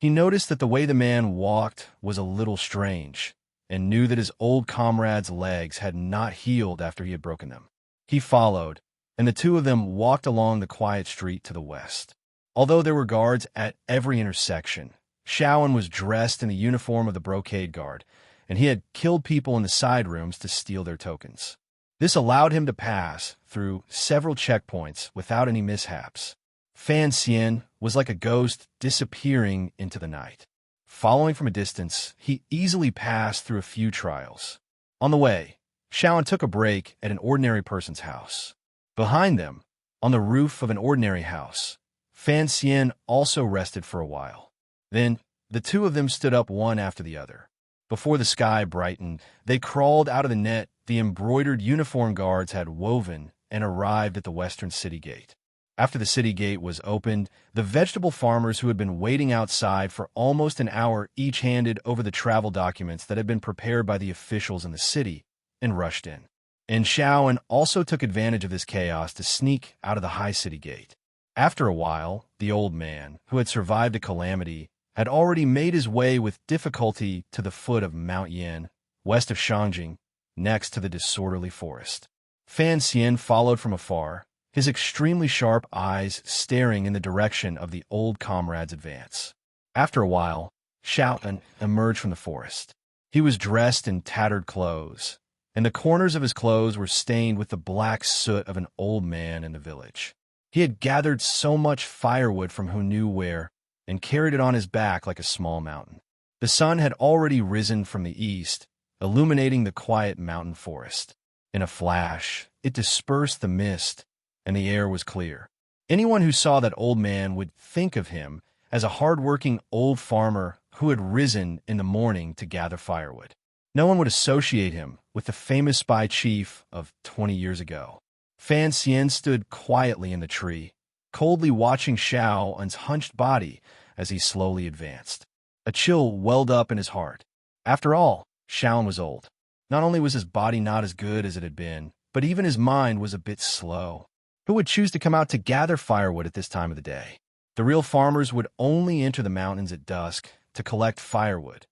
He noticed that the way the man walked was a little strange, and knew that his old comrade's legs had not healed after he had broken them. He followed, and the two of them walked along the quiet street to the west. Although there were guards at every intersection, Shaoan was dressed in the uniform of the brocade guard, and he had killed people in the side rooms to steal their tokens. This allowed him to pass through several checkpoints without any mishaps. Fan Xian was like a ghost disappearing into the night. Following from a distance, he easily passed through a few trials. On the way, Shaoan took a break at an ordinary person's house. Behind them, on the roof of an ordinary house, Fan Xian also rested for a while. Then, the two of them stood up one after the other. Before the sky brightened, they crawled out of the net the embroidered uniform guards had woven and arrived at the western city gate. After the city gate was opened, the vegetable farmers who had been waiting outside for almost an hour each handed over the travel documents that had been prepared by the officials in the city and rushed in. And Shaoan also took advantage of this chaos to sneak out of the high city gate. After a while, the old man, who had survived a calamity, had already made his way with difficulty to the foot of Mount Yin, west of Shangjing, next to the disorderly forest. Fan Xian followed from afar, his extremely sharp eyes staring in the direction of the old comrade's advance. After a while, Shaoan emerged from the forest. He was dressed in tattered clothes, and the corners of his clothes were stained with the black soot of an old man in the village. He had gathered so much firewood from who knew where, and carried it on his back like a small mountain. The sun had already risen from the east, illuminating the quiet mountain forest. In a flash, it dispersed the mist, and the air was clear. Anyone who saw that old man would think of him as a hard-working old farmer who had risen in the morning to gather firewood. No one would associate him with the famous spy chief of 20 years ago. Fan Xian stood quietly in the tree, coldly watching Shaoan's hunched body as he slowly advanced. A chill welled up in his heart. After all, Shaoan was old. Not only was his body not as good as it had been, but even his mind was a bit slow. Who would choose to come out to gather firewood at this time of the day? The real farmers would only enter the mountains at dusk to collect firewood.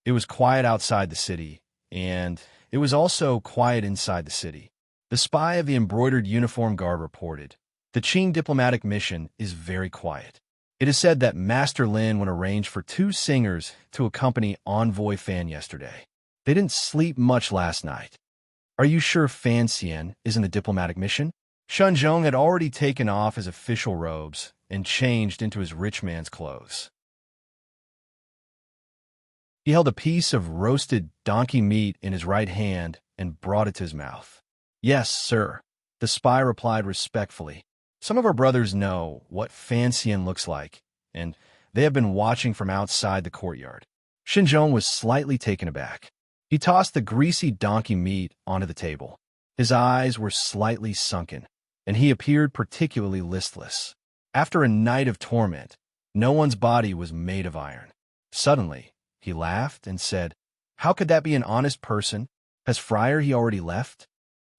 It was quiet outside the city, and it was also quiet inside the city. The spy of the embroidered uniform guard reported, "The Qing diplomatic mission is very quiet. It is said that Master Lin would arrange for 2 singers to accompany Envoy Fan yesterday. They didn't sleep much last night. Are you sure Fan Xian is in the diplomatic mission?" Shenzhong had already taken off his official robes and changed into his rich man's clothes. He held a piece of roasted donkey meat in his right hand and brought it to his mouth. "Yes, sir," the spy replied respectfully. "Some of our brothers know what Fan Xian looks like, and they have been watching from outside the courtyard." Shenzhong was slightly taken aback. He tossed the greasy donkey meat onto the table. His eyes were slightly sunken, and he appeared particularly listless. After a night of torment, no one's body was made of iron. Suddenly, he laughed and said, "How could that be an honest person? Has Friar he already left?"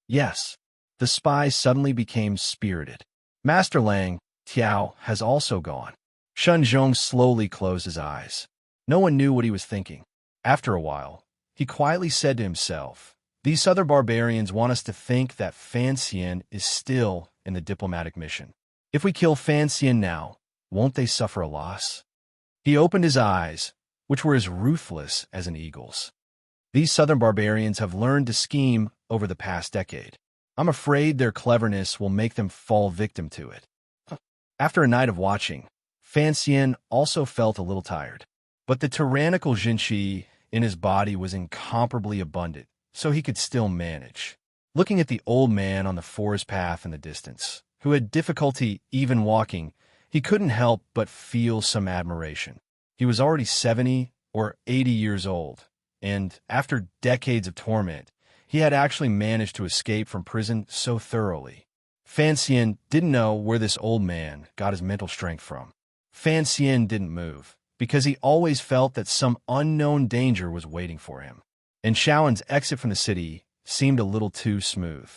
"Yes." The spy suddenly became spirited. "Master Lang, Tiao, has also gone." Shenzhong slowly closed his eyes. No one knew what he was thinking. After a while, he quietly said to himself, "These other barbarians want us to think that Fan Xian is still in the diplomatic mission. If we kill Fan Xian now, won't they suffer a loss?" He opened his eyes, which were as ruthless as an eagle's. "These southern barbarians have learned to scheme over the past decade. I'm afraid their cleverness will make them fall victim to it." After a night of watching, Fan Xian also felt a little tired. But the tyrannical Jinshi in his body was incomparably abundant, so he could still manage. Looking at the old man on the forest path in the distance, who had difficulty even walking, he couldn't help but feel some admiration. He was already 70 or 80 years old, and after decades of torment, he had actually managed to escape from prison so thoroughly. Fan Xian didn't know where this old man got his mental strength from. Fan Xian didn't move, because he always felt that some unknown danger was waiting for him. And Shaoan's exit from the city seemed a little too smooth.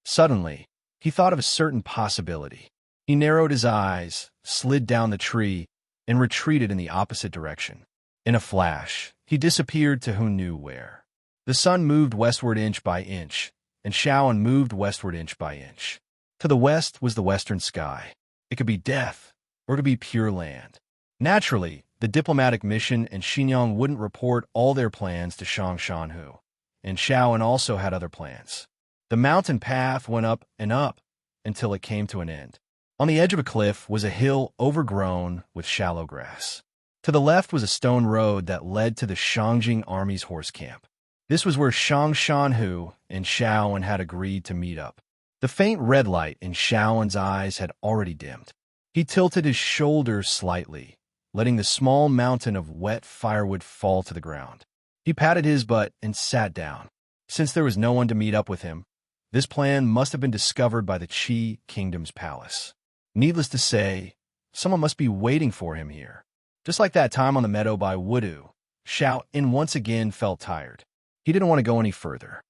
Suddenly, he thought of a certain possibility. He narrowed his eyes, slid down the tree, and retreated in the opposite direction. In a flash, he disappeared to who knew where. The sun moved westward inch by inch, and Shaoan moved westward inch by inch. To the west was the western sky. It could be death, or it could be pure land. Naturally, the diplomatic mission and Xinjiang wouldn't report all their plans to Shang Shanhu, and Shaoan also had other plans. The mountain path went up and up until it came to an end. On the edge of a cliff was a hill overgrown with shallow grass. To the left was a stone road that led to the Shangjing army's horse camp. This was where Shang Shanhu and Shaoan had agreed to meet up. The faint red light in Shaoan's eyes had already dimmed. He tilted his shoulders slightly, letting the small mountain of wet firewood fall to the ground. He patted his butt and sat down. Since there was no one to meet up with him, this plan must have been discovered by the Qi Kingdom's palace. Needless to say, someone must be waiting for him here. Just like that time on the meadow by Wudu, Xiao-in once again felt tired. He didn't want to go any further.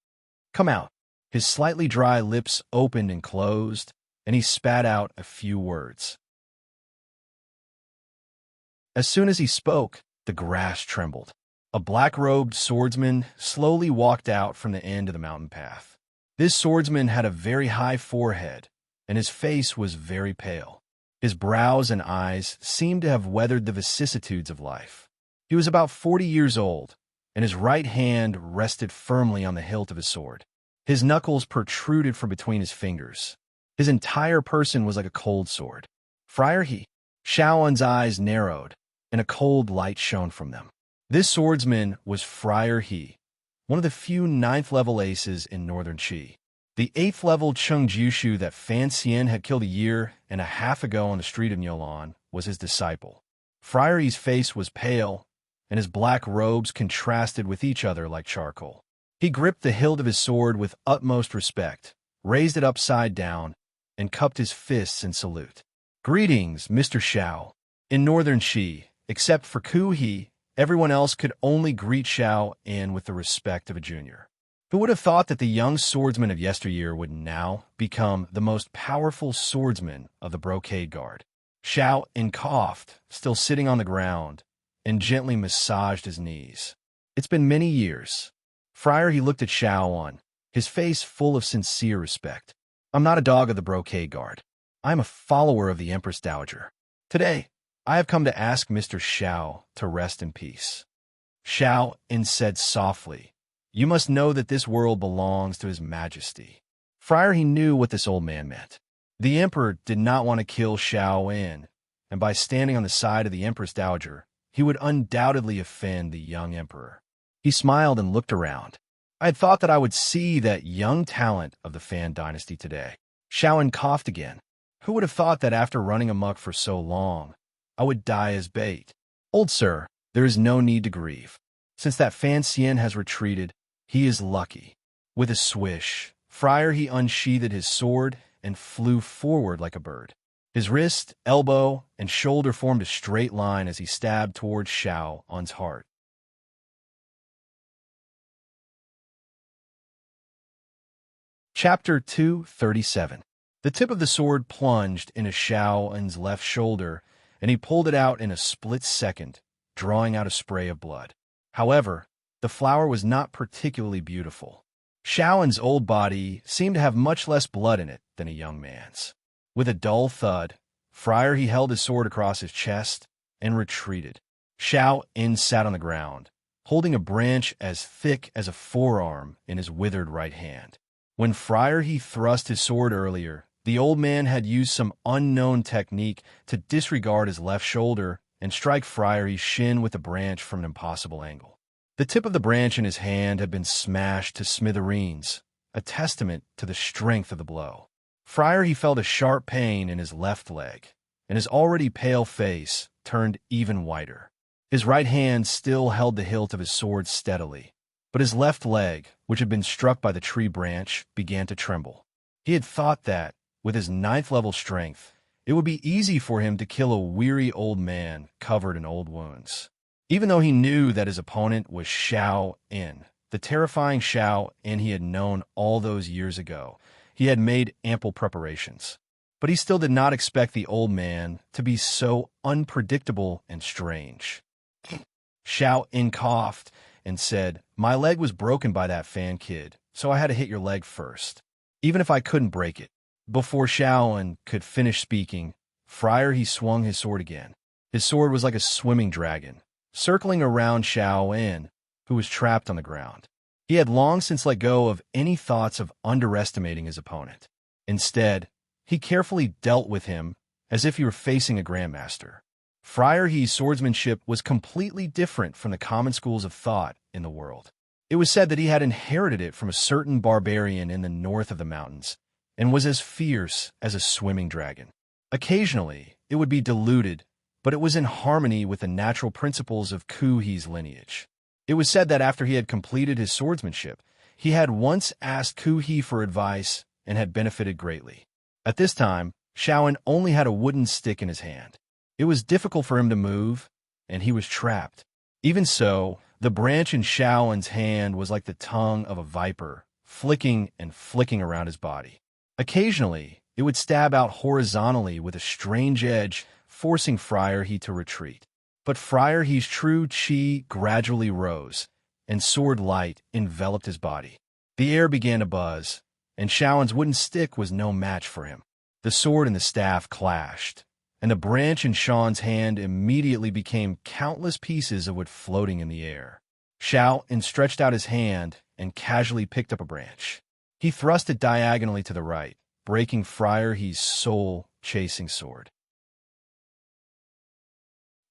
"Come out." His slightly dry lips opened and closed, and he spat out a few words. As soon as he spoke, the grass trembled. A black-robed swordsman slowly walked out from the end of the mountain path. This swordsman had a very high forehead, and his face was very pale. His brows and eyes seemed to have weathered the vicissitudes of life. He was about 40 years old, and his right hand rested firmly on the hilt of his sword. His knuckles protruded from between his fingers. His entire person was like a cold sword. "Friar He." Shaoan's eyes narrowed, and a cold light shone from them. This swordsman was Friar He, one of the few 9th-level aces in northern Qi. The 8th-level Cheng Jiushu that Fan Xian had killed a year and a half ago on the street of Nyolan was his disciple. Friar He's face was pale, and his black robes contrasted with each other like charcoal. He gripped the hilt of his sword with utmost respect, raised it upside down, and cupped his fists in salute. "Greetings, Mr. Xiao." In northern Qi, except for Ku He, everyone else could only greet Xiao-in with the respect of a junior. Who would have thought that the young swordsman of yesteryear would now become the most powerful swordsman of the Brocade Guard? Xiao-in coughed, still sitting on the ground, and gently massaged his knees. "It's been many years." Friar He looked at Xiao-in, his face full of sincere respect. "I'm not a dog of the Brocade Guard. I am a follower of the Empress Dowager. Today, I have come to ask Mr. Xiao to rest in peace." Xiao-in said softly, "You must know that this world belongs to His Majesty." Friar He knew what this old man meant. The Emperor did not want to kill Xiao-in, and by standing on the side of the Empress Dowager, he would undoubtedly offend the young emperor. He smiled and looked around. "I had thought that I would see that young talent of the Fan dynasty today." Xiao-in coughed again. "Who would have thought that after running amok for so long, I would die as bait? Old sir, there is no need to grieve. Since that Fan Xian has retreated, he is lucky." With a swish, Friar He unsheathed his sword and flew forward like a bird. His wrist, elbow, and shoulder formed a straight line as he stabbed towards Xiao-in's heart. Chapter 237. The tip of the sword plunged into Xiao-in's left shoulder, and he pulled it out in a split second, drawing out a spray of blood. However, the flower was not particularly beautiful. Xiao-in's old body seemed to have much less blood in it than a young man's. With a dull thud, Friar He held his sword across his chest and retreated. Xiao-in sat on the ground, holding a branch as thick as a forearm in his withered right hand. When Friar He thrust his sword earlier, the old man had used some unknown technique to disregard his left shoulder and strike Friar He's shin with the branch from an impossible angle. The tip of the branch in his hand had been smashed to smithereens, a testament to the strength of the blow. Friar He felt a sharp pain in his left leg, and his already pale face turned even whiter. His right hand still held the hilt of his sword steadily, but his left leg, which had been struck by the tree branch, began to tremble. He had thought that, with his 9th-level strength, it would be easy for him to kill a weary old man covered in old wounds. Even though he knew that his opponent was Xiao-in, the terrifying Xiao-in he had known all those years ago, he had made ample preparations. But he still did not expect the old man to be so unpredictable and strange. Xiao-in coughed and said, "My leg was broken by that Fan kid, so I had to hit your leg first, even if I couldn't break it." Before Xiao-in could finish speaking, Friar He swung his sword again. His sword was like a swimming dragon, circling around Xiao-in, who was trapped on the ground. He had long since let go of any thoughts of underestimating his opponent. Instead, he carefully dealt with him as if he were facing a grandmaster. Friar He's swordsmanship was completely different from the common schools of thought in the world. It was said that he had inherited it from a certain barbarian in the north of the mountains, and was as fierce as a swimming dragon. Occasionally, it would be diluted, but it was in harmony with the natural principles of Ku He's lineage. It was said that after he had completed his swordsmanship, he had once asked Ku He for advice and had benefited greatly. At this time, Shaoan only had a wooden stick in his hand. It was difficult for him to move, and he was trapped. Even so, the branch in Shaoan's hand was like the tongue of a viper, flicking and flicking around his body. Occasionally, it would stab out horizontally with a strange edge, forcing Friar He to retreat. But Friar He's true chi gradually rose, and sword light enveloped his body. The air began to buzz, and Shaoan's wooden stick was no match for him. The sword and the staff clashed, and the branch in Shaoan's hand immediately became countless pieces of wood floating in the air. Shaoan stretched out his hand and casually picked up a branch. He thrust it diagonally to the right, breaking Friar He's soul-chasing sword.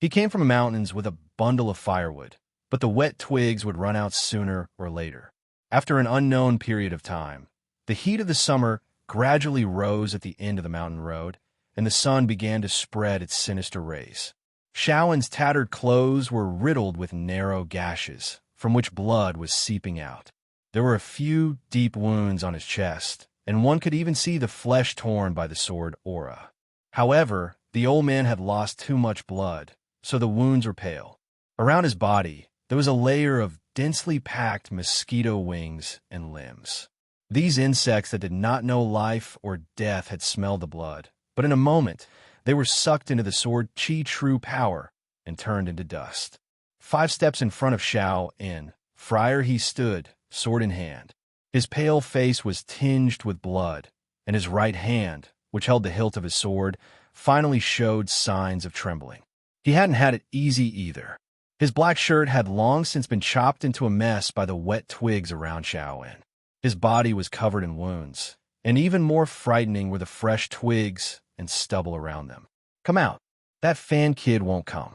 He came from the mountains with a bundle of firewood, but the wet twigs would run out sooner or later. After an unknown period of time, the heat of the summer gradually rose at the end of the mountain road, and the sun began to spread its sinister rays. Shaoan's tattered clothes were riddled with narrow gashes, from which blood was seeping out. There were a few deep wounds on his chest, and one could even see the flesh torn by the sword aura. However, the old man had lost too much blood, so the wounds were pale. Around his body, there was a layer of densely packed mosquito wings and limbs. These insects that did not know life or death had smelled the blood, but in a moment, they were sucked into the sword chi true power and turned into dust. 5 steps in front of Shaoan, Friar He stood, sword in hand. His pale face was tinged with blood, and his right hand, which held the hilt of his sword, finally showed signs of trembling. He hadn't had it easy either. His black shirt had long since been chopped into a mess by the wet twigs around Shaoan. His body was covered in wounds, and even more frightening were the fresh twigs and stubble around them. "Come out. That fan kid won't come."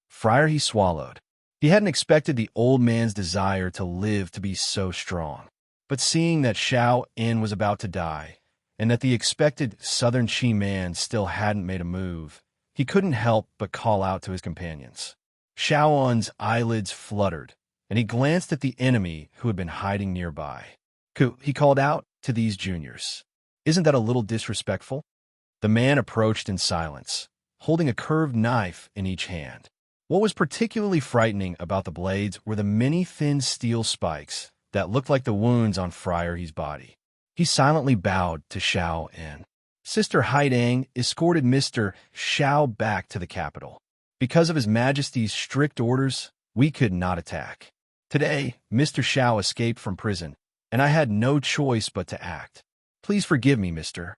Friar He swallowed. He hadn't expected the old man's desire to live to be so strong. But seeing that Shaoan was about to die, and that the expected Southern Chi man still hadn't made a move, he couldn't help but call out to his companions. Shaoan's eyelids fluttered, and he glanced at the enemy who had been hiding nearby. "Ku," he called out to these juniors. "Isn't that a little disrespectful?" The man approached in silence, holding a curved knife in each hand. What was particularly frightening about the blades were the many thin steel spikes that looked like the wounds on Friar He's body. He silently bowed to Shaoan. Sister Haidang escorted Mr. Shao back to the capital. Because of His Majesty's strict orders, we could not attack. Today, Mr. Shao escaped from prison, and I had no choice but to act. Please forgive me, Mr.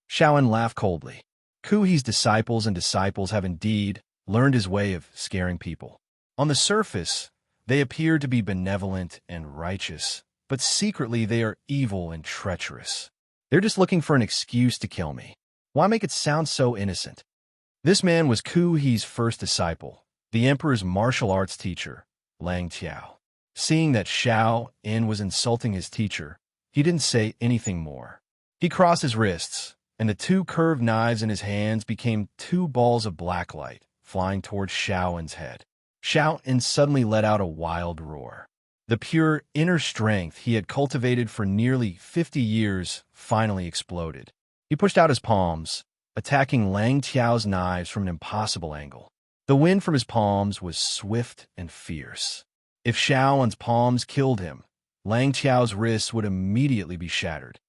Shaoan laughed coldly. Ku He's disciples have indeed learned his way of scaring people. On the surface, they appear to be benevolent and righteous, but secretly they are evil and treacherous. They're just looking for an excuse to kill me. Why make it sound so innocent? This man was Ku He's first disciple, the emperor's martial arts teacher, Lang Tiao. Seeing that Shaoan was insulting his teacher, he didn't say anything more. He crossed his wrists, and the 2 curved knives in his hands became 2 balls of black light, flying towards Shaoan's head. Shaoan suddenly let out a wild roar. The pure inner strength he had cultivated for nearly 50 years finally exploded. He pushed out his palms, attacking Lang Tiao's knives from an impossible angle. The wind from his palms was swift and fierce. If Shaoan's palms killed him, Lang Tiao's wrists would immediately be shattered.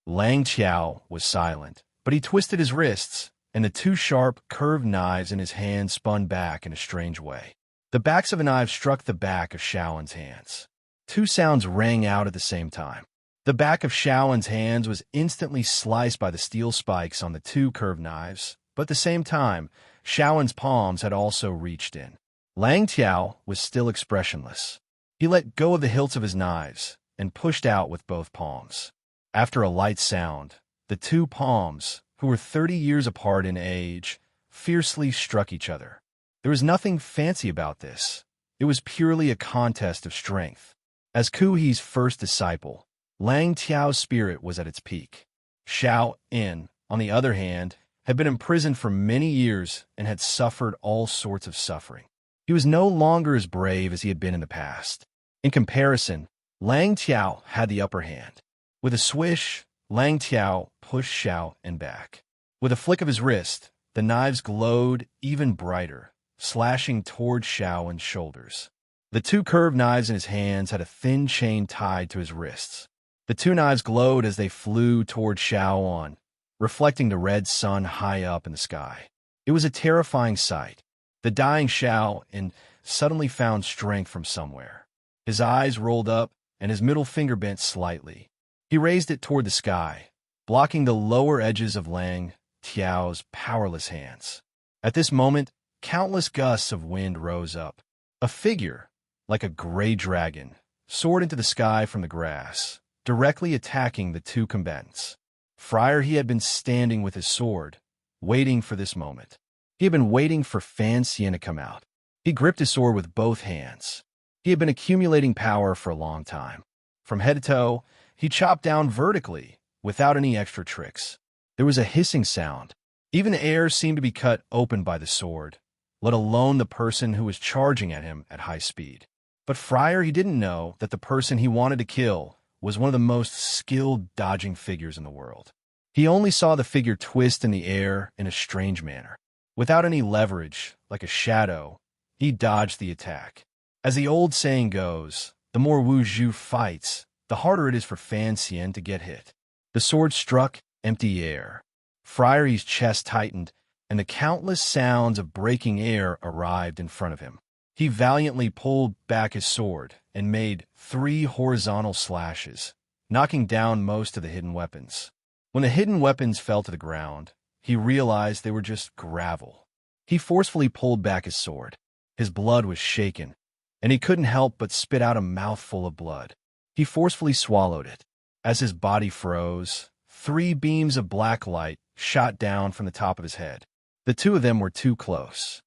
Lang Tiao was silent, but he twisted his wrists, and the 2 sharp, curved knives in his hand spun back in a strange way. The backs of the knives struck the back of Shaoan's hands. 2 sounds rang out at the same time. The back of Shaoan's hands was instantly sliced by the steel spikes on the 2 curved knives, but at the same time, Shaoan's palms had also reached in. Lang Tiao was still expressionless. He let go of the hilts of his knives and pushed out with both palms. After a light sound, the two palms, who were 30 years apart in age, fiercely struck each other. There was nothing fancy about this. It was purely a contest of strength. As Ku He's first disciple, Lang Tiao's spirit was at its peak. Xiao In, on the other hand, had been imprisoned for many years and had suffered all sorts of suffering. He was no longer as brave as he had been in the past. In comparison, Lang Tiao had the upper hand. With a swish, Lang Tiao pushed Xiao In back. With a flick of his wrist, the knives glowed even brighter, slashing toward Xiao In's shoulders. The two curved knives in his hands had a thin chain tied to his wrists. The two knives glowed as they flew toward Xiao In, reflecting the red sun high up in the sky. It was a terrifying sight. The dying Xiao In suddenly found strength from somewhere. His eyes rolled up, and his middle finger bent slightly. He raised it toward the sky, blocking the lower edges of Lang Tiao's powerless hands. At this moment, countless gusts of wind rose up. A figure, like a gray dragon, soared into the sky from the grass, directly attacking the two combatants. Friar He had been standing with his sword, waiting for this moment. He had been waiting for Fan Xian to come out. He gripped his sword with both hands. He had been accumulating power for a long time. From head to toe, he chopped down vertically, without any extra tricks. There was a hissing sound. Even the air seemed to be cut open by the sword, let alone the person who was charging at him at high speed. But Friar He didn't know that the person he wanted to kill was one of the most skilled dodging figures in the world. He only saw the figure twist in the air in a strange manner. Without any leverage, like a shadow, he dodged the attack. As the old saying goes, the more Wu Zhu fights, the harder it is for Fan Xian to get hit. The sword struck empty air. Friar He's chest tightened, and the countless sounds of breaking air arrived in front of him. He valiantly pulled back his sword and made 3 horizontal slashes, knocking down most of the hidden weapons. When the hidden weapons fell to the ground, he realized they were just gravel. He forcefully pulled back his sword. His blood was shaken, and he couldn't help but spit out a mouthful of blood. He forcefully swallowed it. As his body froze, 3 beams of black light shot down from the top of his head. The two of them were too close.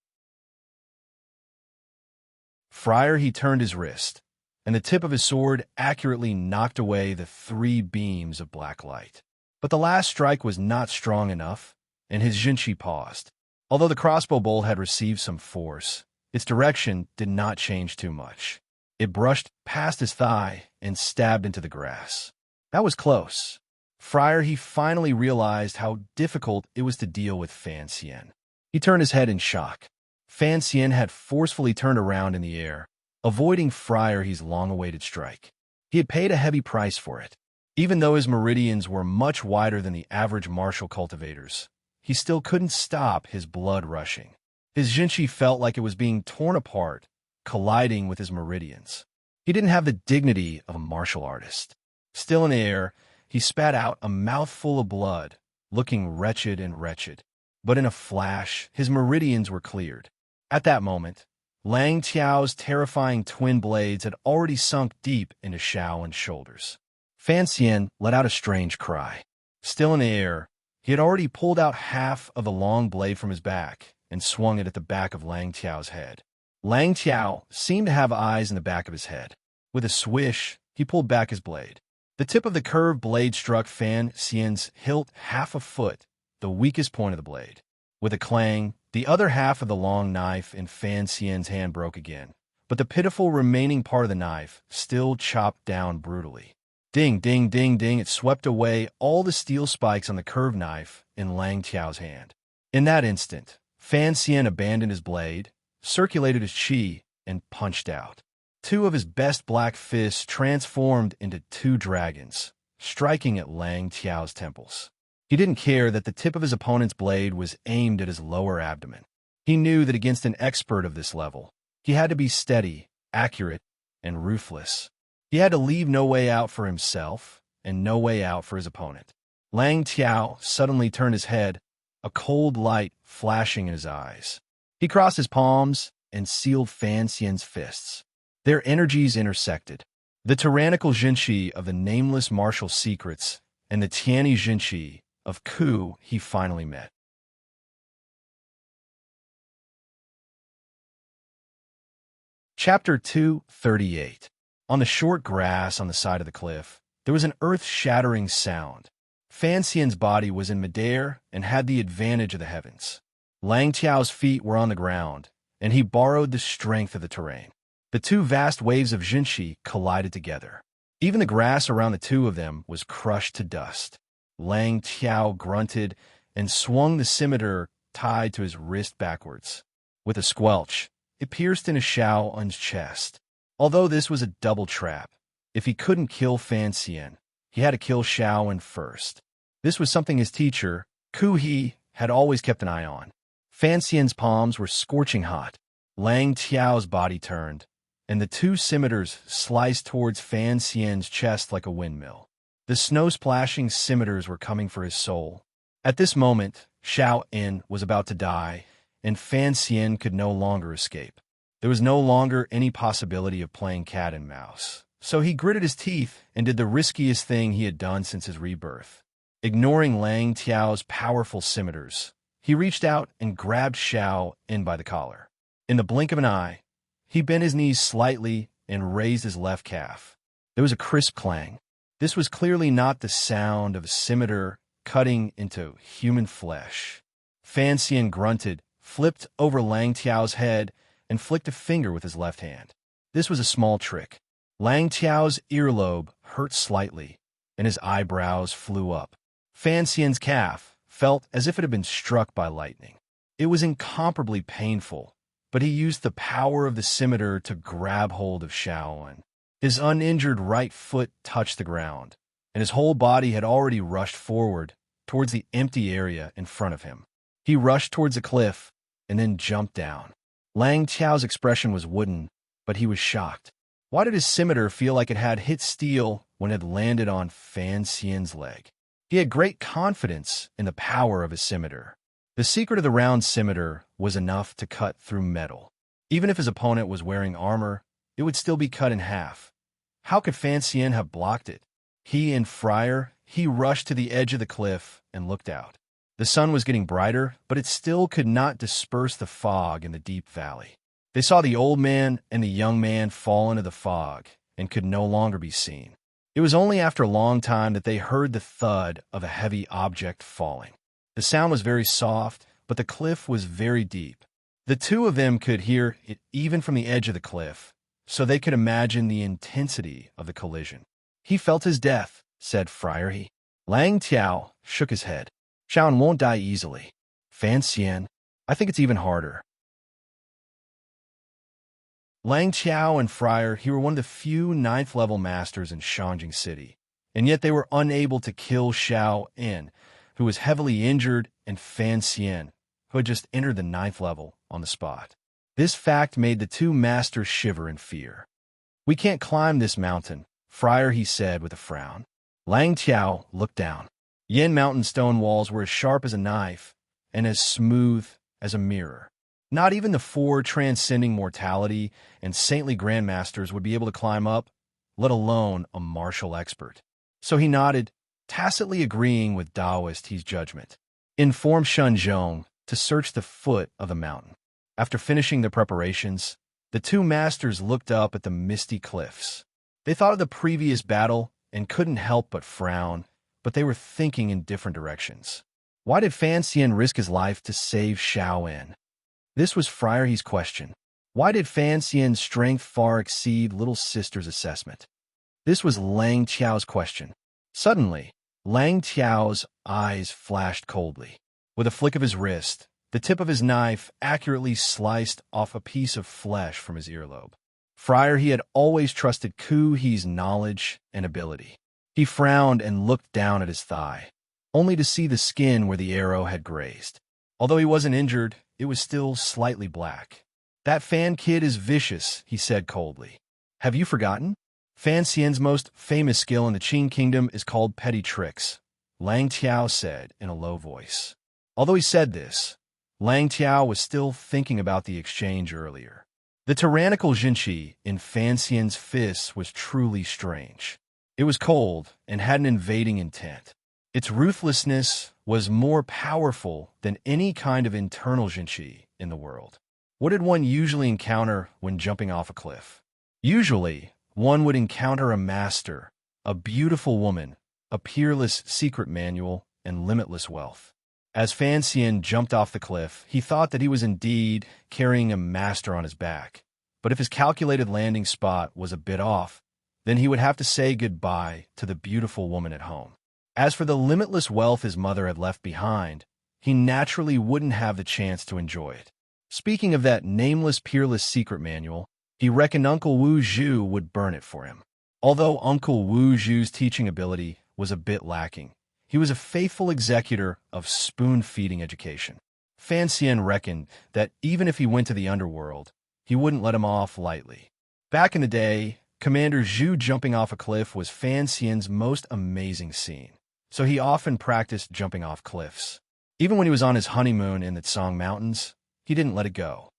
Friar He turned his wrist, and the tip of his sword accurately knocked away the 3 beams of black light. But the last strike was not strong enough, and his Jinshi paused. Although the crossbow bolt had received some force, its direction did not change too much. It brushed past his thigh and stabbed into the grass. That was close. Friar He finally realized how difficult it was to deal with Fan Xian. He turned his head in shock. Fan Xian had forcefully turned around in the air, avoiding Friar He's long-awaited strike. He had paid a heavy price for it. Even though his meridians were much wider than the average martial cultivator's, he still couldn't stop his blood rushing. His Jinshi felt like it was being torn apart, colliding with his meridians. He didn't have the dignity of a martial artist. Still in the air, he spat out a mouthful of blood, looking wretched and wretched. But in a flash, his meridians were cleared. At that moment, Lang Tiao's terrifying twin blades had already sunk deep into Xiao In's shoulders. Fan Xian let out a strange cry. Still in the air, he had already pulled out half of the long blade from his back and swung it at the back of Lang Tiao's head. Lang Tiao seemed to have eyes in the back of his head. With a swish, he pulled back his blade. The tip of the curved blade struck Fan Xian's hilt half a foot, the weakest point of the blade. With a clang, the other half of the long knife in Fan Xian's hand broke again, but the pitiful remaining part of the knife still chopped down brutally. Ding, ding, ding, ding, it swept away all the steel spikes on the curved knife in Lang Tiao's hand. In that instant, Fan Xian abandoned his blade, circulated his qi, and punched out. 2 of his best black fists transformed into 2 dragons, striking at Lang Tiao's temples. He didn't care that the tip of his opponent's blade was aimed at his lower abdomen. He knew that against an expert of this level, he had to be steady, accurate, and ruthless. He had to leave no way out for himself and no way out for his opponent. Lang Tiao suddenly turned his head, a cold light flashing in his eyes. He crossed his palms and sealed Fan Xian's fists. Their energies intersected. The tyrannical Jinshi of the nameless martial secrets and the Tiani Jinshi of Ku he finally met. Chapter 238. On the short grass on the side of the cliff, there was an earth-shattering sound. Fan Xian's body was in midair and had the advantage of the heavens. Lang Tiao's feet were on the ground, and he borrowed the strength of the terrain. The two vast waves of Jinshi collided together. Even the grass around the two of them was crushed to dust. Lang Tiao grunted and swung the scimitar tied to his wrist backwards. With a squelch, it pierced into Xiao En's chest. Although this was a double trap, if he couldn't kill Fan Xian, he had to kill Xiao En first. This was something his teacher, Ku He, had always kept an eye on. Fan Xian's palms were scorching hot. Lang Tiao's body turned, and the two scimitars sliced towards Fan Xian's chest like a windmill. The snow-splashing scimitars were coming for his soul. At this moment, Xiao En was about to die, and Fan Xian could no longer escape. There was no longer any possibility of playing cat and mouse, so he gritted his teeth and did the riskiest thing he had done since his rebirth. Ignoring Lang Tiao's powerful scimitars, he reached out and grabbed Xiao En by the collar. In the blink of an eye, he bent his knees slightly and raised his left calf. There was a crisp clang. This was clearly not the sound of a scimitar cutting into human flesh. Fan Xian grunted, flipped over Lang Tiao's head, and flicked a finger with his left hand. This was a small trick. Lang Tiao's earlobe hurt slightly, and his eyebrows flew up. Fan Xian's calf felt as if it had been struck by lightning. It was incomparably painful, but he used the power of the scimitar to grab hold of Xiao En. His uninjured right foot touched the ground, and his whole body had already rushed forward towards the empty area in front of him. He rushed towards a cliff and then jumped down. Lang Tiao's expression was wooden, but he was shocked. Why did his scimitar feel like it had hit steel when it had landed on Fan Xian's leg? He had great confidence in the power of his scimitar. The secret of the round scimitar was enough to cut through metal. Even if his opponent was wearing armor, it would still be cut in half. How could Fan Xian have blocked it? He and Friar, he rushed to the edge of the cliff and looked out. The sun was getting brighter, but it still could not disperse the fog in the deep valley. They saw the old man and the young man fall into the fog and could no longer be seen. It was only after a long time that they heard the thud of a heavy object falling. The sound was very soft, but the cliff was very deep. The two of them could hear it even from the edge of the cliff, so they could imagine the intensity of the collision. He felt his death, said Friar He. Lang Tiao shook his head. Xiao En won't die easily. Fan Xian, I think it's even harder. Lang Tiao and Friar He were one of the few 9th-level masters in Shanjing City, and yet they were unable to kill Xiao En, who was heavily injured, and Fan Xian, who had just entered the 9th level, on the spot. This fact made the two masters shiver in fear. We can't climb this mountain, Friar He said with a frown. Lang Tiao looked down. Yin Mountain stone walls were as sharp as a knife and as smooth as a mirror. Not even the 4 transcending mortality and saintly grandmasters would be able to climb up, let alone a martial expert. So he nodded, tacitly agreeing with Taoist He's judgment. Informed Shun Zhong to search the foot of the mountain. After finishing their preparations, the two masters looked up at the misty cliffs. They thought of the previous battle and couldn't help but frown, but they were thinking in different directions. Why did Fan Xian risk his life to save Xiao En? This was Friar He's question. Why did Fan Xian's strength far exceed little sister's assessment? This was Lang Tiao's question. Suddenly, Lang Tiao's eyes flashed coldly. With a flick of his wrist, the tip of his knife accurately sliced off a piece of flesh from his earlobe. Friar He had always trusted Ku He's knowledge and ability. He frowned and looked down at his thigh, only to see the skin where the arrow had grazed. Although he wasn't injured, it was still slightly black. That Fan kid is vicious, he said coldly. Have you forgotten? Fan Xian's most famous skill in the Qing Kingdom is called petty tricks, Lang Tiao said in a low voice. Although he said this, Lang Tiao was still thinking about the exchange earlier. The tyrannical Jinchi in Fan Xian's fists was truly strange. It was cold and had an invading intent. Its ruthlessness was more powerful than any kind of internal Jinchi in the world. What did one usually encounter when jumping off a cliff? Usually, one would encounter a master, a beautiful woman, a peerless secret manual, and limitless wealth. As Fan Xian jumped off the cliff, he thought that he was indeed carrying a master on his back. But if his calculated landing spot was a bit off, then he would have to say goodbye to the beautiful woman at home. As for the limitless wealth his mother had left behind, he naturally wouldn't have the chance to enjoy it. Speaking of that nameless, peerless secret manual, he reckoned Uncle Wu Zhu would burn it for him. Although Uncle Wu Zhu's teaching ability was a bit lacking, he was a faithful executor of spoon-feeding education. Fan Xian reckoned that even if he went to the underworld, he wouldn't let him off lightly. Back in the day, Commander Zhu jumping off a cliff was Fan Xian's most amazing scene, so he often practiced jumping off cliffs. Even when he was on his honeymoon in the Tsang Mountains, he didn't let it go.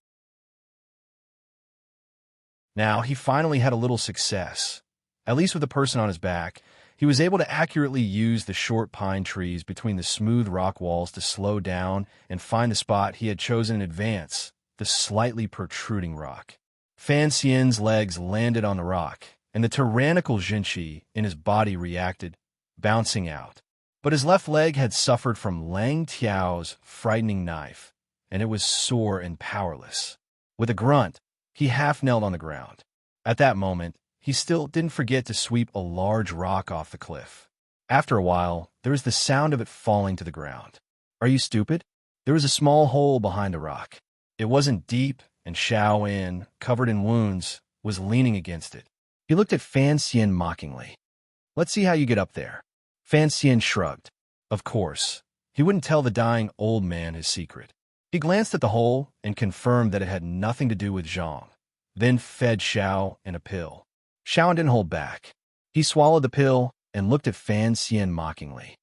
Now, he finally had a little success. At least with a person on his back, he was able to accurately use the short pine trees between the smooth rock walls to slow down and find the spot he had chosen in advance, the slightly protruding rock. Fan Xian's legs landed on the rock, and the tyrannical Jinchi in his body reacted, bouncing out. But his left leg had suffered from Lang Tiao's frightening knife, and it was sore and powerless. With a grunt, he half-knelt on the ground. At that moment, he still didn't forget to sweep a large rock off the cliff. After a while, there was the sound of it falling to the ground. Are you stupid? There was a small hole behind the rock. It wasn't deep, and Xiao En, covered in wounds, was leaning against it. He looked at Fan Xian mockingly. Let's see how you get up there. Fan Xian shrugged. Of course, he wouldn't tell the dying old man his secret. He glanced at the hole and confirmed that it had nothing to do with Zhang, then fed Xiao En a pill. Xiao didn't hold back. He swallowed the pill and looked at Fan Xian mockingly.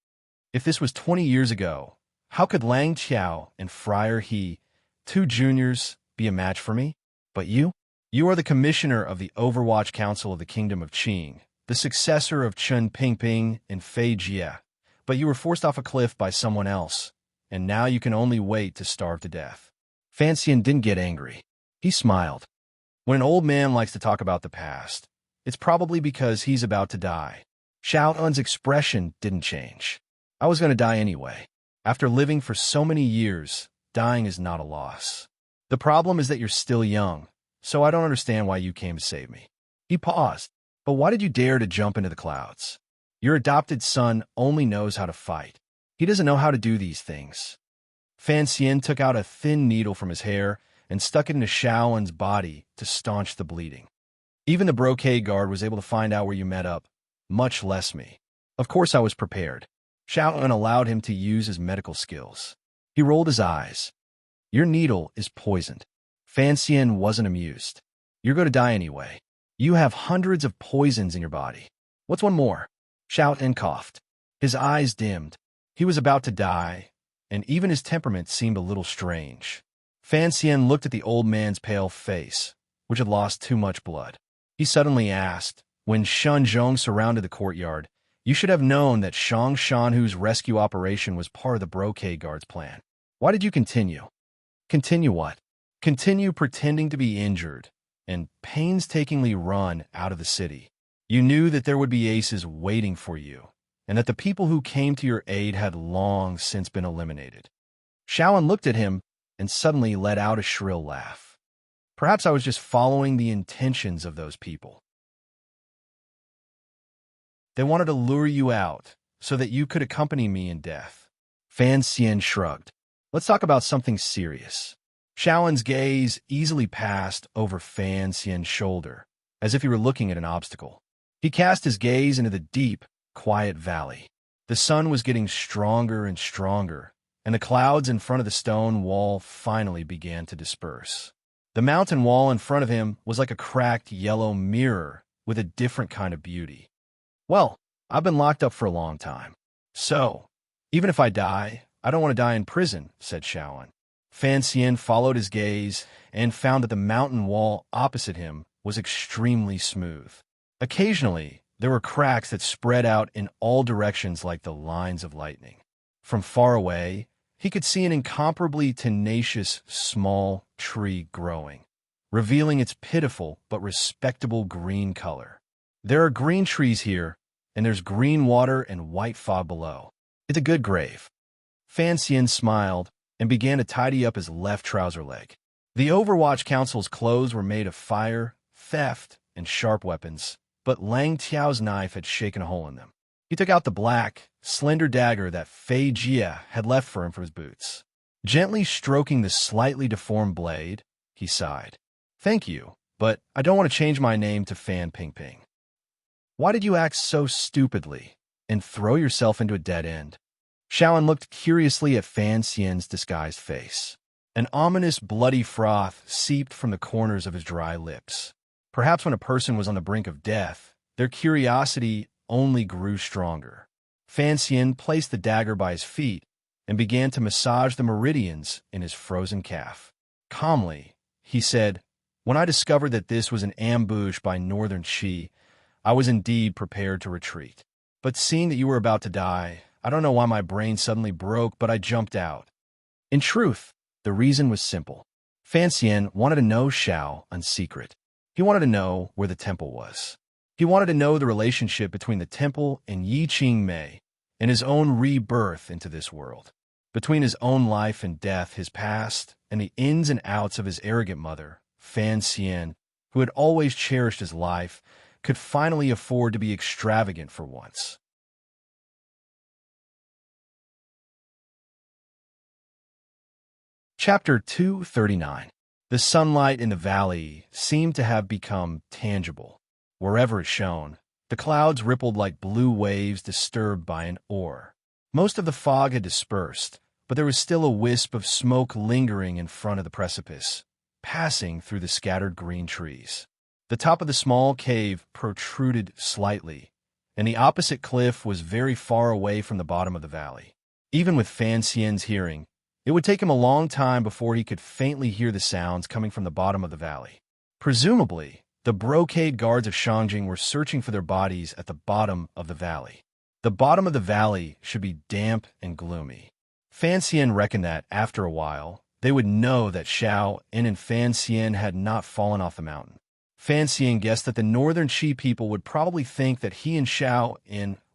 If this was 20 years ago, how could Lang Qiao and Friar He, two juniors, be a match for me? But you? You are the commissioner of the Overwatch Council of the Kingdom of Qing, the successor of Chen Pingping and Fei Jie, but you were forced off a cliff by someone else, and now you can only wait to starve to death. Fan Xian didn't get angry. He smiled. When an old man likes to talk about the past, it's probably because he's about to die. Xiao En's expression didn't change. I was going to die anyway. After living for so many years, dying is not a loss. The problem is that you're still young, so I don't understand why you came to save me. He paused. But why did you dare to jump into the clouds? Your adopted son only knows how to fight. He doesn't know how to do these things. Fan Xian took out a thin needle from his hair and stuck it into Xiao En's body to staunch the bleeding. Even the brocade guard was able to find out where you met up, much less me. Of course I was prepared. Xiao En allowed him to use his medical skills. He rolled his eyes. Your needle is poisoned. Fan Xian wasn't amused. You're going to die anyway. You have hundreds of poisons in your body. What's one more? Xiao En coughed. His eyes dimmed. He was about to die, and even his temperament seemed a little strange. Fan Xian looked at the old man's pale face, which had lost too much blood. He suddenly asked, when Shen Zhong surrounded the courtyard, you should have known that Shang Shanhu's rescue operation was part of the brocade guard's plan. Why did you continue? Continue what? Continue pretending to be injured and painstakingly run out of the city. You knew that there would be aces waiting for you, and that the people who came to your aid had long since been eliminated. Xiao En looked at him and suddenly let out a shrill laugh. Perhaps I was just following the intentions of those people. They wanted to lure you out so that you could accompany me in death. Fan Xian shrugged. Let's talk about something serious. Xiao En's gaze easily passed over Fan Xian's shoulder, as if he were looking at an obstacle. He cast his gaze into the deep, quiet valley. The sun was getting stronger and stronger, and the clouds in front of the stone wall finally began to disperse. The mountain wall in front of him was like a cracked yellow mirror with a different kind of beauty. Well, I've been locked up for a long time. So, even if I die, I don't want to die in prison, said Xiao En. Fan Xian followed his gaze and found that the mountain wall opposite him was extremely smooth. Occasionally, there were cracks that spread out in all directions like the lines of lightning. From far away, he could see an incomparably tenacious small tree growing, revealing its pitiful but respectable green color. There are green trees here, and there's green water and white fog below. It's a good grave. Fan Xian smiled and began to tidy up his left trouser leg. The Overwatch Council's clothes were made of fire, theft, and sharp weapons, but Lang Tiao's knife had shaken a hole in them. He took out the black, slender dagger that Fei Jia had left for him from his boots. Gently stroking the slightly deformed blade, he sighed. "Thank you, but I don't want to change my name to Fan Pingping." "Why did you act so stupidly and throw yourself into a dead end?" Shaoan looked curiously at Fan Xian's disguised face. An ominous bloody froth seeped from the corners of his dry lips. Perhaps when a person was on the brink of death, their curiosity only grew stronger. Fan Xian placed the dagger by his feet and began to massage the meridians in his frozen calf. Calmly, he said, "When I discovered that this was an ambush by Northern Qi, I was indeed prepared to retreat. But seeing that you were about to die, I don't know why my brain suddenly broke, but I jumped out." In truth, the reason was simple. Fan Xian wanted to know Shao in secret. He wanted to know where the temple was. He wanted to know the relationship between the temple and Yi Qing Mei and his own rebirth into this world. Between his own life and death, his past, and the ins and outs of his arrogant mother, Fan Xian, who had always cherished his life, could finally afford to be extravagant for once. Chapter 239. The sunlight in the valley seemed to have become tangible. Wherever it shone, the clouds rippled like blue waves disturbed by an oar. Most of the fog had dispersed, but there was still a wisp of smoke lingering in front of the precipice, passing through the scattered green trees. The top of the small cave protruded slightly, and the opposite cliff was very far away from the bottom of the valley. Even with Fan Xian's hearing, it would take him a long time before he could faintly hear the sounds coming from the bottom of the valley. Presumably, the brocade guards of Shangjing were searching for their bodies at the bottom of the valley. The bottom of the valley should be damp and gloomy. Fan Xian reckoned that, after a while, they would know that Shao and Fan Xian had not fallen off the mountain. Fan Xian guessed that the Northern Qi people would probably think that he and Shao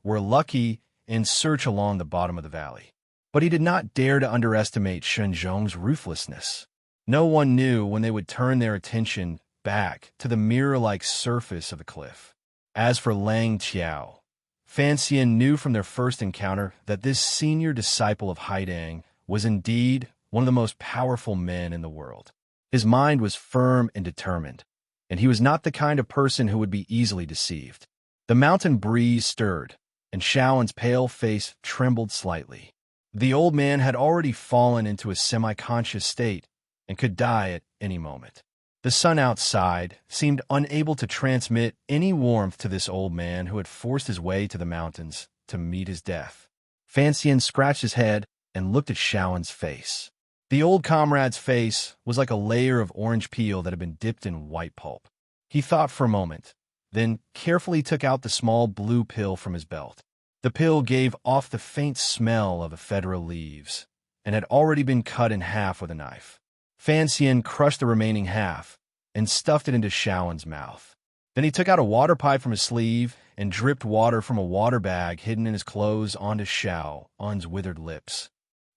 were lucky and search along the bottom of the valley. But he did not dare to underestimate Shenzhong's ruthlessness. No one knew when they would turn their attention back to the mirror-like surface of the cliff. As for Lang Qiao, Fan Xian knew from their first encounter that this senior disciple of Haidang was indeed one of the most powerful men in the world. His mind was firm and determined, and he was not the kind of person who would be easily deceived. The mountain breeze stirred, and Shaoan's pale face trembled slightly. The old man had already fallen into a semi-conscious state and could die at any moment. The sun outside seemed unable to transmit any warmth to this old man who had forced his way to the mountains to meet his death. Fan Xian scratched his head and looked at Shaoan's face. The old comrade's face was like a layer of orange peel that had been dipped in white pulp. He thought for a moment, then carefully took out the small blue pill from his belt. The pill gave off the faint smell of ephedra leaves and had already been cut in half with a knife. Fan Xian crushed the remaining half and stuffed it into Shaoan's mouth. Then he took out a water pipe from his sleeve and dripped water from a water bag hidden in his clothes onto Shaoan's withered lips.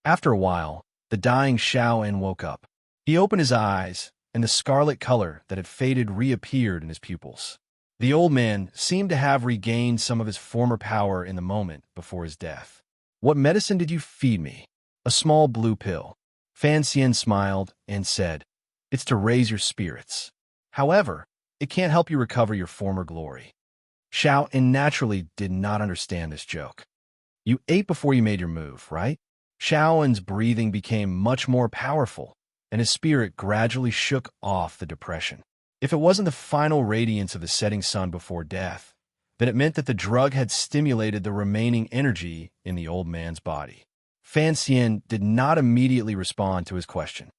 After a while, the dying Shaoan woke up. He opened his eyes, and the scarlet color that had faded reappeared in his pupils. The old man seemed to have regained some of his former power in the moment before his death. "What medicine did you feed me?" "A small blue pill." Fan Xian smiled and said, "It's to raise your spirits. However, it can't help you recover your former glory." Shao naturally did not understand this joke. "You ate before you made your move, right?" Shaoan's breathing became much more powerful, and his spirit gradually shook off the depression. If it wasn't the final radiance of the setting sun before death, then it meant that the drug had stimulated the remaining energy in the old man's body. Fan Xian did not immediately respond to his question.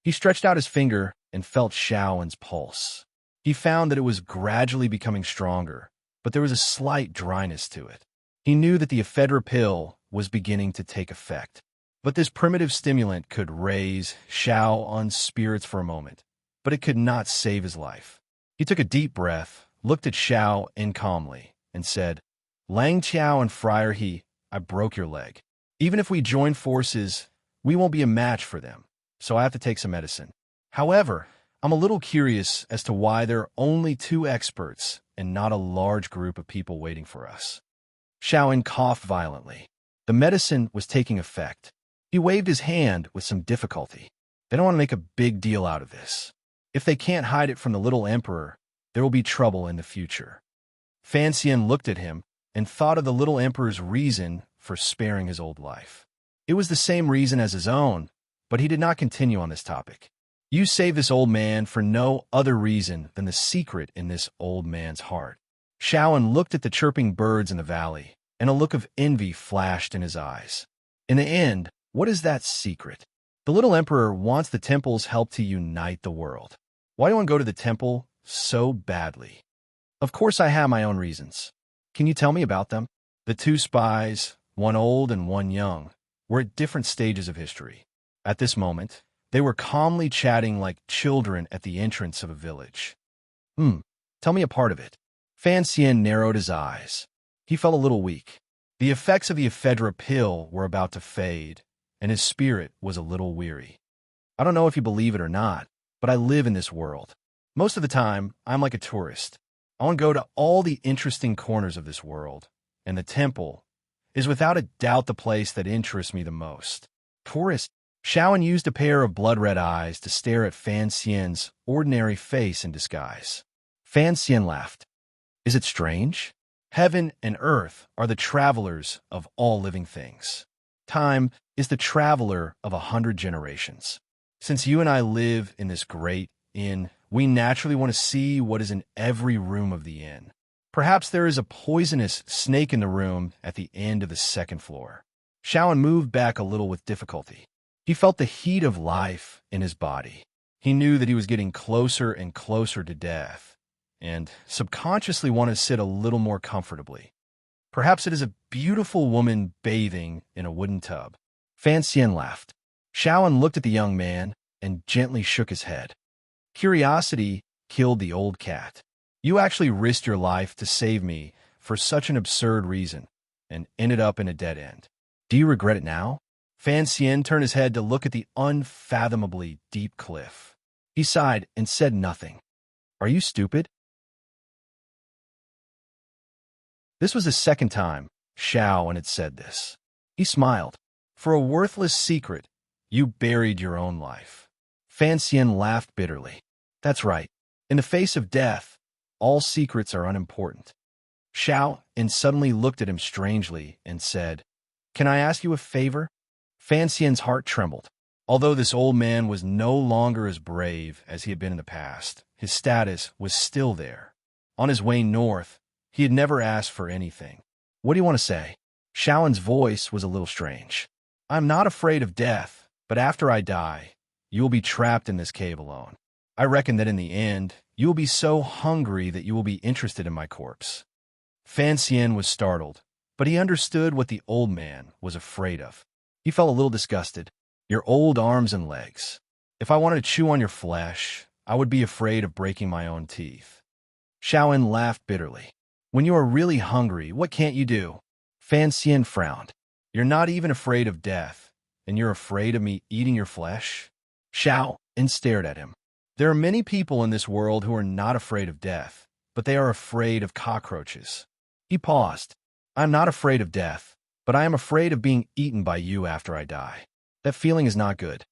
He stretched out his finger and felt Shaoan's pulse. He found that it was gradually becoming stronger, but there was a slight dryness to it. He knew that the ephedra pill was beginning to take effect. But this primitive stimulant could raise Shaoan's spirits for a moment, but it could not save his life. He took a deep breath, looked at Shaoan calmly, and said, "Lang Qiao and Friar He, I broke your leg. Even if we join forces, we won't be a match for them, so I have to take some medicine. However, I'm a little curious as to why there are only 2 experts and not a large group of people waiting for us." Shaoan coughed violently. The medicine was taking effect. He waved his hand with some difficulty. They don't want to make a big deal out of this. If they can't hide it from the little emperor, there will be trouble in the future. Fan Xian looked at him and thought of the little emperor's reason for sparing his old life. It was the same reason as his own, but he did not continue on this topic. You saved this old man for no other reason than the secret in this old man's heart. Shaoan looked at the chirping birds in the valley, and a look of envy flashed in his eyes. In the end, what is that secret? The little emperor wants the temple's help to unite the world. Why do you want to go to the temple so badly? Of course I have my own reasons. Can you tell me about them? The 2 spies, one old and one young, were at different stages of history. At this moment, they were calmly chatting like children at the entrance of a village. Tell me a part of it. Fan Xian narrowed his eyes. He felt a little weak. The effects of the ephedra pill were about to fade, and his spirit was a little weary. I don't know if you believe it or not, but I live in this world. Most of the time, I'm like a tourist. I want to go to all the interesting corners of this world, and the temple is without a doubt the place that interests me the most. Tourist? Shaoan used a pair of blood-red eyes to stare at Fan Xian's ordinary face in disguise. Fan Xian laughed. Is it strange? Heaven and earth are the travelers of all living things. Time is the traveler of 100 generations. Since you and I live in this great inn, we naturally want to see what is in every room of the inn. Perhaps there is a poisonous snake in the room at the end of the 2nd floor. Shaoan moved back a little with difficulty. He felt the heat of life in his body. He knew that he was getting closer and closer to death, and subconsciously wanted to sit a little more comfortably. Perhaps it is a beautiful woman bathing in a wooden tub. Fan Xian laughed. Shaoan looked at the young man and gently shook his head. Curiosity killed the old cat. You actually risked your life to save me for such an absurd reason, and ended up in a dead end. Do you regret it now? Fan Xian turned his head to look at the unfathomably deep cliff. He sighed and said nothing. Are you stupid? This was the 2nd time Shaoan had said this. He smiled. For a worthless secret, you buried your own life. Fan Xian laughed bitterly. That's right. In the face of death, all secrets are unimportant. Shaoan suddenly looked at him strangely and said, Can I ask you a favor? Fan Xian's heart trembled. Although this old man was no longer as brave as he had been in the past, his status was still there. On his way north, he had never asked for anything. What do you want to say? Shaoan's voice was a little strange. I'm not afraid of death, but after I die, you will be trapped in this cave alone. I reckon that in the end, you will be so hungry that you will be interested in my corpse. Fan Xian was startled, but he understood what the old man was afraid of. He felt a little disgusted. Your old arms and legs. If I wanted to chew on your flesh, I would be afraid of breaking my own teeth. Shaoan laughed bitterly. When you are really hungry, what can't you do? Fan Xian frowned. You're not even afraid of death, and you're afraid of me eating your flesh? Shaoan stared at him. There are many people in this world who are not afraid of death, but they are afraid of cockroaches. He paused. I'm not afraid of death, but I am afraid of being eaten by you after I die. That feeling is not good.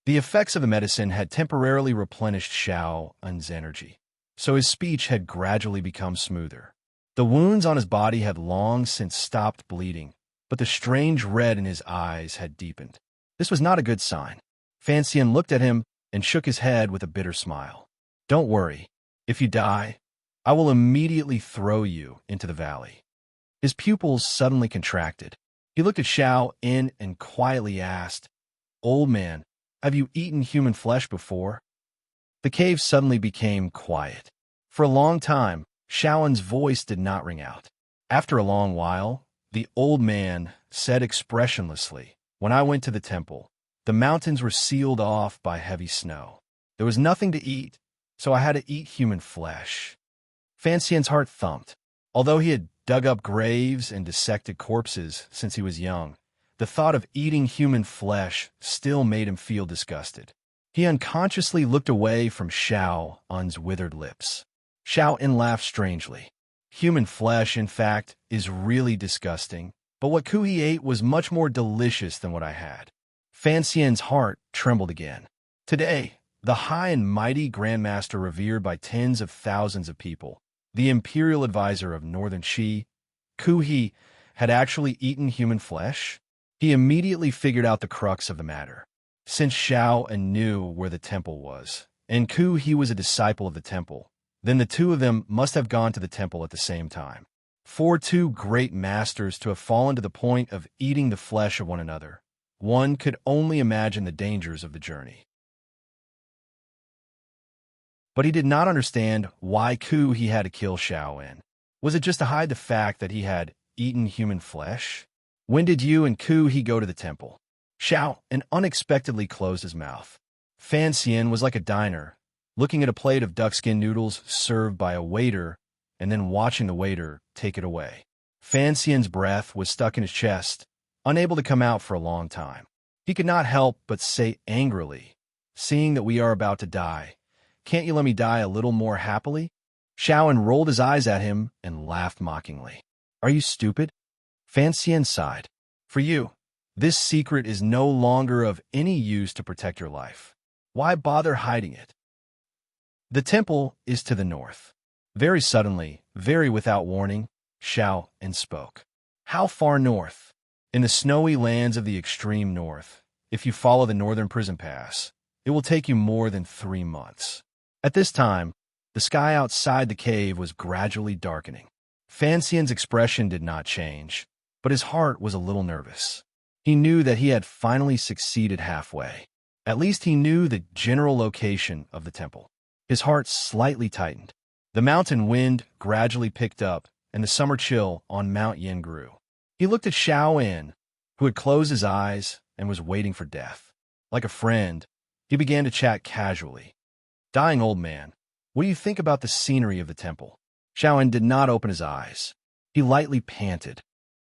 The effects of the medicine had temporarily replenished Shaoan's energy, so his speech had gradually become smoother. The wounds on his body had long since stopped bleeding, but the strange red in his eyes had deepened. This was not a good sign. Fan Xian looked at him and shook his head with a bitter smile. Don't worry. If you die, I will immediately throw you into the valley. His pupils suddenly contracted. He looked at Xiao In and quietly asked, "Old man, have you eaten human flesh before?" The cave suddenly became quiet. For a long time, Xiaoen's voice did not ring out. After a long while, the old man said expressionlessly, "When I went to the temple, the mountains were sealed off by heavy snow. There was nothing to eat, so I had to eat human flesh." Fan Xian's heart thumped. Although he had dug up graves and dissected corpses since he was young, the thought of eating human flesh still made him feel disgusted. He unconsciously looked away from Xiao En's withered lips. Xiao En laughed strangely. Human flesh, in fact, is really disgusting, but what Kuhi ate was much more delicious than what I had. Fan Xian's heart trembled again. Today, the high and mighty Grandmaster revered by tens of thousands of people, the imperial advisor of Northern Qi, Kuhi, had actually eaten human flesh? He immediately figured out the crux of the matter. Since Xiao En knew where the temple was, and Kuhi was a disciple of the temple, then the two of them must have gone to the temple at the same time. For two great masters to have fallen to the point of eating the flesh of one another, one could only imagine the dangers of the journey. But he did not understand why he had to kill Xiao En. Was it just to hide the fact that he had eaten human flesh? When did you and he go to the temple? Xiao En unexpectedly closed his mouth. Fan Xian was like a diner, looking at a plate of duck-skin noodles served by a waiter and then watching the waiter take it away. Fan Xian's breath was stuck in his chest, unable to come out for a long time. He could not help but say angrily, "Seeing that we are about to die, can't you let me die a little more happily?" Xiao En rolled his eyes at him and laughed mockingly. "Are you stupid?" Fan Xian sighed. "For you, this secret is no longer of any use to protect your life. Why bother hiding it? The temple is to the north." Very suddenly, very without warning, Xiao En spoke. "How far north?" "In the snowy lands of the extreme north. If you follow the northern prison pass, it will take you more than 3 months." At this time, the sky outside the cave was gradually darkening. Fan Xian's expression did not change, but his heart was a little nervous. He knew that he had finally succeeded halfway. At least he knew the general location of the temple. His heart slightly tightened. The mountain wind gradually picked up, and the summer chill on Mount Yin grew. He looked at Xiao En, who had closed his eyes and was waiting for death. Like a friend, he began to chat casually. "Dying old man, what do you think about the scenery of the temple?" Xiao En did not open his eyes. He lightly panted.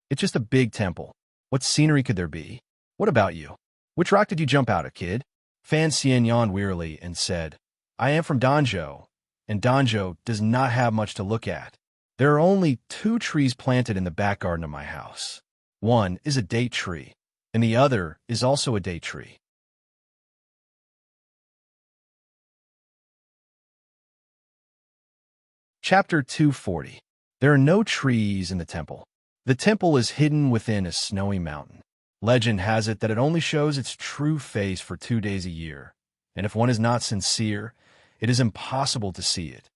"It's just a big temple. What scenery could there be? What about you? Which rock did you jump out of, kid?" Fan Xian yawned wearily and said, "I am from Danzhou, and Danzhou does not have much to look at. There are only 2 trees planted in the back garden of my house. One is a date tree, and the other is also a date tree." Chapter 240. There are no trees in the temple. The temple is hidden within a snowy mountain. Legend has it that it only shows its true face for 2 days a year, and if one is not sincere, it is impossible to see it.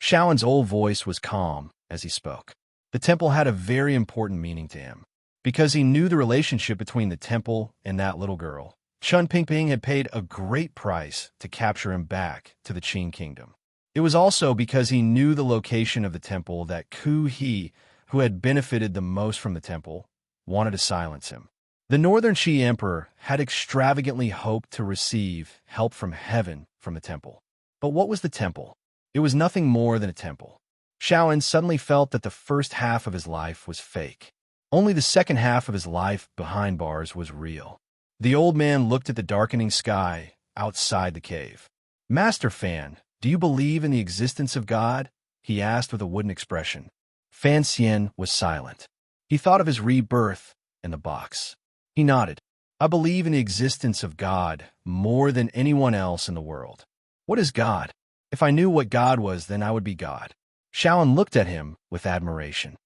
Xiaoen's old voice was calm as he spoke. The temple had a very important meaning to him. Because he knew the relationship between the temple and that little girl, Chun Pingping had paid a great price to capture him back to the Qin kingdom. It was also because he knew the location of the temple that Ku He, who had benefited the most from the temple, wanted to silence him. The Northern Qi emperor had extravagantly hoped to receive help from heaven from the temple. But what was the temple? It was nothing more than a temple. Xiaoen suddenly felt that the first half of his life was fake. Only the second half of his life behind bars was real. The old man looked at the darkening sky outside the cave. "Master Fan, do you believe in the existence of God?" he asked with a wooden expression. Fan Xian was silent. He thought of his rebirth in the box. He nodded. "I believe in the existence of God more than anyone else in the world." "What is God?" "If I knew what God was, then I would be God." Xiaoen looked at him with admiration.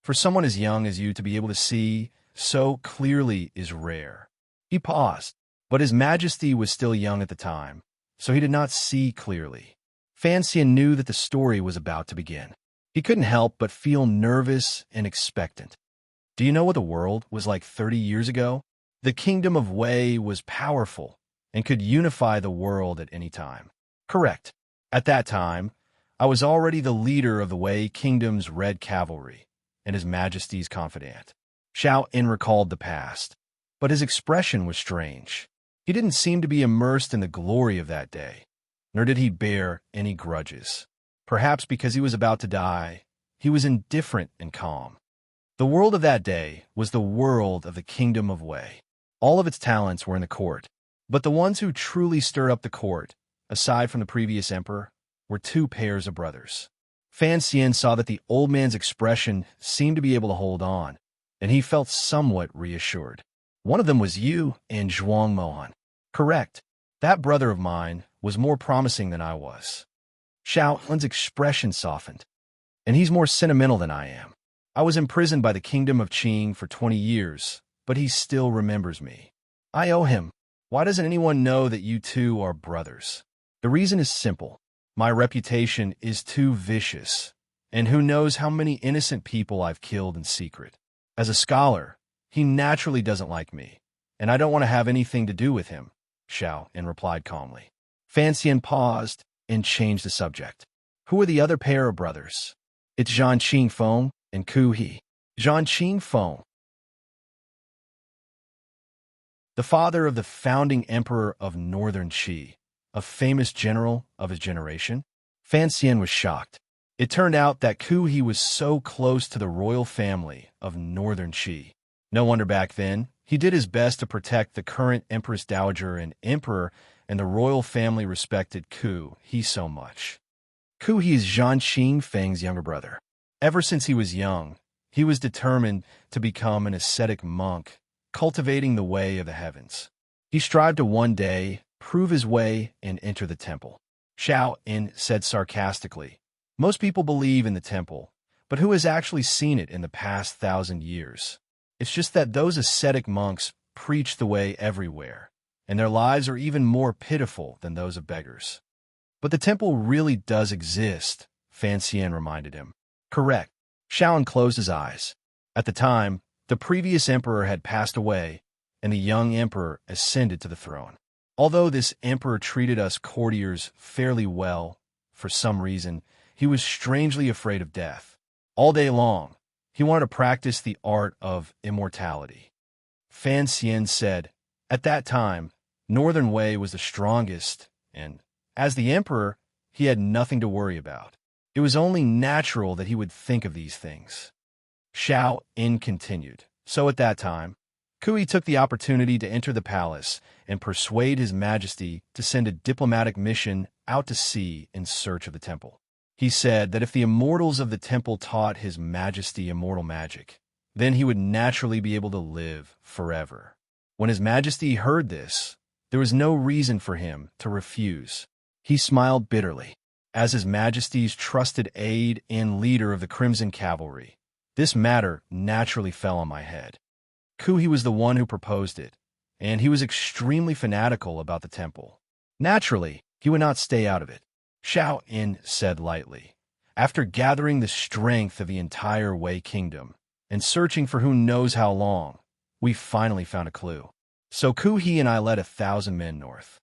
For someone as young as you to be able to see so clearly is rare. He paused, but his majesty was still young at the time, so he did not see clearly. Fan Xian knew that the story was about to begin. He couldn't help but feel nervous and expectant. Do you know what the world was like 30 years ago? The kingdom of Wei was powerful and could unify the world at any time. Correct. At that time, I was already the leader of the Wei Kingdom's Red Cavalry and His Majesty's confidant. Xiao En recalled the past, but his expression was strange. He didn't seem to be immersed in the glory of that day, nor did he bear any grudges. Perhaps because he was about to die, he was indifferent and calm. The world of that day was the world of the Kingdom of Wei. All of its talents were in the court, but the ones who truly stirred up the court, aside from the previous emperor, were two pairs of brothers. Fan Xian saw that the old man's expression seemed to be able to hold on, and he felt somewhat reassured. One of them was you and Zhuang Mohan. Correct. That brother of mine was more promising than I was. Xiao En's expression softened. And he's more sentimental than I am. I was imprisoned by the kingdom of Qing for 20 years, but he still remembers me. I owe him. Why doesn't anyone know that you two are brothers? The reason is simple. My reputation is too vicious, and who knows how many innocent people I've killed in secret. As a scholar, he naturally doesn't like me, and I don't want to have anything to do with him, Xiao En replied calmly. Fan Xian paused and changed the subject. Who are the other pair of brothers? It's Zhan Qingfeng and Ku He. Zhan Qingfeng, the father of the founding emperor of Northern Qi, a famous general of his generation. Fan Xian was shocked. It turned out that Ku He was so close to the royal family of Northern Qi. No wonder back then, he did his best to protect the current Empress Dowager and Emperor, and the royal family respected Ku He so much. Ku He is Zhan Qingfeng's younger brother. Ever since he was young, he was determined to become an ascetic monk, cultivating the way of the heavens. He strived to one day prove his way and enter the temple. Xiao En said sarcastically, most people believe in the temple, but who has actually seen it in the past 1,000 years? It's just that those ascetic monks preach the way everywhere, and their lives are even more pitiful than those of beggars. But the temple really does exist, Fan Xian reminded him. Correct. Xiao En closed his eyes. At the time, the previous emperor had passed away, and the young emperor ascended to the throne. Although this emperor treated us courtiers fairly well, for some reason, he was strangely afraid of death. All day long, he wanted to practice the art of immortality. Fan Xian said, at that time, Northern Wei was the strongest, and, as the emperor, he had nothing to worry about. It was only natural that he would think of these things. Xiao En continued. So at that time, Ku He took the opportunity to enter the palace and persuade His Majesty to send a diplomatic mission out to sea in search of the temple. He said that if the immortals of the temple taught His Majesty immortal magic, then he would naturally be able to live forever. When His Majesty heard this, there was no reason for him to refuse. He smiled bitterly. As His Majesty's trusted aide and leader of the Crimson Cavalry, this matter naturally fell on my head. Ku He was the one who proposed it, and he was extremely fanatical about the temple. Naturally, he would not stay out of it. Xiao En said lightly, after gathering the strength of the entire Wei Kingdom and searching for who knows how long, we finally found a clue. So Ku He and I led 1,000 men north.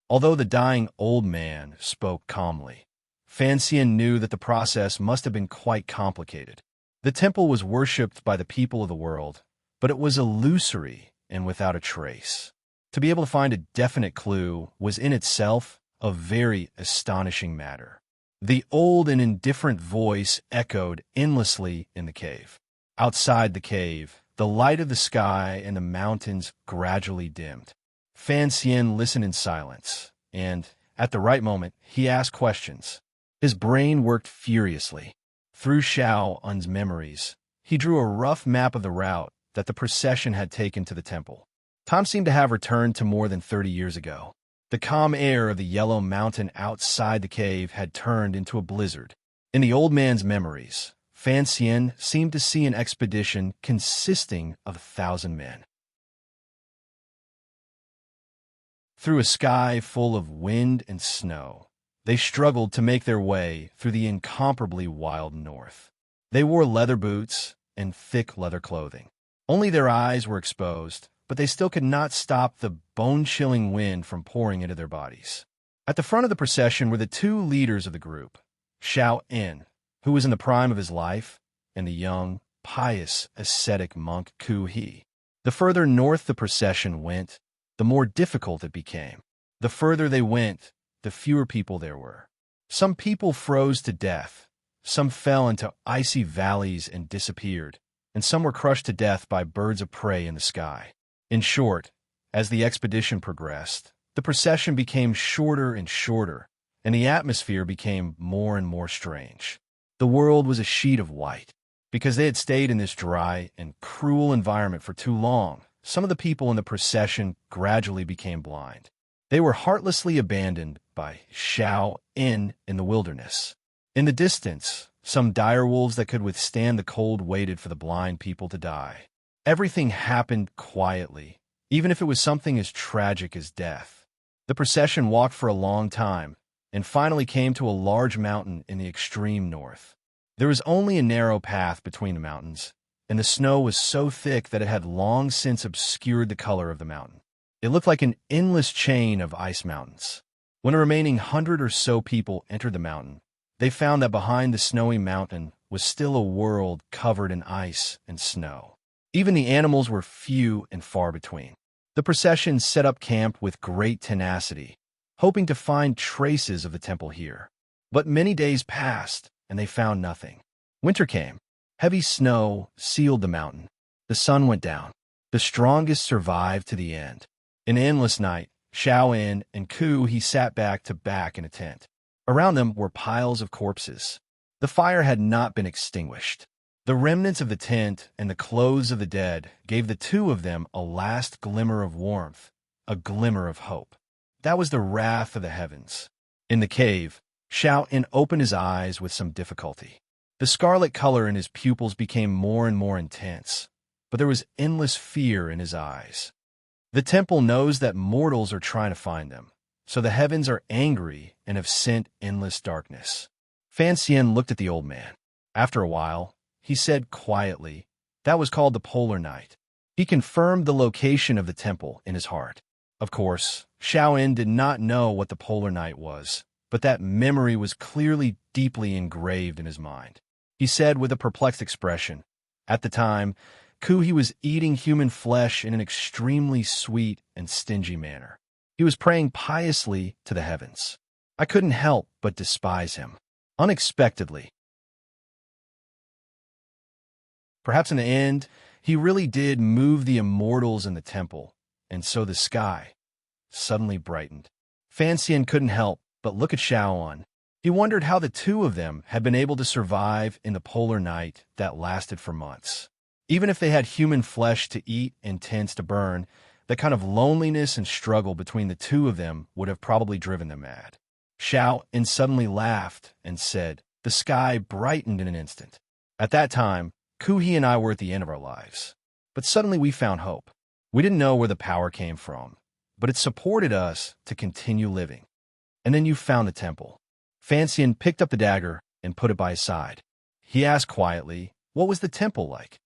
Although the dying old man spoke calmly, Fan Xian knew that the process must have been quite complicated. The temple was worshipped by the people of the world, but it was illusory and without a trace. To be able to find a definite clue was in itself a very astonishing matter. The old and indifferent voice echoed endlessly in the cave. Outside the cave, the light of the sky and the mountains gradually dimmed. Fan Xian listened in silence, and, at the right moment, he asked questions. His brain worked furiously. Through Xiao En's memories, he drew a rough map of the route that the procession had taken to the temple. Time seemed to have returned to more than 30 years ago. The calm air of the yellow mountain outside the cave had turned into a blizzard. In the old man's memories, Fan Xian seemed to see an expedition consisting of 1,000 men. Through a sky full of wind and snow, they struggled to make their way through the incomparably wild north. They wore leather boots and thick leather clothing. Only their eyes were exposed, but they still could not stop the bone-chilling wind from pouring into their bodies. At the front of the procession were the two leaders of the group, Xiao En, who was in the prime of his life, and the young, pious, ascetic monk Ku He. The further north the procession went, the more difficult it became. The further they went, the fewer people there were. Some people froze to death, some fell into icy valleys and disappeared, and some were crushed to death by birds of prey in the sky. In short, as the expedition progressed, the procession became shorter and shorter, and the atmosphere became more and more strange. The world was a sheet of white. Because they had stayed in this dry and cruel environment for too long, some of the people in the procession gradually became blind. They were heartlessly abandoned by Xiao En in the wilderness. In the distance, some direwolves that could withstand the cold waited for the blind people to die. Everything happened quietly, even if it was something as tragic as death. The procession walked for a long time, and finally came to a large mountain in the extreme north. There was only a narrow path between the mountains, and the snow was so thick that it had long since obscured the color of the mountain. It looked like an endless chain of ice mountains. When the remaining 100 or so people entered the mountain, they found that behind the snowy mountain was still a world covered in ice and snow. Even the animals were few and far between. The procession set up camp with great tenacity, hoping to find traces of the temple here. But many days passed, and they found nothing. Winter came. Heavy snow sealed the mountain. The sun went down. The strongest survived to the end. An endless night, Xiao En and Ku He sat back to back in a tent. Around them were piles of corpses. The fire had not been extinguished. The remnants of the tent and the clothes of the dead gave the two of them a last glimmer of warmth, a glimmer of hope. That was the wrath of the heavens. In the cave, Xiao En opened his eyes with some difficulty. The scarlet color in his pupils became more and more intense, but there was endless fear in his eyes. The temple knows that mortals are trying to find them, so the heavens are angry and have sent endless darkness. Fan Xian looked at the old man. After a while, he said quietly, "That was called the polar night." He confirmed the location of the temple in his heart. Of course, Xiao En did not know what the polar night was, but that memory was clearly deeply engraved in his mind. He said with a perplexed expression, "At the time, Ku He was eating human flesh in an extremely sweet and stingy manner. He was praying piously to the heavens. I couldn't help but despise him. Unexpectedly. Perhaps in the end, he really did move the immortals in the temple, and so the sky suddenly brightened." Fan Xian couldn't help but look at Xiao En. He wondered how the two of them had been able to survive in the polar night that lasted for months. Even if they had human flesh to eat and tents to burn, the kind of loneliness and struggle between the two of them would have probably driven them mad. Xiao En suddenly laughed and said, "The sky brightened in an instant. At that time, Ku He and I were at the end of our lives. But suddenly we found hope. We didn't know where the power came from, but it supported us to continue living. And then you found the temple." Fan Xian picked up the dagger and put it by his side. He asked quietly, "What was the temple like?"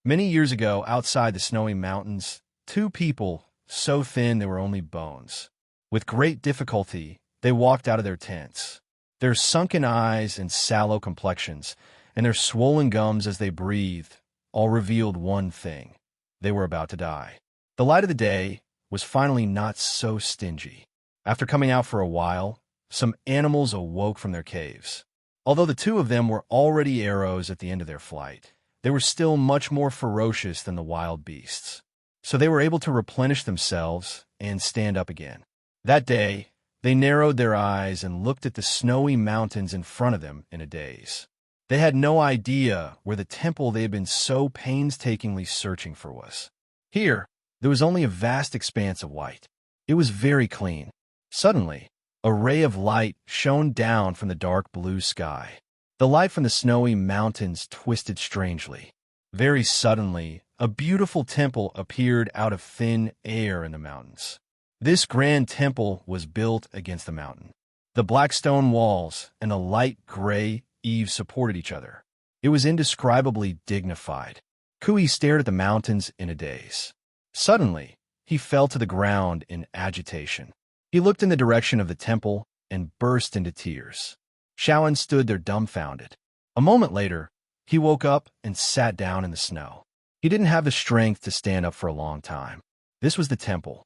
Many years ago, outside the snowy mountains, two people, so thin they were only bones. With great difficulty, they walked out of their tents. Their sunken eyes and sallow complexions, and their swollen gums as they breathed, all revealed one thing. They were about to die. The light of the day was finally not so stingy. After coming out for a while, some animals awoke from their caves. Although the two of them were already arrows at the end of their flight, they were still much more ferocious than the wild beasts. So they were able to replenish themselves and stand up again. That day, they narrowed their eyes and looked at the snowy mountains in front of them in a daze. They had no idea where the temple they had been so painstakingly searching for was. Here, there was only a vast expanse of white. It was very clean. Suddenly, a ray of light shone down from the dark blue sky. The light from the snowy mountains twisted strangely. Very suddenly, a beautiful temple appeared out of thin air in the mountains. This grand temple was built against the mountain. The black stone walls and the light gray eaves supported each other. It was indescribably dignified. Kui stared at the mountains in a daze. Suddenly, he fell to the ground in agitation. He looked in the direction of the temple and burst into tears. Shaoan stood there dumbfounded. A moment later, he woke up and sat down in the snow. He didn't have the strength to stand up for a long time. This was the temple.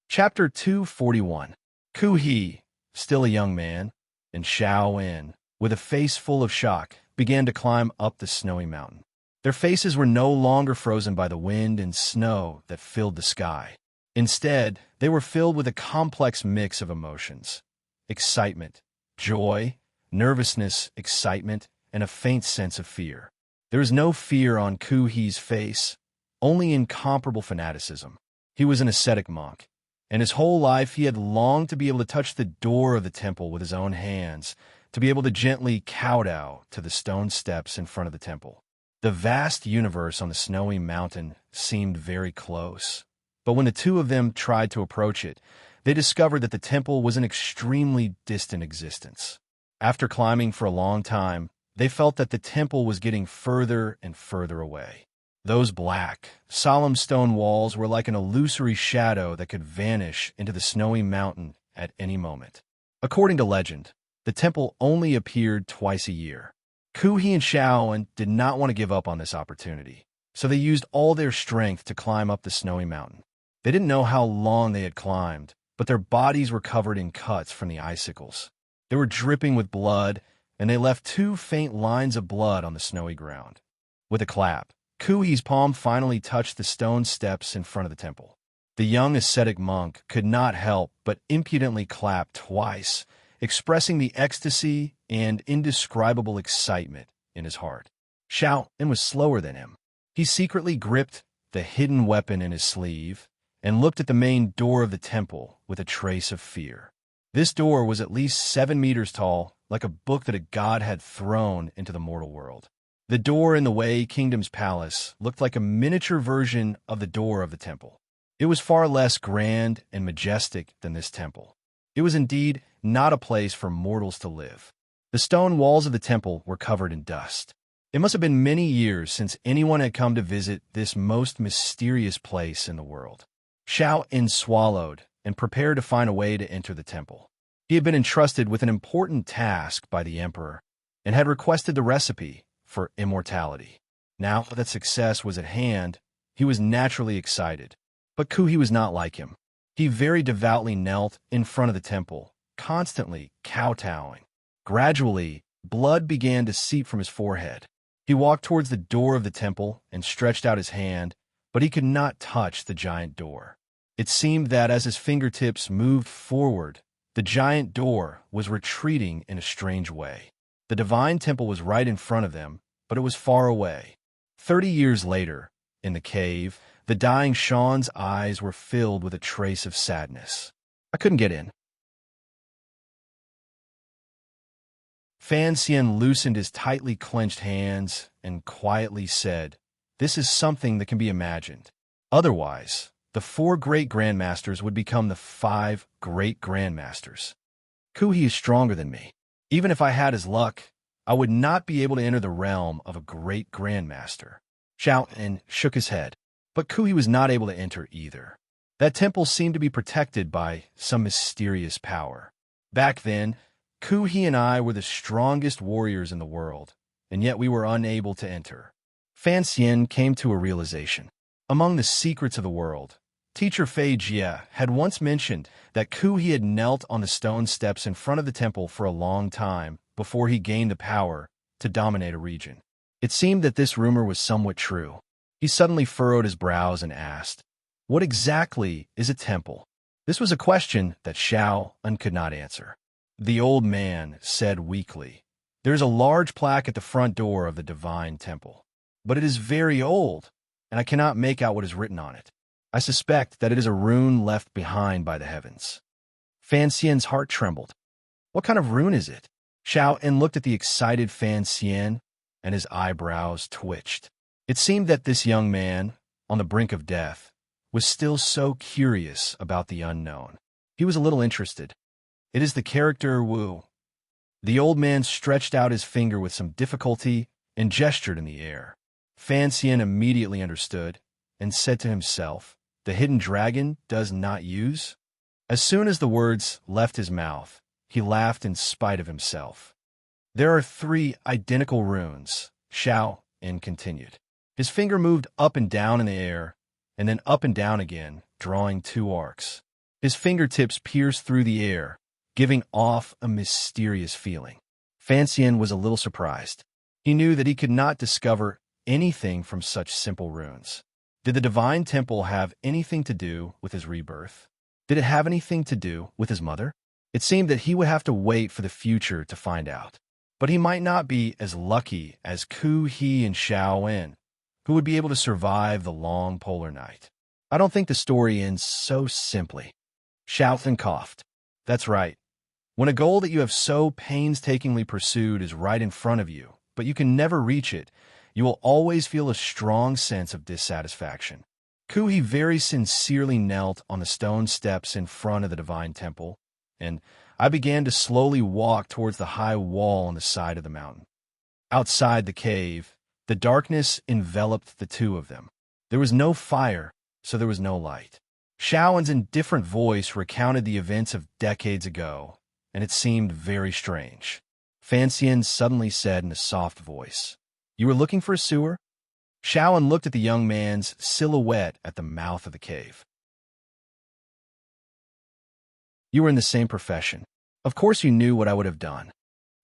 Chapter 241. Ku He, still a young man, and Xiao En, with a face full of shock, began to climb up the snowy mountain. Their faces were no longer frozen by the wind and snow that filled the sky. Instead, they were filled with a complex mix of emotions: excitement, joy, nervousness, excitement, and a faint sense of fear. There was no fear on Ku He's face, only incomparable fanaticism. He was an ascetic monk, and his whole life he had longed to be able to touch the door of the temple with his own hands, to be able to gently kowtow to the stone steps in front of the temple. The vast universe on the snowy mountain seemed very close, but when the two of them tried to approach it, they discovered that the temple was an extremely distant existence. After climbing for a long time, they felt that the temple was getting further and further away. Those black, solemn stone walls were like an illusory shadow that could vanish into the snowy mountain at any moment. According to legend, the temple only appeared twice a year. Ku He and Shaoan did not want to give up on this opportunity, so they used all their strength to climb up the snowy mountain. They didn't know how long they had climbed, but their bodies were covered in cuts from the icicles. They were dripping with blood, and they left two faint lines of blood on the snowy ground. With a clap, Ku He's palm finally touched the stone steps in front of the temple. The young ascetic monk could not help but impudently clap twice, expressing the ecstasy and indescribable excitement in his heart. Xiao En was slower than him. He secretly gripped the hidden weapon in his sleeve and looked at the main door of the temple with a trace of fear. This door was at least 7 meters tall, like a book that a god had thrown into the mortal world. The door in the Wei Kingdom's palace looked like a miniature version of the door of the temple. It was far less grand and majestic than this temple. It was indeed not a place for mortals to live. The stone walls of the temple were covered in dust. It must have been many years since anyone had come to visit this most mysterious place in the world. Xiao En swallowed and prepared to find a way to enter the temple. He had been entrusted with an important task by the emperor and had requested the recipe for immortality. Now that success was at hand, he was naturally excited. But Ku He was not like him. He very devoutly knelt in front of the temple, constantly kowtowing. Gradually, blood began to seep from his forehead. He walked towards the door of the temple and stretched out his hand, but he could not touch the giant door. It seemed that as his fingertips moved forward, the giant door was retreating in a strange way. The divine temple was right in front of them, but it was far away. 30 years later, in the cave, the dying Sean's eyes were filled with a trace of sadness. I couldn't get in. Fan Xian loosened his tightly clenched hands and quietly said, "This is something that can be imagined. Otherwise, the 4 great grandmasters would become the 5 great grandmasters. Ku He is stronger than me. Even if I had his luck, I would not be able to enter the realm of a great grandmaster." Xiao En shook his head, but Ku He was not able to enter either. That temple seemed to be protected by some mysterious power. Back then, Ku He and I were the strongest warriors in the world, and yet we were unable to enter. Fan Xian came to a realization. Among the secrets of the world, teacher Fei Jie had once mentioned that Ku He had knelt on the stone steps in front of the temple for a long time before he gained the power to dominate a region. It seemed that this rumor was somewhat true. He suddenly furrowed his brows and asked, "What exactly is a temple?" This was a question that Xiao En could not answer. The old man said weakly, "There is a large plaque at the front door of the divine temple, but it is very old, and I cannot make out what is written on it. I suspect that it is a rune left behind by the heavens." Fan Xian's heart trembled. "What kind of rune is it?" Xiao En looked at the excited Fan Xian, and his eyebrows twitched. It seemed that this young man, on the brink of death, was still so curious about the unknown. He was a little interested. "It is the character Wu." The old man stretched out his finger with some difficulty and gestured in the air. Fan Xian immediately understood and said to himself, "The hidden dragon does not use?" As soon as the words left his mouth, he laughed in spite of himself. "There are 3 identical runes," Xiao En continued. His finger moved up and down in the air, and then up and down again, drawing 2 arcs. His fingertips pierced through the air, giving off a mysterious feeling. Fan Xian was a little surprised. He knew that he could not discover anything from such simple runes. Did the divine temple have anything to do with his rebirth? Did it have anything to do with his mother? It seemed that he would have to wait for the future to find out. But he might not be as lucky as Ku He and Xiao En, who would be able to survive the long polar night. "I don't think the story ends so simply." Xiao En coughed. "That's right. When a goal that you have so painstakingly pursued is right in front of you, but you can never reach it, you will always feel a strong sense of dissatisfaction." Ku He very sincerely knelt on the stone steps in front of the divine temple, and I began to slowly walk towards the high wall on the side of the mountain. Outside the cave, the darkness enveloped the 2 of them. There was no fire, so there was no light. Xiao En's indifferent voice recounted the events of decades ago, and it seemed very strange. Fan Xian suddenly said in a soft voice, "You were looking for a sewer?" Xiao En looked at the young man's silhouette at the mouth of the cave. "You were in the same profession. Of course you knew what I would have done.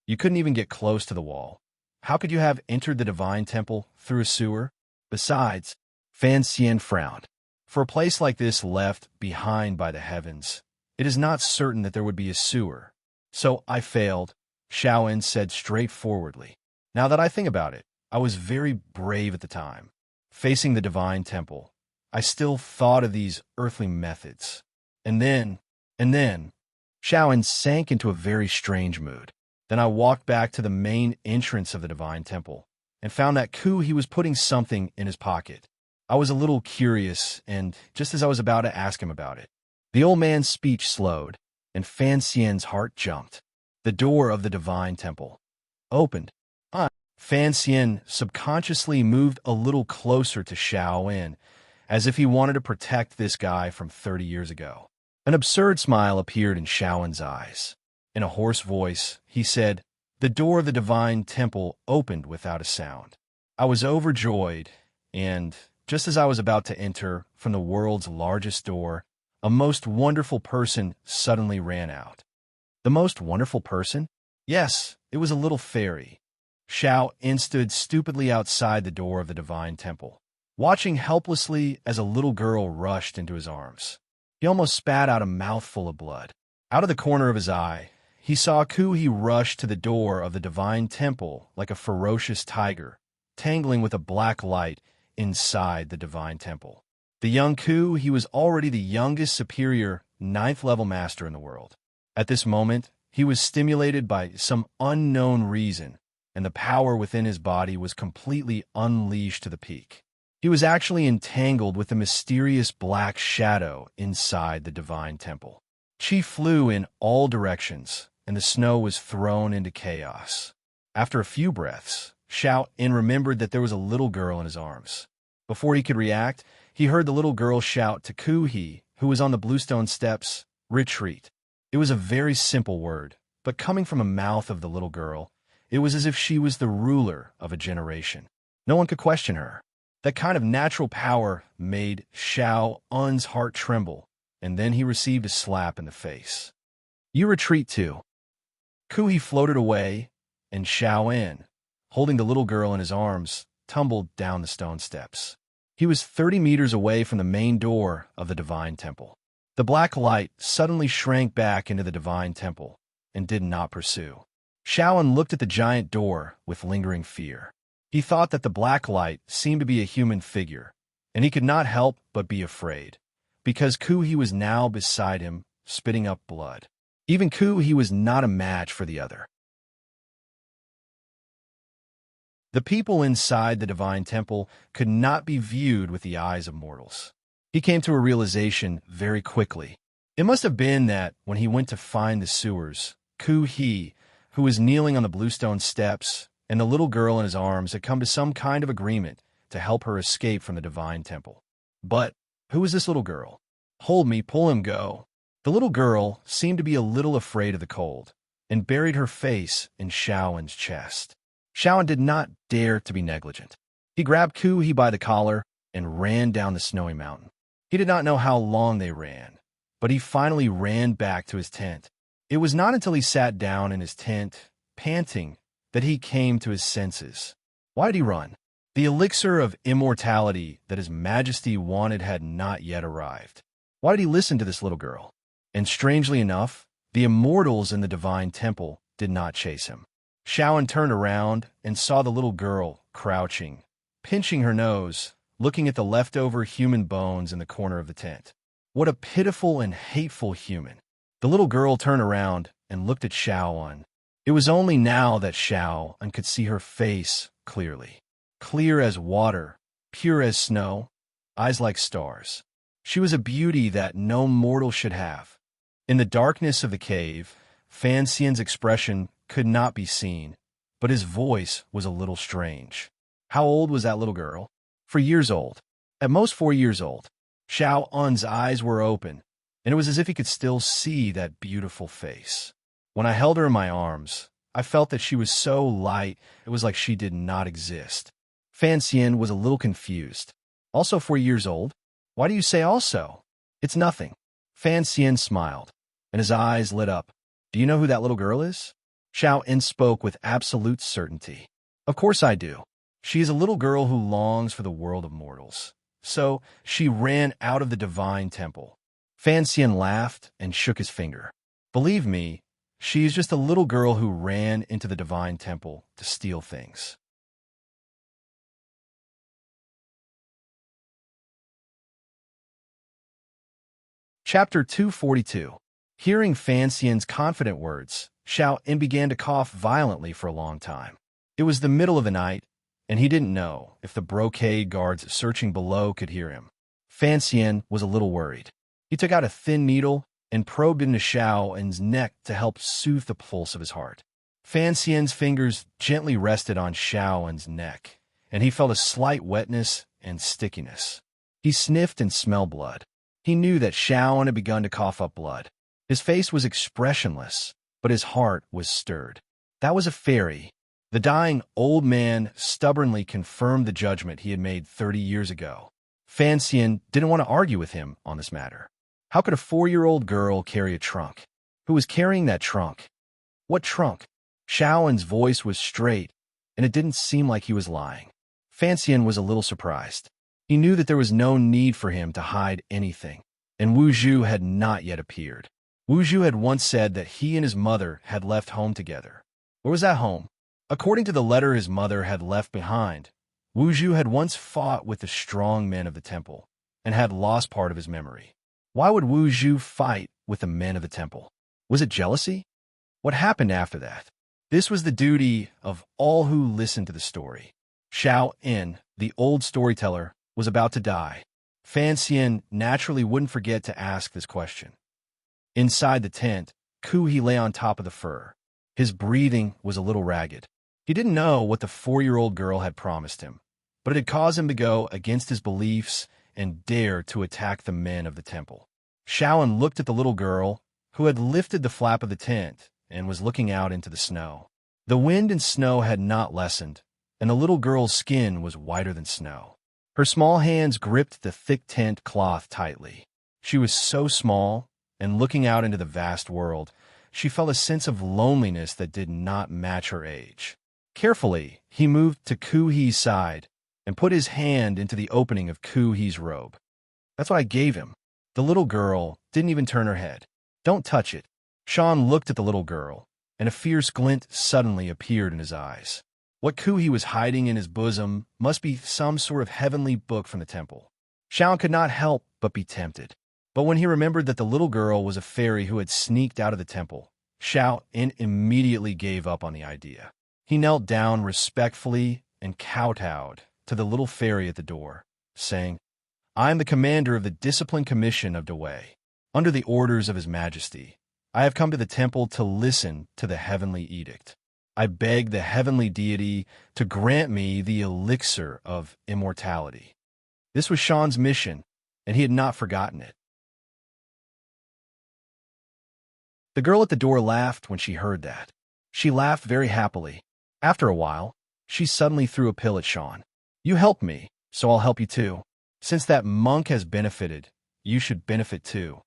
You couldn't even get close to the wall. How could you have entered the divine temple through a sewer? Besides," Fan Xian frowned, "for a place like this left behind by the heavens, it is not certain that there would be a sewer. So I failed," Xiao En said straightforwardly. "Now that I think about it, I was very brave at the time. Facing the divine temple, I still thought of these earthly methods. And then, Xiao En sank into a very strange mood. Then I walked back to the main entrance of the divine temple and found that Ku He was putting something in his pocket. I was a little curious, and just as I was about to ask him about it, the old man's speech slowed, and Fan Xian's heart jumped. The door of the divine temple opened. Fan Xian subconsciously moved a little closer to Xiao En, as if he wanted to protect this guy from 30 years ago. An absurd smile appeared in Xiao En's eyes. In a hoarse voice, he said, "The door of the divine temple opened without a sound. I was overjoyed, and just as I was about to enter from the world's largest door, a most wonderful person suddenly ran out." "The most wonderful person?" "Yes, it was a little fairy." Xiao En stood stupidly outside the door of the divine temple, watching helplessly as a little girl rushed into his arms. He almost spat out a mouthful of blood. Out of the corner of his eye, he saw Ku He rush to the door of the divine temple like a ferocious tiger, tangling with a black light inside the divine temple. The young Ku He was already the youngest superior 9th-level master in the world. At this moment, he was stimulated by some unknown reason, and the power within his body was completely unleashed to the peak. He was actually entangled with the mysterious black shadow inside the divine temple. Qi flew in all directions, and the snow was thrown into chaos. After a few breaths, Xiao En remembered that there was a little girl in his arms. Before he could react, he heard the little girl shout to Ku He, who was on the bluestone steps, "Retreat." It was a very simple word, but coming from the mouth of the little girl, it was as if she was the ruler of a generation. No one could question her. That kind of natural power made Xiao En's heart tremble, and then he received a slap in the face. "You retreat too." Ku He floated away, and Xiao En, holding the little girl in his arms, tumbled down the stone steps. He was 30 meters away from the main door of the divine temple. The black light suddenly shrank back into the divine temple and did not pursue. Xiao En looked at the giant door with lingering fear. He thought that the black light seemed to be a human figure, and he could not help but be afraid, because Ku He was now beside him, spitting up blood. Even Ku He was not a match for the other. The people inside the divine temple could not be viewed with the eyes of mortals. He came to a realization very quickly. It must have been that when he went to find the sewers, Ku-hee, who was kneeling on the bluestone steps, and the little girl in his arms had come to some kind of agreement to help her escape from the divine temple. But who was this little girl? Hold me, pull him, go. The little girl seemed to be a little afraid of the cold, and buried her face in Shaoan's chest. Shaoan did not dare to be negligent. He grabbed Ku-hee by the collar and ran down the snowy mountain. He did not know how long they ran, but he finally ran back to his tent. It was not until he sat down in his tent, panting, that he came to his senses. Why did he run? The elixir of immortality that His Majesty wanted had not yet arrived. Why did he listen to this little girl? And strangely enough, the immortals in the divine temple did not chase him. Shaoan turned around and saw the little girl crouching, pinching her nose, looking at the leftover human bones in the corner of the tent. What a pitiful and hateful human. The little girl turned around and looked at Shaoan. It was only now that Shaoan could see her face clearly. Clear as water, pure as snow, eyes like stars. She was a beauty that no mortal should have. In the darkness of the cave, Fan Xian's expression could not be seen, but his voice was a little strange. How old was that little girl? 4 years old. At most 4 years old. Shaoan's eyes were open, and it was as if he could still see that beautiful face. When I held her in my arms, I felt that she was so light it was like she did not exist. Fan Xian was a little confused. Also 4 years old? Why do you say also? It's nothing. Fan Xian smiled, and his eyes lit up. Do you know who that little girl is? Shaoan spoke with absolute certainty. Of course I do. She is a little girl who longs for the world of mortals. So she ran out of the divine temple. Fan Xian laughed and shook his finger. Believe me, she is just a little girl who ran into the divine temple to steal things. Chapter 242. Hearing Fan Xian's confident words, Shaoan began to cough violently for a long time. It was the middle of the night, and he didn't know if the brocade guards searching below could hear him. Fan Xian was a little worried. He took out a thin needle and probed into Shaoan's neck to help soothe the pulse of his heart. Fan Xian's fingers gently rested on Shaoan's neck, and he felt a slight wetness and stickiness. He sniffed and smelled blood. He knew that Shaoan had begun to cough up blood. His face was expressionless, but his heart was stirred. That was a fairy. The dying old man stubbornly confirmed the judgment he had made 30 years ago. Fan Xian didn't want to argue with him on this matter. How could a 4-year-old girl carry a trunk? Who was carrying that trunk? What trunk? Shaoan's voice was straight, and it didn't seem like he was lying. Fan Xian was a little surprised. He knew that there was no need for him to hide anything, and Wu Zhu had not yet appeared. Wu Zhu had once said that he and his mother had left home together. Where was that home? According to the letter his mother had left behind, Wu Zhu had once fought with the strong men of the temple and had lost part of his memory. Why would Wu Zhu fight with the men of the temple? Was it jealousy? What happened after that? This was the duty of all who listened to the story. Shaoan, the old storyteller, was about to die. Fan Xian naturally wouldn't forget to ask this question. Inside the tent, Ku-hee lay on top of the fur. His breathing was a little ragged. He didn't know what the 4-year-old girl had promised him, but it had caused him to go against his beliefs and dare to attack the men of the temple. Shaoan looked at the little girl, who had lifted the flap of the tent and was looking out into the snow. The wind and snow had not lessened, and the little girl's skin was whiter than snow. Her small hands gripped the thick tent cloth tightly. She was so small, and looking out into the vast world, she felt a sense of loneliness that did not match her age. Carefully, he moved to Ku-hee's side and put his hand into the opening of Ku-hee's robe. That's what I gave him. The little girl didn't even turn her head. Don't touch it. Sean looked at the little girl, and a fierce glint suddenly appeared in his eyes. What Ku-hee was hiding in his bosom must be some sort of heavenly book from the temple. Shaoan could not help but be tempted. But when he remembered that the little girl was a fairy who had sneaked out of the temple, Shaoan immediately gave up on the idea. He knelt down respectfully and kowtowed to the little fairy at the door, saying, I am the commander of the Discipline Commission of Dewey. Under the orders of His Majesty, I have come to the temple to listen to the heavenly edict. I beg the heavenly deity to grant me the elixir of immortality. This was Sean's mission, and he had not forgotten it. The girl at the door laughed when she heard that. She laughed very happily. After a while, she suddenly threw a pill at Sean. You helped me, so I'll help you too. Since that monk has benefited, you should benefit too.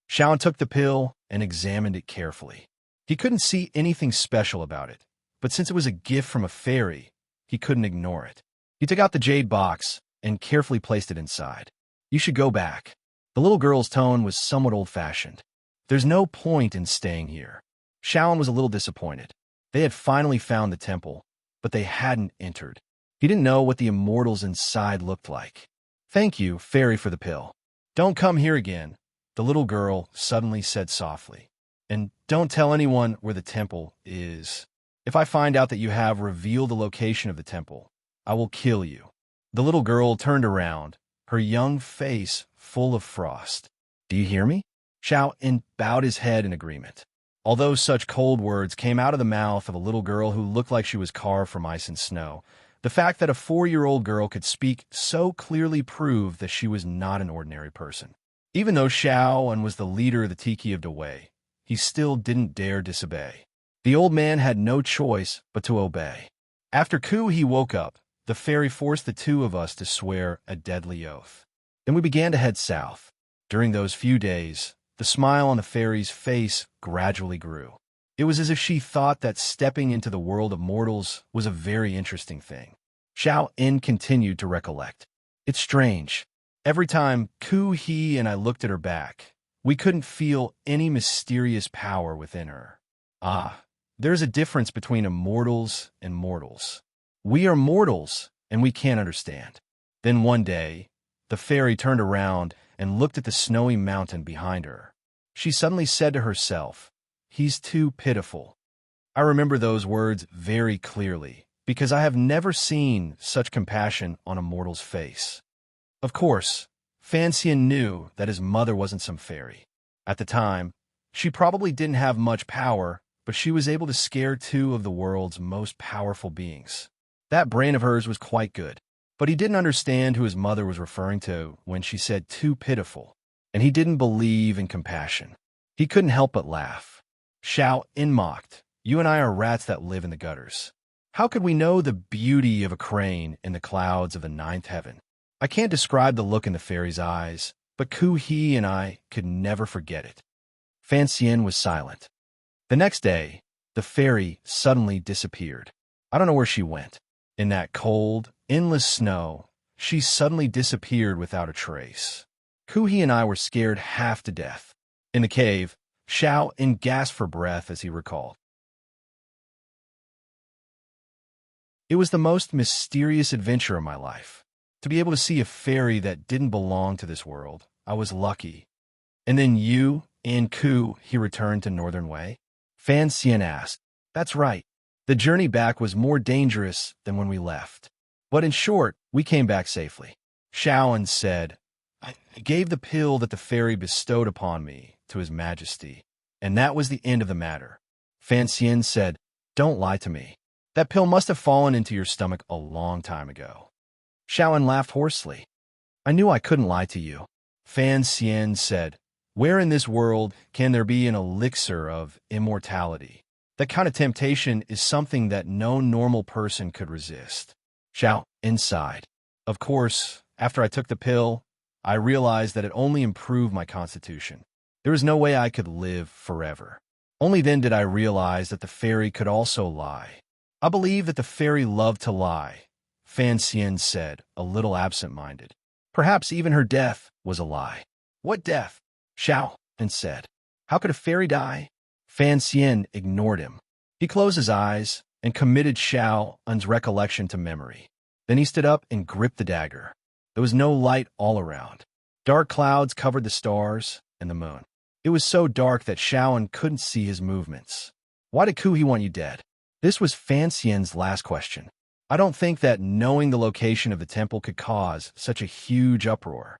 Sean took the pill and examined it carefully. He couldn't see anything special about it, but since it was a gift from a fairy, he couldn't ignore it. He took out the jade box and carefully placed it inside. You should go back. The little girl's tone was somewhat old-fashioned. There's no point in staying here. Shaolin was a little disappointed. They had finally found the temple, but they hadn't entered. He didn't know what the immortals inside looked like. Thank you, fairy, for the pill. Don't come here again, the little girl suddenly said softly. And don't tell anyone where the temple is. If I find out that you have revealed the location of the temple, I will kill you. The little girl turned around, her young face full of frost. Do you hear me? Xiao bowed his head in agreement. Although such cold words came out of the mouth of a little girl who looked like she was carved from ice and snow, the fact that a 4-year-old girl could speak so clearly proved that she was not an ordinary person. Even though Xiao was the leader of the Tiki of Dewey, he still didn't dare disobey. The old man had no choice but to obey. After Ku he woke up, the fairy forced the two of us to swear a deadly oath. Then we began to head south. During those few days, the smile on the fairy's face gradually grew. It was as if she thought that stepping into the world of mortals was a very interesting thing. Xiao continued to recollect. It's strange. Every time Ku, he, and I looked at her back, we couldn't feel any mysterious power within her. There's a difference between immortals and mortals. We are mortals, and we can't understand. Then one day, the fairy turned around and looked at the snowy mountain behind her. She suddenly said to herself, "He's too pitiful." I remember those words very clearly, because I have never seen such compassion on a mortal's face. Of course, Fan Xian knew that his mother wasn't some fairy. At the time, she probably didn't have much power, but she was able to scare two of the world's most powerful beings. That brain of hers was quite good. But he didn't understand who his mother was referring to when she said too pitiful, and he didn't believe in compassion. He couldn't help but laugh. Xiao mocked, "You and I are rats that live in the gutters. How could we know the beauty of a crane in the clouds of the ninth heaven?" I can't describe the look in the fairy's eyes, but Ku He and I could never forget it. Fan Xian was silent. The next day, the fairy suddenly disappeared. I don't know where she went. In that cold, endless snow, she suddenly disappeared without a trace. Ku He and I were scared half to death. In the cave, Xiao gasped for breath as he recalled. It was the most mysterious adventure of my life. To be able to see a fairy that didn't belong to this world, I was lucky. And then you and Ku, he returned to Northern Way? Fan Xian asked. That's right. The journey back was more dangerous than when we left. But in short, we came back safely. Xiao said, I gave the pill that the fairy bestowed upon me to His Majesty, and that was the end of the matter. Fan Xian said, Don't lie to me. That pill must have fallen into your stomach a long time ago. Xiao laughed hoarsely. I knew I couldn't lie to you. Fan Xian said, Where in this world can there be an elixir of immortality? That kind of temptation is something that no normal person could resist. Xiao sighed. Of course, after I took the pill, I realized that it only improved my constitution. There was no way I could live forever. Only then did I realize that the fairy could also lie. I believe that the fairy loved to lie, Fan Xian said, a little absent-minded. Perhaps even her death was a lie. What death? Xiao said. How could a fairy die? Fan Xian ignored him. He closed his eyes and committed Xiao's recollection to memory. Then he stood up and gripped the dagger. There was no light all around. Dark clouds covered the stars and the moon. It was so dark that Xiao couldn't see his movements. Why did Ku He want you dead? This was Fan Xian's last question. I don't think that knowing the location of the temple could cause such a huge uproar.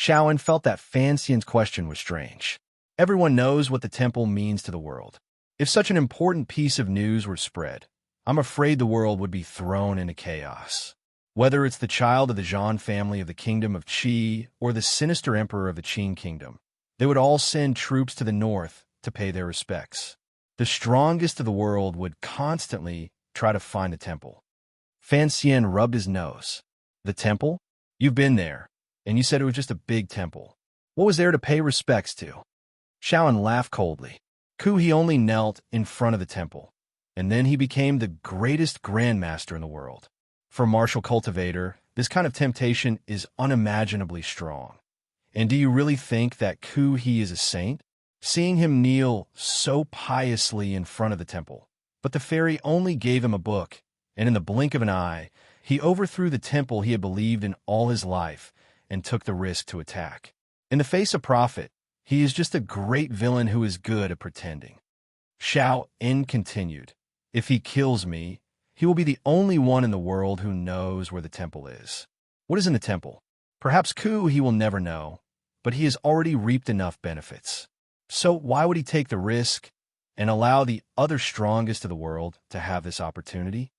Shaoan felt that Fan Xian's question was strange. Everyone knows what the temple means to the world. If such an important piece of news were spread, I'm afraid the world would be thrown into chaos. Whether it's the child of the Zhan family of the kingdom of Qi or the sinister emperor of the Qing kingdom, they would all send troops to the north to pay their respects. The strongest of the world would constantly try to find the temple. Fan Xian rubbed his nose. The temple? You've been there, and you said it was just a big temple. What was there to pay respects to? Shaoan laughed coldly. He only knelt in front of the temple, and then he became the greatest grandmaster in the world. For a martial cultivator, this kind of temptation is unimaginably strong. And do you really think that he is a saint? Seeing him kneel so piously in front of the temple. But the fairy only gave him a book, and in the blink of an eye, he overthrew the temple he had believed in all his life and took the risk to attack. In the face of profit, he is just a great villain who is good at pretending. Xiao En continued, if he kills me, he will be the only one in the world who knows where the temple is. What is in the temple? Perhaps he will never know, but he has already reaped enough benefits. So why would he take the risk and allow the other strongest of the world to have this opportunity?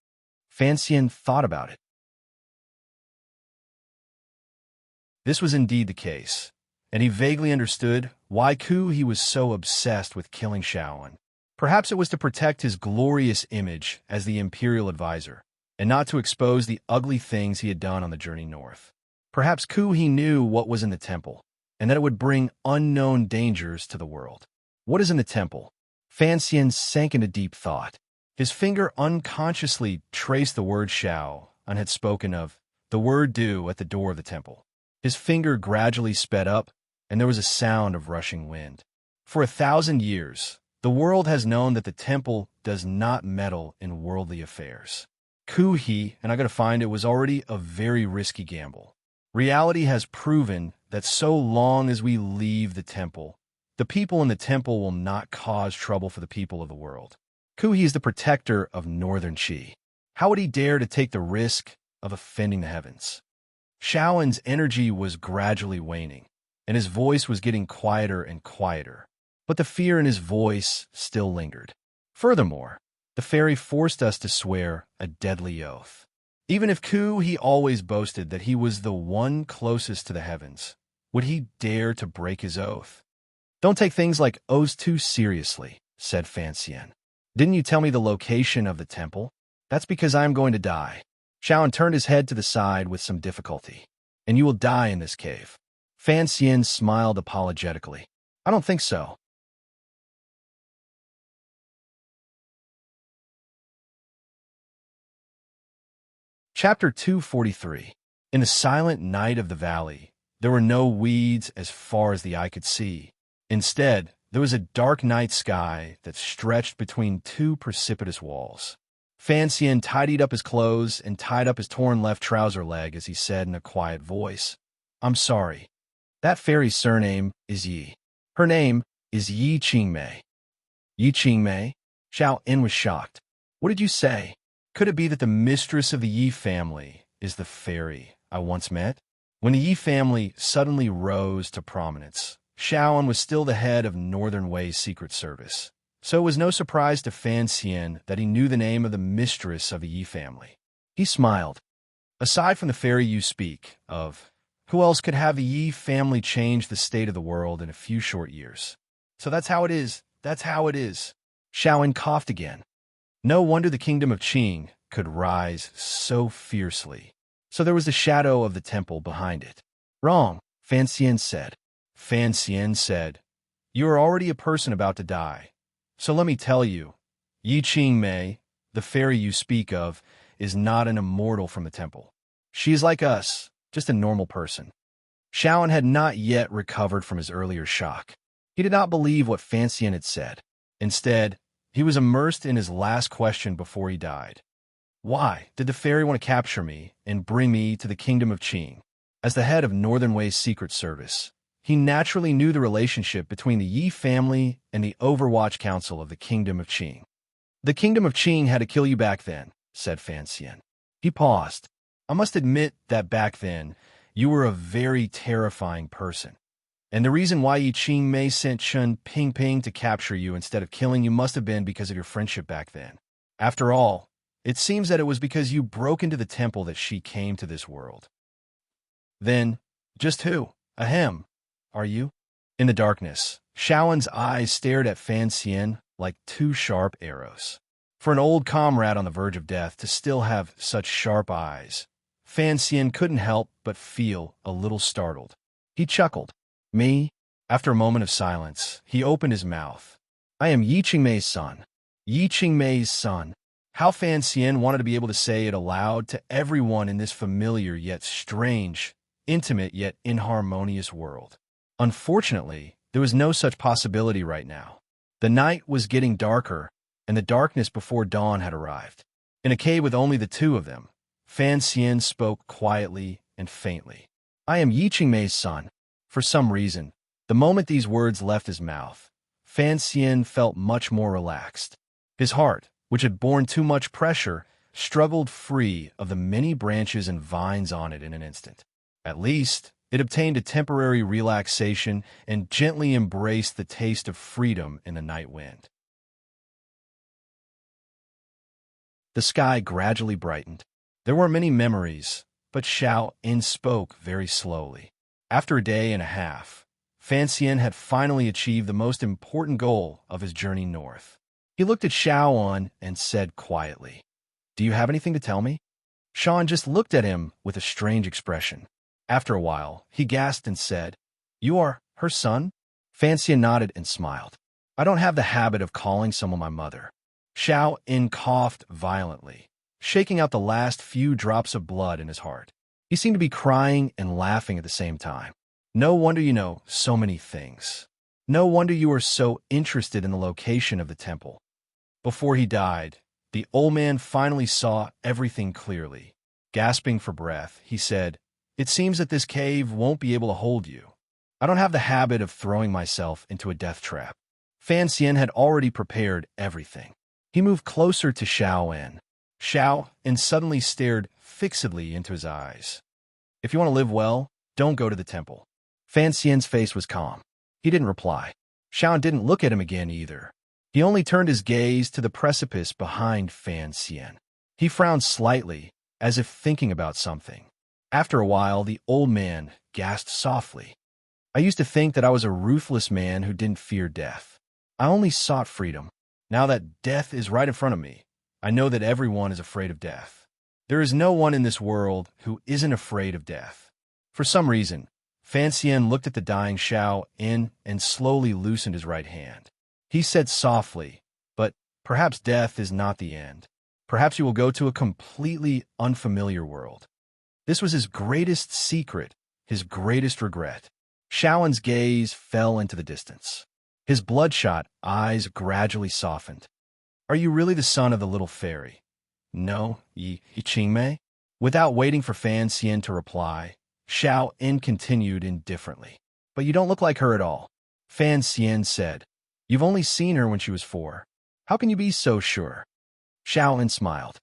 Fan Xian thought about it. This was indeed the case, and he vaguely understood why he was so obsessed with killing Shaoan. Perhaps it was to protect his glorious image as the imperial advisor, and not to expose the ugly things he had done on the journey north. Perhaps he knew what was in the temple, and that it would bring unknown dangers to the world. What is in the temple? Fan Xian sank into deep thought. His finger unconsciously traced the word Xiao and had spoken of the word do at the door of the temple. His finger gradually sped up, and there was a sound of rushing wind. For 1,000 years, the world has known that the temple does not meddle in worldly affairs. And I gotta find it was already a very risky gamble. Reality has proven that so long as we leave the temple, the people in the temple will not cause trouble for the people of the world. is the protector of northern Qi. How would he dare to take the risk of offending the heavens? Shaoan's energy was gradually waning, and his voice was getting quieter and quieter, but the fear in his voice still lingered. Furthermore, the fairy forced us to swear a deadly oath. Even if he always boasted that he was the one closest to the heavens, would he dare to break his oath? Don't take things like oaths too seriously, said Fan Xian. Didn't you tell me the location of the temple? That's because I am going to die. Shaoan turned his head to the side with some difficulty. And you will die in this cave. Fan Xian smiled apologetically. I don't think so. Chapter 243. In the silent night of the valley, there were no weeds as far as the eye could see. Instead, there was a dark night sky that stretched between two precipitous walls. Fan Xian tidied up his clothes and tied up his torn left trouser leg as he said in a quiet voice, I'm sorry. That fairy's surname is Yi. Her name is Yi Qingmei. Yi Qingmei? Xiao En was shocked. What did you say? Could it be that the mistress of the Yi family is the fairy I once met? When the Yi family suddenly rose to prominence, Shaoan was still the head of Northern Wei's secret service, so it was no surprise to Fan Xian that he knew the name of the mistress of the Yi family. He smiled. Aside from the fairy you speak of, who else could have the Yi family change the state of the world in a few short years? So that's how it is. That's how it is. Shaoan coughed again. No wonder the kingdom of Qing could rise so fiercely. So there was the shadow of the temple behind it. Wrong, Fan Xian said. Fan Xian said, you are already a person about to die. So let me tell you, Yi Qingmei, the fairy you speak of, is not an immortal from the temple. She is like us, just a normal person. Shaoan had not yet recovered from his earlier shock. He did not believe what Fan Xian had said. Instead, he was immersed in his last question before he died. Why did the fairy want to capture me and bring me to the kingdom of Qing? As the head of Northern Wei's secret service, he naturally knew the relationship between the Yi family and the Overwatch Council of the Kingdom of Qing. The Kingdom of Qing had to kill you back then, said Fan Xian. He paused. I must admit that back then, You were a very terrifying person. And the reason why Yi Qingmei sent Chen Pingping to capture you instead of killing you must have been because of your friendship back then. After all, it seems that it was because you broke into the temple that she came to this world. Then, just who, ahem, are you? In the darkness, Shaoan's eyes stared at Fan Xian like two sharp arrows. For an old comrade on the verge of death to still have such sharp eyes, Fan Xian couldn't help but feel a little startled. He chuckled. Me? After a moment of silence, he opened his mouth. I am Yi Qingmei's son. Yi Qingmei's son. How Fan Xian wanted to be able to say it aloud to everyone in this familiar yet strange, intimate yet inharmonious world. Unfortunately, there was no such possibility right now. The night was getting darker, and the darkness before dawn had arrived. In a cave with only the two of them, Fan Xian spoke quietly and faintly. I am Yi Qingmei's son. For some reason, the moment these words left his mouth, Fan Xian felt much more relaxed. His heart, which had borne too much pressure, struggled free of the many branches and vines on it in an instant. At least, it obtained a temporary relaxation and gently embraced the taste of freedom in the night wind. The sky gradually brightened. There were many memories, but Xiao En spoke very slowly. After a day and a half, Fan Xian had finally achieved the most important goal of his journey north. He looked at Xiaoan and said quietly, Do you have anything to tell me? Xiaoan just looked at him with a strange expression. After a while, he gasped and said, You are her son? Fan Xian nodded and smiled. I don't have the habit of calling someone my mother. Xiao En coughed violently, shaking out the last few drops of blood in his heart. He seemed to be crying and laughing at the same time. No wonder you know so many things. No wonder you are so interested in the location of the temple. Before he died, the old man finally saw everything clearly. Gasping for breath, he said, It seems that this cave won't be able to hold you. I don't have the habit of throwing myself into a death trap. Fan Xian had already prepared everything. He moved closer to Xiao En. Xiao En suddenly stared fixedly into his eyes. If you want to live well, don't go to the temple. Fan Xian's face was calm. He didn't reply. Xiao En didn't look at him again either. He only turned his gaze to the precipice behind Fan Xian. He frowned slightly, as if thinking about something. After a while, the old man gasped softly. I used to think that I was a ruthless man who didn't fear death. I only sought freedom. Now that death is right in front of me, I know that everyone is afraid of death. There is no one in this world who isn't afraid of death. For some reason, Fan Xian looked at the dying Xiao En and slowly loosened his right hand. He said softly, But perhaps death is not the end. Perhaps you will go to a completely unfamiliar world. This was his greatest secret, his greatest regret. Xiao En's gaze fell into the distance. His bloodshot eyes gradually softened. Are you really the son of the little fairy? No, Yi Qingmei? Without waiting for Fan Xian to reply, Xiao En continued indifferently. But you don't look like her at all. Fan Xian said, You've only seen her when she was 4. How can you be so sure? Xiao En smiled.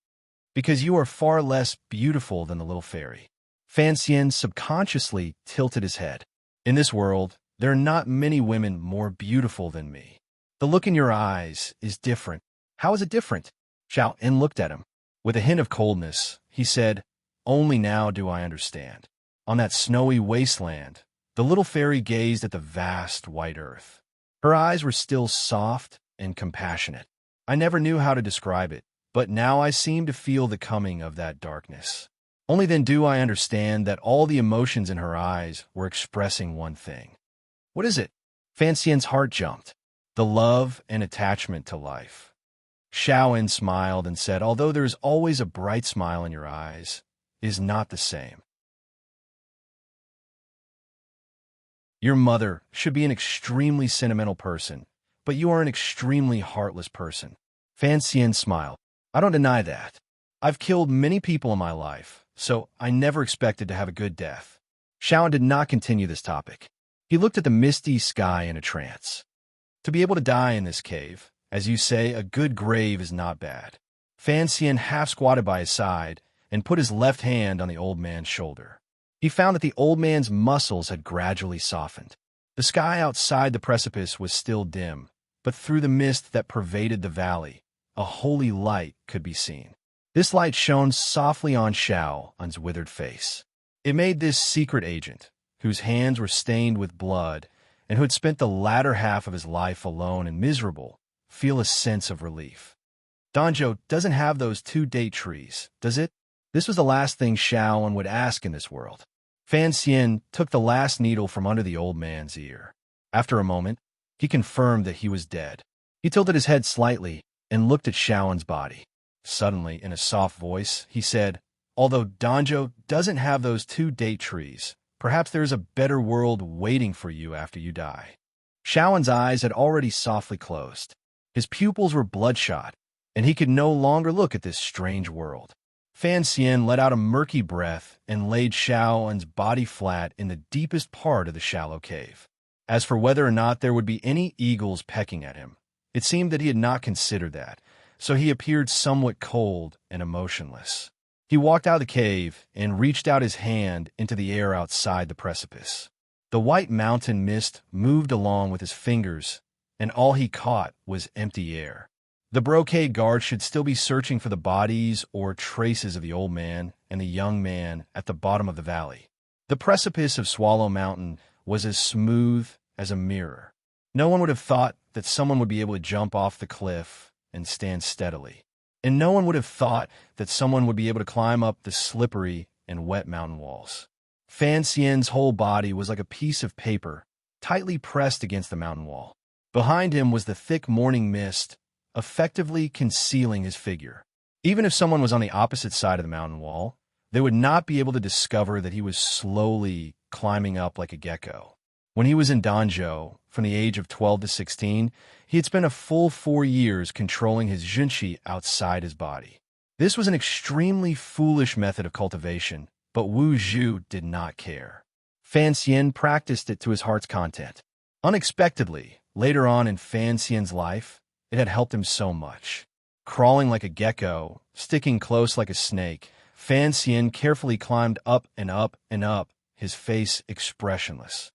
Because you are far less beautiful than the little fairy. Fan Xian subconsciously tilted his head. In this world, there are not many women more beautiful than me. The look in your eyes is different. How is it different? Xiao En looked at him. With a hint of coldness, he said, Only now do I understand. On that snowy wasteland, the little fairy gazed at the vast white earth. Her eyes were still soft and compassionate. I never knew how to describe it, but now I seem to feel the coming of that darkness. Only then do I understand that all the emotions in her eyes were expressing one thing. What is it? Fan Xian's heart jumped. The love and attachment to life. Xiao En smiled and said, Although there is always a bright smile in your eyes, it is not the same. Your mother should be an extremely sentimental person, but you are an extremely heartless person. Fan Xian smiled. I don't deny that. I've killed many people in my life, so I never expected to have a good death. Xiao En did not continue this topic. He looked at the misty sky in a trance. To be able to die in this cave, as you say, a good grave is not bad. Fan Xian half squatted by his side and put his left hand on the old man's shoulder. He found that the old man's muscles had gradually softened. The sky outside the precipice was still dim, but through the mist that pervaded the valley, a holy light could be seen. This light shone softly on Xiao's withered face. It made this secret agent, whose hands were stained with blood and who had spent the latter half of his life alone and miserable, feel a sense of relief. Danzhou doesn't have those 2 date trees, does it? This was the last thing Xiao would ask in this world. Fan Xian took the last needle from under the old man's ear. After a moment, he confirmed that he was dead. He tilted his head slightly and looked at Xiao's body. Suddenly, in a soft voice, he said, "Although Danzhou doesn't have those 2 date trees, perhaps there is a better world waiting for you after you die." Xiao's eyes had already softly closed. His pupils were bloodshot, and he could no longer look at this strange world. Fan Xian let out a murky breath and laid Xiao's body flat in the deepest part of the shallow cave. As for whether or not there would be any eagles pecking at him, it seemed that he had not considered that, so he appeared somewhat cold and emotionless. He walked out of the cave and reached out his hand into the air outside the precipice. The white mountain mist moved along with his fingers, and all he caught was empty air. The brocade guard should still be searching for the bodies or traces of the old man and the young man at the bottom of the valley. The precipice of Swallow Mountain was as smooth as a mirror. No one would have thought that someone would be able to jump off the cliff and stand steadily. And no one would have thought that someone would be able to climb up the slippery and wet mountain walls. Fan Xian's whole body was like a piece of paper, tightly pressed against the mountain wall. Behind him was the thick morning mist, effectively concealing his figure. Even if someone was on the opposite side of the mountain wall, they would not be able to discover that he was slowly climbing up like a gecko. When he was in Danzhou, from the age of 12 to 16, he had spent a full 4 years controlling his junshi outside his body. This was an extremely foolish method of cultivation, but Wu Zhu did not care. Fan Xian practiced it to his heart's content. Unexpectedly, later on in Fan Xian's life, it had helped him so much. Crawling like a gecko, sticking close like a snake, Fan Xian carefully climbed up and up and up, his face expressionless.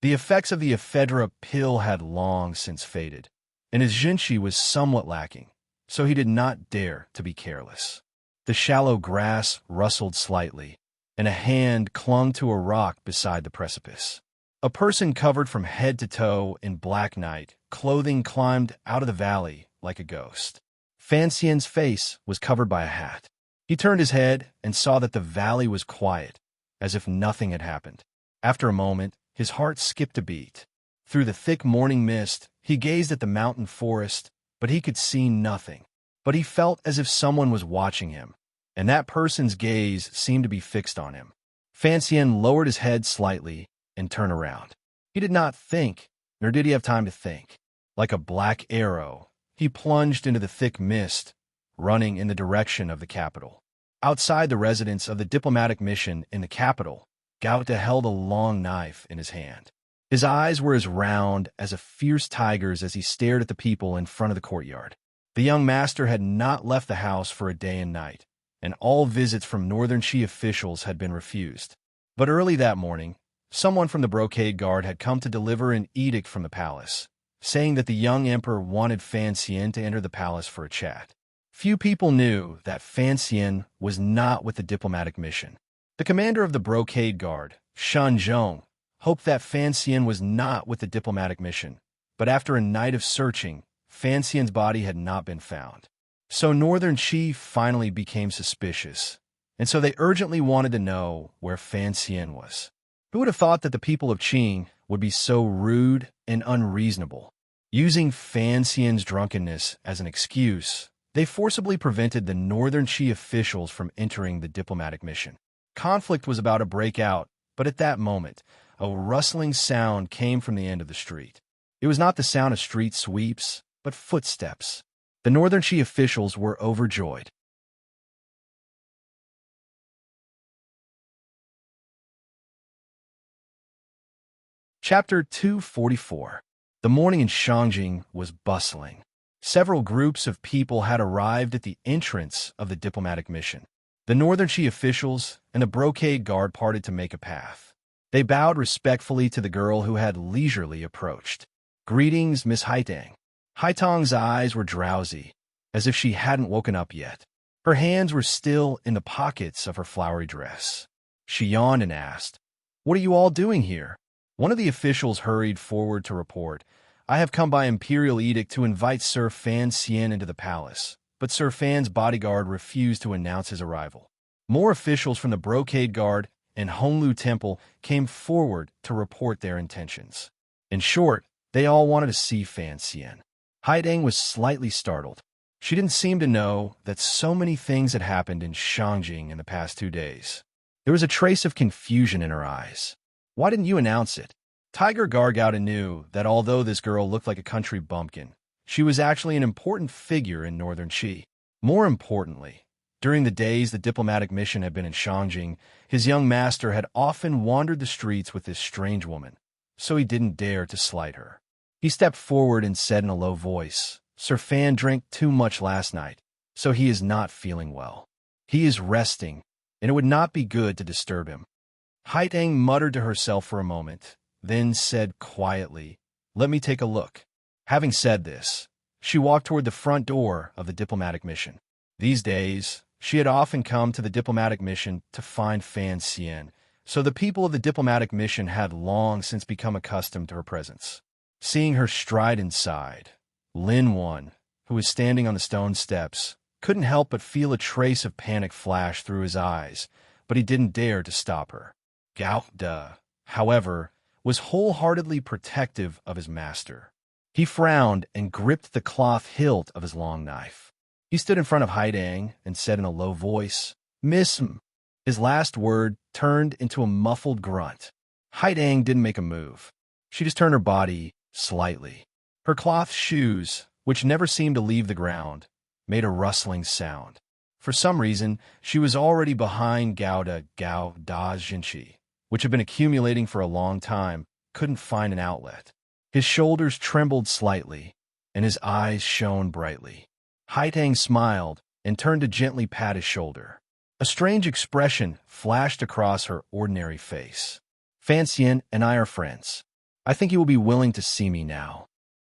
The effects of the ephedra pill had long since faded, and his jinshi was somewhat lacking, so he did not dare to be careless. The shallow grass rustled slightly, and a hand clung to a rock beside the precipice. A person covered from head to toe in black night clothing climbed out of the valley like a ghost. Fan Xian's face was covered by a hat. He turned his head and saw that the valley was quiet, as if nothing had happened. After a moment, his heart skipped a beat. Through the thick morning mist, he gazed at the mountain forest, but he could see nothing. But he felt as if someone was watching him, and that person's gaze seemed to be fixed on him. Fan Xian lowered his head slightly and turned around. He did not think, nor did he have time to think. Like a black arrow, he plunged into the thick mist, running in the direction of the capital. Outside the residence of the diplomatic mission in the capital, Gaota held a long knife in his hand. His eyes were as round as a fierce tiger's as he stared at the people in front of the courtyard. The young master had not left the house for a day and night, and all visits from Northern Qi officials had been refused. But early that morning, someone from the brocade guard had come to deliver an edict from the palace, saying that the young emperor wanted Fan Xian to enter the palace for a chat. Few people knew that Fan Xian was not with the diplomatic mission. The commander of the brocade guard, Shan Zhong, hoped that Fan Xian was not with the diplomatic mission, but after a night of searching, Fan Xian's body had not been found. So Northern Qi finally became suspicious, and so they urgently wanted to know where Fan Xian was. Who would have thought that the people of Qing would be so rude and unreasonable? Using Fan Xian's drunkenness as an excuse, they forcibly prevented the Northern Qi officials from entering the diplomatic mission. Conflict was about to break out, but at that moment, a rustling sound came from the end of the street. It was not the sound of street sweeps, but footsteps. The Northern Qi officials were overjoyed. Chapter 244. The morning in Shangjing was bustling. Several groups of people had arrived at the entrance of the diplomatic mission. The Northern Chi officials and the brocade guard parted to make a path. They bowed respectfully to the girl who had leisurely approached. "Greetings, Miss Haitang." Haitang's eyes were drowsy, as if she hadn't woken up yet. Her hands were still in the pockets of her flowery dress. She yawned and asked, "What are you all doing here?" One of the officials hurried forward to report, "I have come by imperial edict to invite Sir Fan Xian into the palace," but Sir Fan's bodyguard refused to announce his arrival. More officials from the Brocade Guard and Honglu Temple came forward to report their intentions. In short, they all wanted to see Fan Xian. Haidang was slightly startled. She didn't seem to know that so many things had happened in Shangjing in the past 2 days. There was a trace of confusion in her eyes. "Why didn't you announce it?" Tiger Gargouta knew that although this girl looked like a country bumpkin, she was actually an important figure in Northern Qi. More importantly, during the days the diplomatic mission had been in Shangjing, his young master had often wandered the streets with this strange woman, so he didn't dare to slight her. He stepped forward and said in a low voice, "Sir Fan drank too much last night, so he is not feeling well. He is resting, and it would not be good to disturb him." Haitang muttered to herself for a moment, then said quietly, "Let me take a look." Having said this, she walked toward the front door of the diplomatic mission. These days, she had often come to the diplomatic mission to find Fan Xian, so the people of the diplomatic mission had long since become accustomed to her presence. Seeing her stride inside, Lin Wan, who was standing on the stone steps, couldn't help but feel a trace of panic flash through his eyes, but he didn't dare to stop her. Gao De, however, was wholeheartedly protective of his master. He frowned and gripped the cloth hilt of his long knife. He stood in front of Haidang and said in a low voice, "Miss M." His last word turned into a muffled grunt. Haidang didn't make a move. She just turned her body slightly. Her cloth shoes, which never seemed to leave the ground, made a rustling sound. For some reason, she was already behind Gao Da Jinchi, which had been accumulating for a long time, couldn't find an outlet. His shoulders trembled slightly, and his eyes shone brightly. Haitang smiled and turned to gently pat his shoulder. A strange expression flashed across her ordinary face. "Fan Xian and I are friends. I think he will be willing to see me now."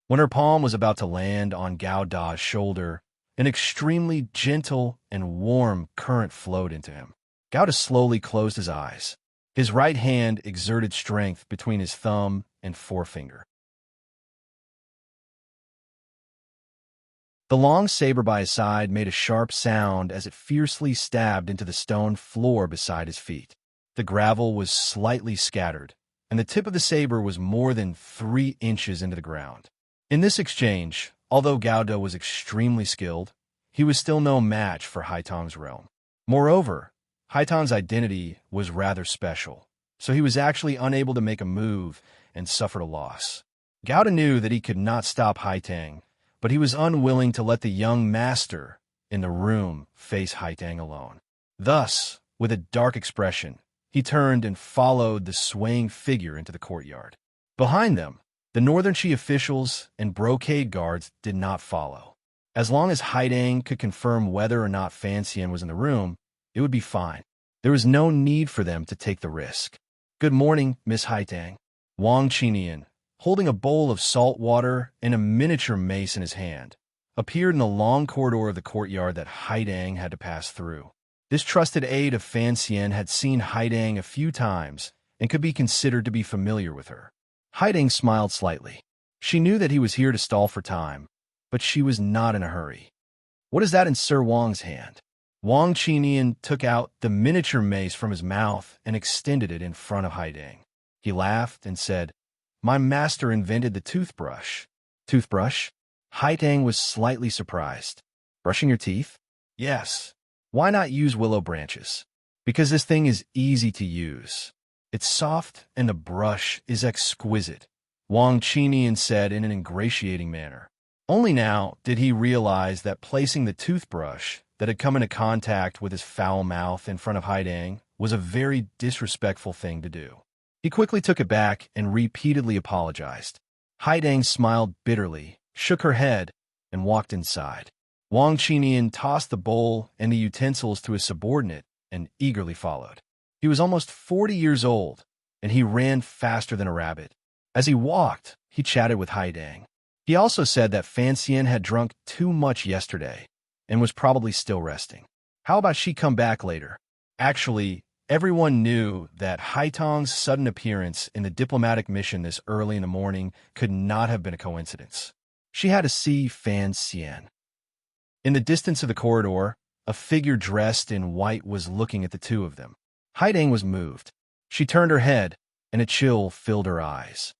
When her palm was about to land on Gao Da's shoulder, an extremely gentle and warm current flowed into him. Gao Da slowly closed his eyes. His right hand exerted strength between his thumb and forefinger. The long saber by his side made a sharp sound as it fiercely stabbed into the stone floor beside his feet. The gravel was slightly scattered, and the tip of the saber was more than 3 inches into the ground. In this exchange, although Gao Da was extremely skilled, he was still no match for Haitang's realm. Moreover, Haitang's identity was rather special, so he was actually unable to make a move and suffered a loss. Gao Da knew that he could not stop Haitang, but he was unwilling to let the young master in the room face Haitang alone. Thus, with a dark expression, he turned and followed the swaying figure into the courtyard. Behind them, the Northern Qi officials and brocade guards did not follow. As long as Haidang could confirm whether or not Fan Xian was in the room, it would be fine. There was no need for them to take the risk. "Good morning, Miss Haitang." Wang Qinian, holding a bowl of salt water and a miniature mace in his hand, appeared in the long corridor of the courtyard that Haidang had to pass through. This trusted aide of Fan Xian had seen Haidang a few times and could be considered to be familiar with her. Haidang smiled slightly. She knew that he was here to stall for time, but she was not in a hurry. "What is that in Sir Wang's hand?" Wang Qinian took out the miniature mace from his mouth and extended it in front of Haidang. He laughed and said, "My master invented the toothbrush." "Toothbrush?" Haidang was slightly surprised. "Brushing your teeth?" "Yes." "Why not use willow branches?" "Because this thing is easy to use. It's soft and the brush is exquisite," Wang Qinian said in an ingratiating manner. Only now did he realize that placing the toothbrush that had come into contact with his foul mouth in front of Haidang was a very disrespectful thing to do. He quickly took it back and repeatedly apologized. Haidang smiled bitterly, shook her head, and walked inside. Wang Qinian tossed the bowl and the utensils to his subordinate and eagerly followed. He was almost 40 years old, and he ran faster than a rabbit. As he walked, he chatted with Haidang. He also said that Fan Xian had drunk too much yesterday and was probably still resting. How about she come back later? Actually, everyone knew that Haitang's sudden appearance in the diplomatic mission this early in the morning could not have been a coincidence. She had to see Fan Xian. In the distance of the corridor, a figure dressed in white was looking at the two of them. Haidang was moved. She turned her head, and a chill filled her eyes.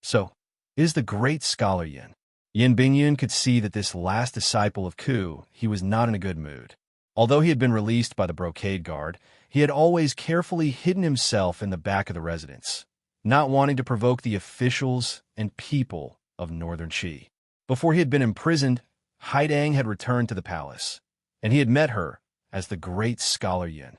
So, it is the great scholar Yin. Yin Bingyun could see that this last disciple of Ku, he was not in a good mood. Although he had been released by the brocade guard, he had always carefully hidden himself in the back of the residence, not wanting to provoke the officials and people of Northern Qi. Before he had been imprisoned, Haidang had returned to the palace, and he had met her as the great scholar Yin.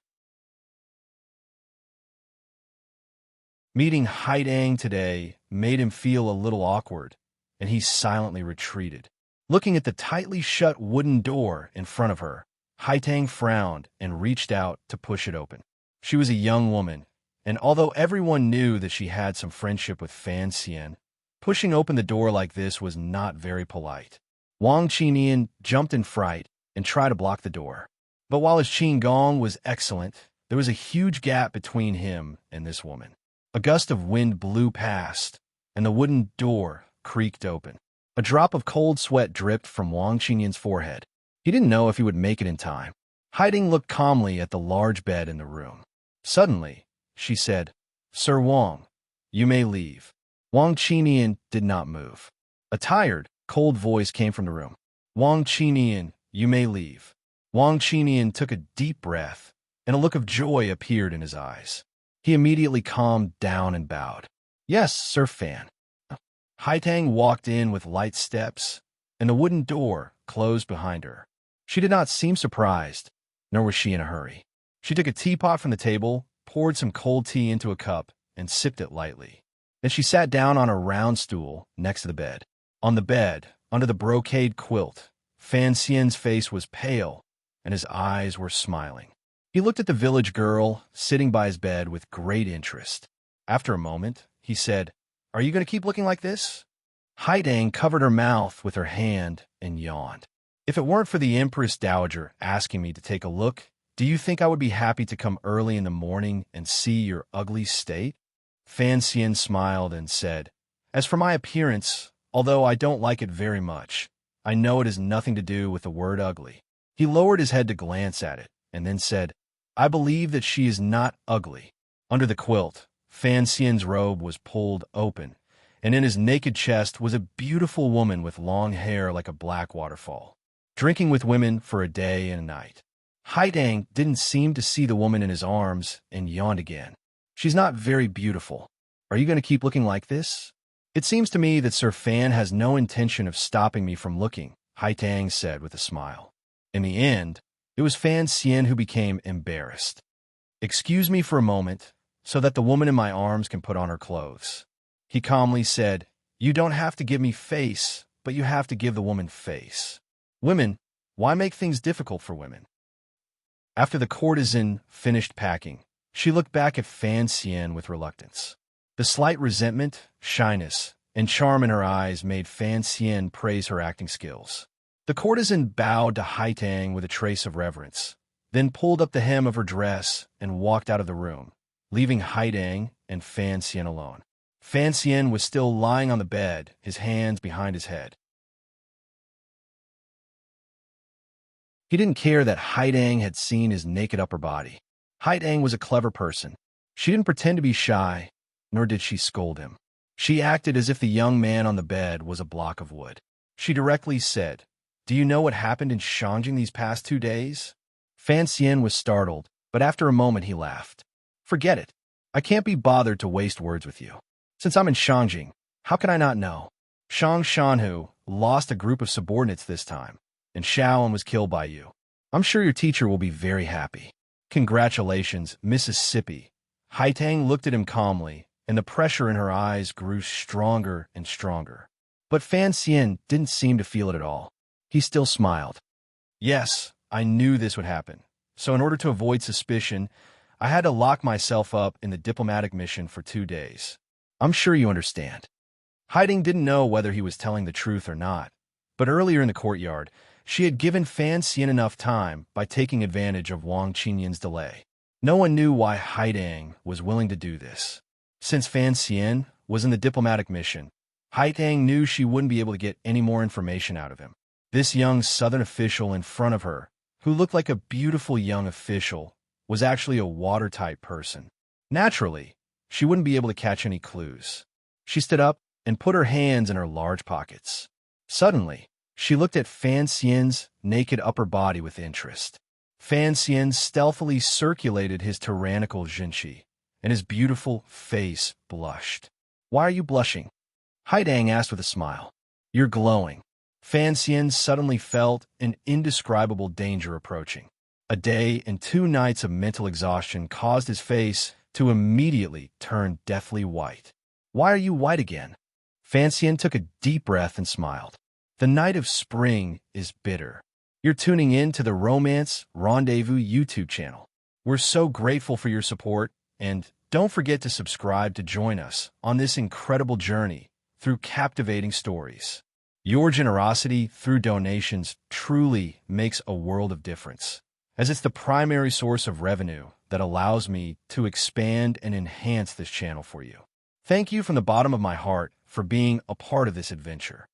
Meeting Haidang today made him feel a little awkward, and he silently retreated. Looking at the tightly shut wooden door in front of her, Haidang frowned and reached out to push it open. She was a young woman, and although everyone knew that she had some friendship with Fan Xian, pushing open the door like this was not very polite. Wang Qinian jumped in fright and tried to block the door. But while his Qinggong was excellent, there was a huge gap between him and this woman. A gust of wind blew past, and the wooden door creaked open. A drop of cold sweat dripped from Wang Qinian's forehead. He didn't know if he would make it in time. Haidang looked calmly at the large bed in the room. Suddenly, she said, "Sir Wang, you may leave." Wang Qinian did not move. A tired, cold voice came from the room. "Wang Qinian, you may leave." Wang Qinian took a deep breath, and a look of joy appeared in his eyes. He immediately calmed down and bowed. "Yes, Sir Fan." Haidang walked in with light steps, and the wooden door closed behind her. She did not seem surprised, nor was she in a hurry. She took a teapot from the table, poured some cold tea into a cup, and sipped it lightly. Then she sat down on a round stool next to the bed. On the bed, under the brocade quilt, Fan Xian's face was pale, and his eyes were smiling. He looked at the village girl sitting by his bed with great interest. After a moment, he said, "Are you going to keep looking like this?" Haidang covered her mouth with her hand and yawned. "If it weren't for the Empress Dowager asking me to take a look, do you think I would be happy to come early in the morning and see your ugly state?" Fan Xian smiled and said, "As for my appearance, although I don't like it very much, I know it has nothing to do with the word ugly." He lowered his head to glance at it, and then said, "I believe that she is not ugly." Under the quilt, Fan Xian's robe was pulled open, and in his naked chest was a beautiful woman with long hair like a black waterfall, drinking with women for a day and a night. Haidang didn't seem to see the woman in his arms and yawned again. "She's not very beautiful. Are you going to keep looking like this?" "It seems to me that Sir Fan has no intention of stopping me from looking," Haidang said with a smile. In the end, it was Fan Xian who became embarrassed. "Excuse me for a moment, so that the woman in my arms can put on her clothes." He calmly said, "You don't have to give me face, but you have to give the woman face." Women, why make things difficult for women? After the courtesan finished packing, she looked back at Fan Xian with reluctance. The slight resentment, shyness, and charm in her eyes made Fan Xian praise her acting skills. The courtesan bowed to Haidang with a trace of reverence, then pulled up the hem of her dress and walked out of the room, leaving Haidang and Fan Xian alone. Fan Xian was still lying on the bed, his hands behind his head. He didn't care that Haidang had seen his naked upper body. Haidang was a clever person. She didn't pretend to be shy, nor did she scold him. She acted as if the young man on the bed was a block of wood. She directly said, "Do you know what happened in Shangjing these past 2 days?" Fan Xian was startled, but after a moment he laughed. "Forget it. I can't be bothered to waste words with you. Since I'm in Shangjing, how can I not know? Shang Shanhu lost a group of subordinates this time, and Shaoan was killed by you. I'm sure your teacher will be very happy. Congratulations, Mississippi." Haitang looked at him calmly, and the pressure in her eyes grew stronger and stronger. But Fan Xian didn't seem to feel it at all. He still smiled. Yes, I knew this would happen. So in order to avoid suspicion, I had to lock myself up in the diplomatic mission for 2 days. I'm sure you understand. Haiding didn't know whether he was telling the truth or not, but earlier in the courtyard, she had given Fan Xian enough time by taking advantage of Wang Qinyan's delay. No one knew why Haiding was willing to do this. Since Fan Xian was in the diplomatic mission, Haiding knew she wouldn't be able to get any more information out of him. This young southern official in front of her, who looked like a beautiful young official, was actually a watertight person. Naturally, she wouldn't be able to catch any clues. She stood up and put her hands in her large pockets. Suddenly, she looked at Fan Xian's naked upper body with interest. Fan Xian stealthily circulated his tyrannical jinshi, and his beautiful face blushed. "Why are you blushing?" Haidang asked with a smile. "You're glowing." Fan Xian suddenly felt an indescribable danger approaching. A day and 2 nights of mental exhaustion caused his face to immediately turn deathly white. "Why are you white again?" Fan Xian took a deep breath and smiled. "The night of spring is bitter." You're tuning in to the Romance Rendezvous YouTube channel. We're so grateful for your support, and don't forget to subscribe to join us on this incredible journey through captivating stories. Your generosity through donations truly makes a world of difference, as it's the primary source of revenue that allows me to expand and enhance this channel for you. Thank you from the bottom of my heart for being a part of this adventure.